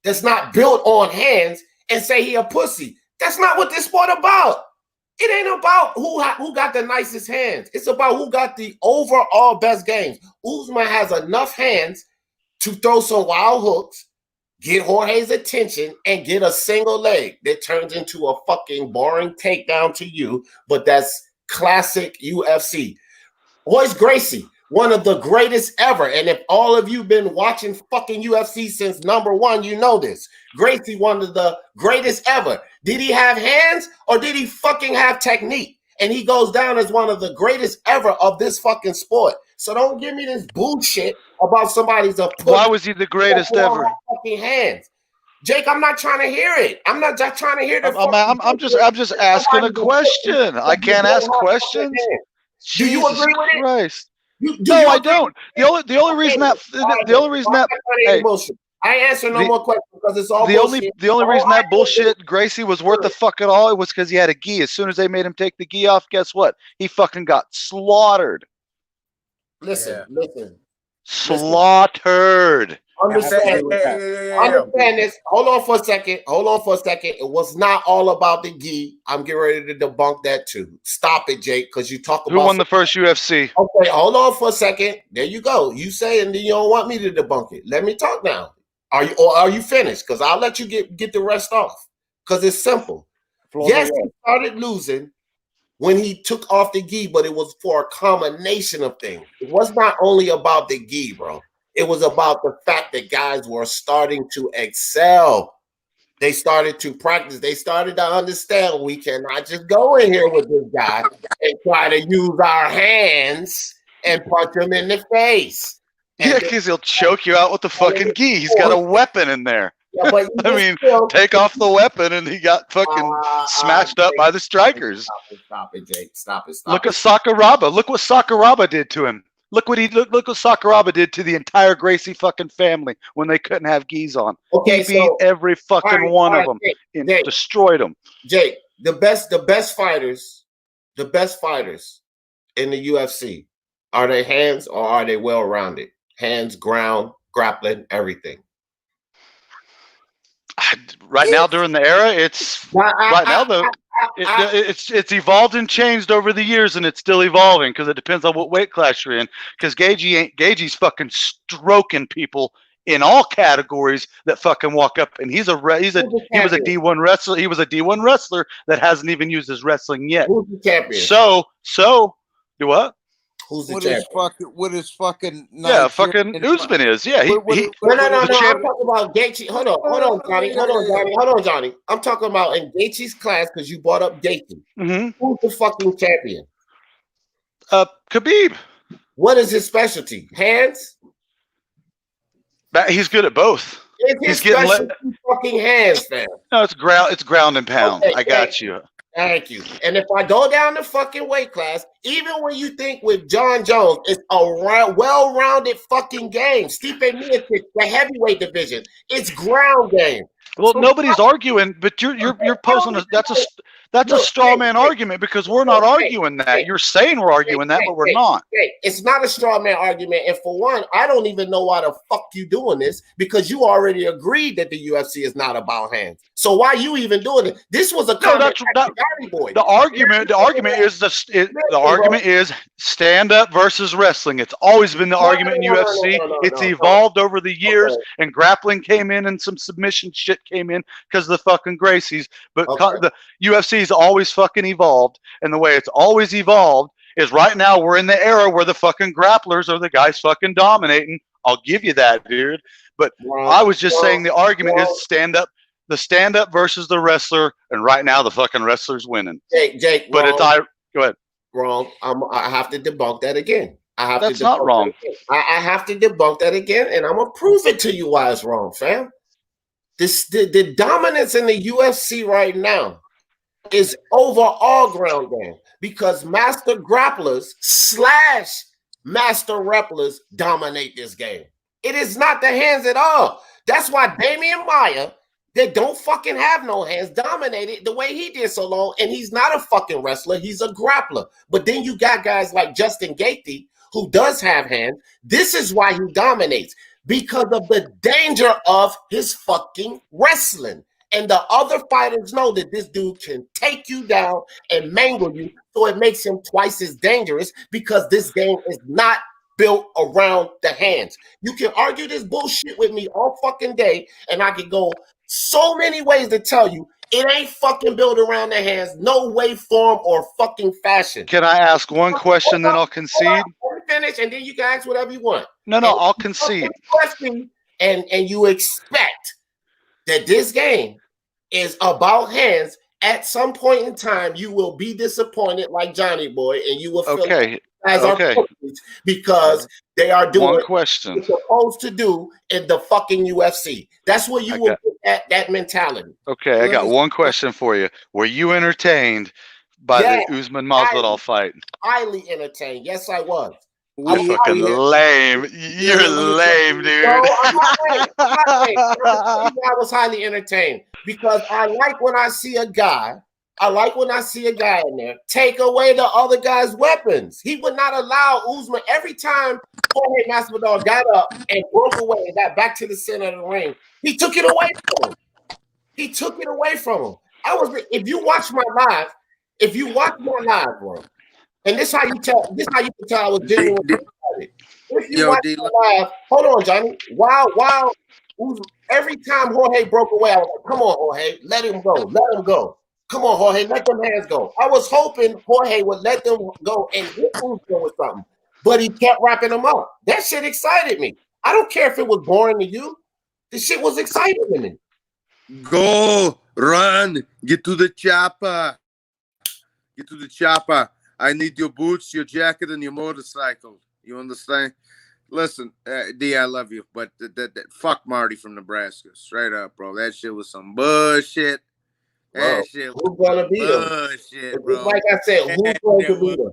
that's not built on hands and say he a pussy. That's not what this sport about. It ain't about who got the nicest hands. It's about who got the overall best games. Usman has enough hands to throw some wild hooks, get Jorge's attention, and get a single leg that turns into a fucking boring takedown to you, but that's classic UFC. Royce Gracie, one of the greatest ever, and if all of you been watching fucking UFC since #1, you know this. Gracie, one of the greatest ever. Did he have hands or did he fucking have technique? And he goes down as one of the greatest ever of this fucking sport. So don't give me this bullshit about somebody's a pussy. Why was he the greatest ever? Fucking hands. Jake, I'm not trying to hear it. I'm not just trying to hear the I'm just asking a question. I can't ask questions. Do you agree with it? Christ. No, I don't. The only reason that hey, I ain't answer no more questions because it's all the only reason that bullshit Gracie was worth the fuck at all was because he had a gi. As soon as they made him take the gi off, guess what? He fucking got slaughtered. Listen. Slaughtered. Understand this. Hold on for a second. It was not all about the gi. I'm getting ready to debunk that too. Stop it, Jake, because you talk about who won the first UFC. Okay, hold on for a second. There you go. You say, and then you don't want me to debunk it. Let me talk now. Are you finished? Because I'll let you get the rest off. Because it's simple. Yes, he started losing when he took off the gi, but it was for a combination of things. It was not only about the gi, bro. It was about the fact that guys were starting to excel. They started to practice. They started to understand we cannot just go in here with this guy and try to use our hands and punch him in the face. Yeah, because he'll choke you out with the fucking gi. He's got a weapon in there. Yeah, but I mean, take off the weapon and he got fucking smashed up by the strikers. Stop it, Jake. Stop it. Look at Sakuraba. Look what Sakuraba did to him. Look what Sakuraba did to the entire Gracie fucking family when they couldn't have gis on. Okay, he beat every fucking one of them and destroyed them. Jake, the best fighters in the UFC, are they hands or are they well-rounded? Hands, ground, grappling, everything. Right now, during the era, it's it's evolved and changed over the years, and it's still evolving because it depends on what weight class you're in. Because Gagey's fucking stroking people in all categories that fucking walk up, and he was a D1 wrestler. He was a D1 wrestler that hasn't even used his wrestling yet. Who's the champion? So do what? Who's the What champion? is fucking? What is fucking? Yeah, fucking Usman is. Yeah, No. the I'm champ. talking about Gaethje. Hold on, Johnny. I'm talking about in Gaethje's class because you brought up Gaethje. Mm-hmm. Who's the fucking champion? Khabib. What is his specialty? Hands? He's good at both. He's getting fucking hands, fam. No, it's ground and pound. Okay, I got you. Thank you. And if I go down the fucking weight class, even when you think with John Jones, it's a well-rounded fucking game. Stipe Miocic, the heavyweight division, it's ground game. Well, nobody's arguing, but you're posing that's a straw man argument because we're not arguing that. You're saying we're arguing that, but we're not. It's not a straw man argument. And for one, I don't even know why the fuck you doing this because you already agreed that the UFC is not about hands. So why you even doing it? This was a boy. The argument is stand up versus wrestling. It's always been the argument in UFC. It's evolved over the years, and grappling came in, and some submission shit came in because of the fucking Gracies. But the UFC's always fucking evolved, and the way it's always evolved is right now we're in the era where the fucking grapplers are the guys fucking dominating. I'll give you that, dude. But I was just saying the argument is the stand up versus the wrestler, and right now the fucking wrestler's winning. Jake, but wrong. Go ahead. Wrong. I have to debunk that again. That's not wrong. I have to debunk that again, and I'm gonna prove it to you why it's wrong, fam. The dominance in the UFC right now is over all ground game because master grapplers / master wrestlers dominate this game. It is not the hands at all. That's why Damian Maia, that don't fucking have no hands, dominated the way he did so long, and he's not a fucking wrestler, he's a grappler. But then you got guys like Justin Gaethje, who does have hands. This is why he dominates, because of the danger of his fucking wrestling. And the other fighters know that this dude can take you down and mangle you, so it makes him twice as dangerous because this game is not built around the hands. You can argue this bullshit with me all fucking day, and I can go so many ways to tell you it ain't fucking built around the hands, no way, form, or fucking fashion. Can I ask one question, then I'll concede? Let me finish, and then you can ask whatever you want. No, I'll concede. Question, and you expect that this game is about hands. At some point in time, you will be disappointed like Johnny Boy, and you will feel like guys are because they are doing what they're supposed to do in the fucking UFC. That's where you will get that mentality. Okay, I got one question for you. Were you entertained by the Usman Masvidal fight? Highly entertained. Yes, I was. You're fucking lame. You're lame, dude. No, I'm not lame. I was highly entertained because I like when I see a guy in there take away the other guy's weapons. He would not allow Usman every time Jorge Masvidal got up and broke away and got back to the center of the ring. He took it away from him. If you watch my live, bro. And this how you can tell I was genuinely excited. If you watch my live, hold on, Johnny. Wow. Every time Jorge broke away, I was like, come on, Jorge, let him go. Come on, Jorge, let them hands go. I was hoping Jorge would let them go and hit Usman with something, but he kept wrapping them up. That shit excited me. I don't care if it was boring to you. This shit was exciting to me. Go, run, get to the chopper. I need your boots, your jacket, and your motorcycle. You understand? Listen, D, I love you, but that fuck Marty from Nebraska. Straight up, bro. That shit was some bullshit. That shit was who's gonna beat bullshit, bro. Like I said, who's going to beat him?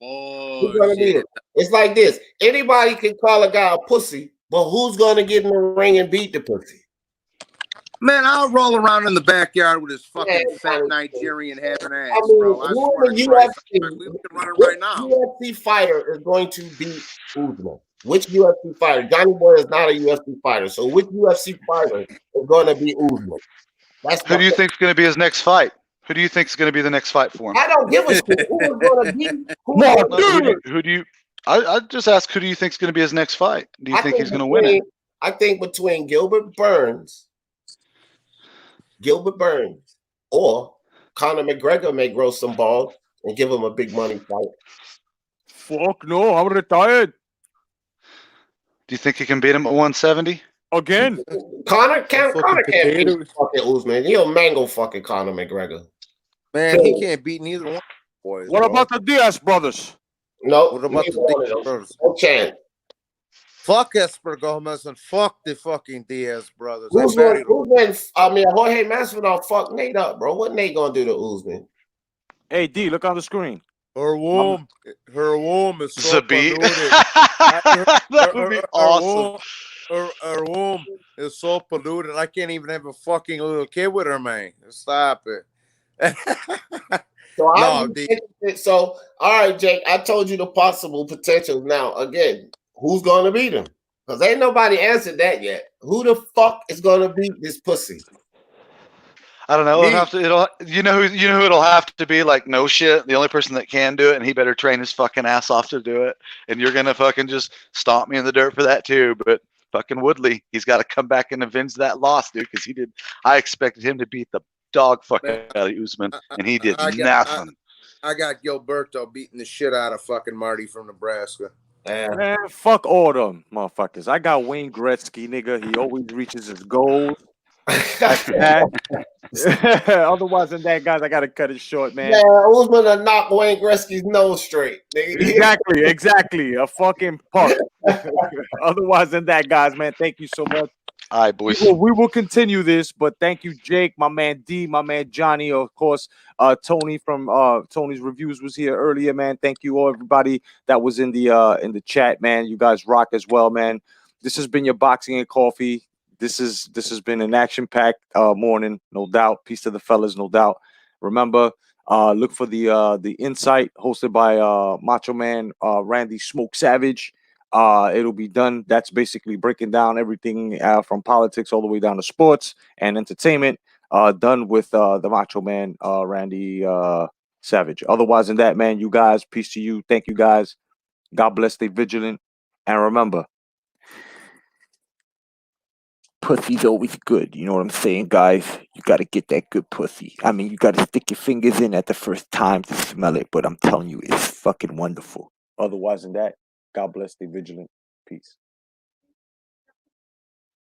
Who's gonna beat him? It's like this. Anybody can call a guy a pussy, but who's gonna get in the ring and beat the pussy? Man, I'll roll around in the backyard with his fucking fat Nigerian having ass, bro. Which UFC fighter is going to beat Usman? Which UFC fighter? Johnny Boy is not a UFC fighter, so which UFC fighter is going to beat Usman? Who do you think is going to be his next fight? Who do you think is going to be the next fight for him? I don't give a shit who is going to beat. Who do you? I just ask, who do you think is going to be his next fight? Do you think he's going to win it? I think between Gilbert Burns, or Conor McGregor may grow some balls and give him a big money fight. fuck no, I'm retired. Do you think he can beat him at 170? Again? Connor fucking can't beat potatoes. fucking Usman. He'll mangle fucking Conor McGregor. Man, he can't beat neither one of the boys. What bro. about the Diaz brothers? No, What about neither the one of Diaz them. brothers? No chance. Fuck Esper Gomez and fuck the fucking Diaz brothers. I Usman, married them. Jorge Masvidal fucked Nate up, bro. What Nate gonna do to Usman? Hey, D, look on the screen. Her womb is so Zabit. polluted. That would be awesome. Her womb is so polluted. I can't even have a fucking little kid with her, man. Stop it. So all right, Jake. I told you the possible potential. Now, again, who's gonna beat him? Because ain't nobody answered that yet. Who the fuck is gonna beat this pussy? I don't know. You know who it'll have to be. Like, no shit. The only person that can do it, and he better train his fucking ass off to do it. And you're gonna fucking just stomp me in the dirt for that too. But fucking Woodley, he's got to come back and avenge that loss, dude. Because he did. I expected him to beat the dog fuck out of Usman, and he did nothing. I got Gilberto beating the shit out of fucking Marty from Nebraska. Man, fuck all them motherfuckers. I got Wayne Gretzky, nigga. He always reaches his goals. That's that. Otherwise than that, guys, I gotta cut it short, man. Yeah, Usman to knock Wayne Gretzky's nose straight. Exactly. A fucking punk. Otherwise than that, guys, man, thank you so much. All right, boys. We will continue this, but thank you, Jake, my man D, my man Johnny, of course. Tony from Tony's Reviews was here earlier, man. Thank you all, everybody that was in the chat, man. You guys rock as well, man. This has been your Boxing and Coffee. This has been an action-packed morning, no doubt. Peace to the fellas, no doubt. Remember, look for the Insight hosted by Macho Man Randy Smoke Savage. It'll be done. That's basically breaking down everything from politics all the way down to sports and entertainment. Done with the Macho Man Randy Savage. Otherwise than that, man, you guys, peace to you. Thank you, guys. God bless. Stay vigilant, and remember, pussy's always good. You know what I'm saying, guys? You got to get that good pussy. I mean, you got to stick your fingers in at the first time to smell it, but I'm telling you, it's fucking wonderful. Otherwise than that, God bless. Stay vigilant. Peace.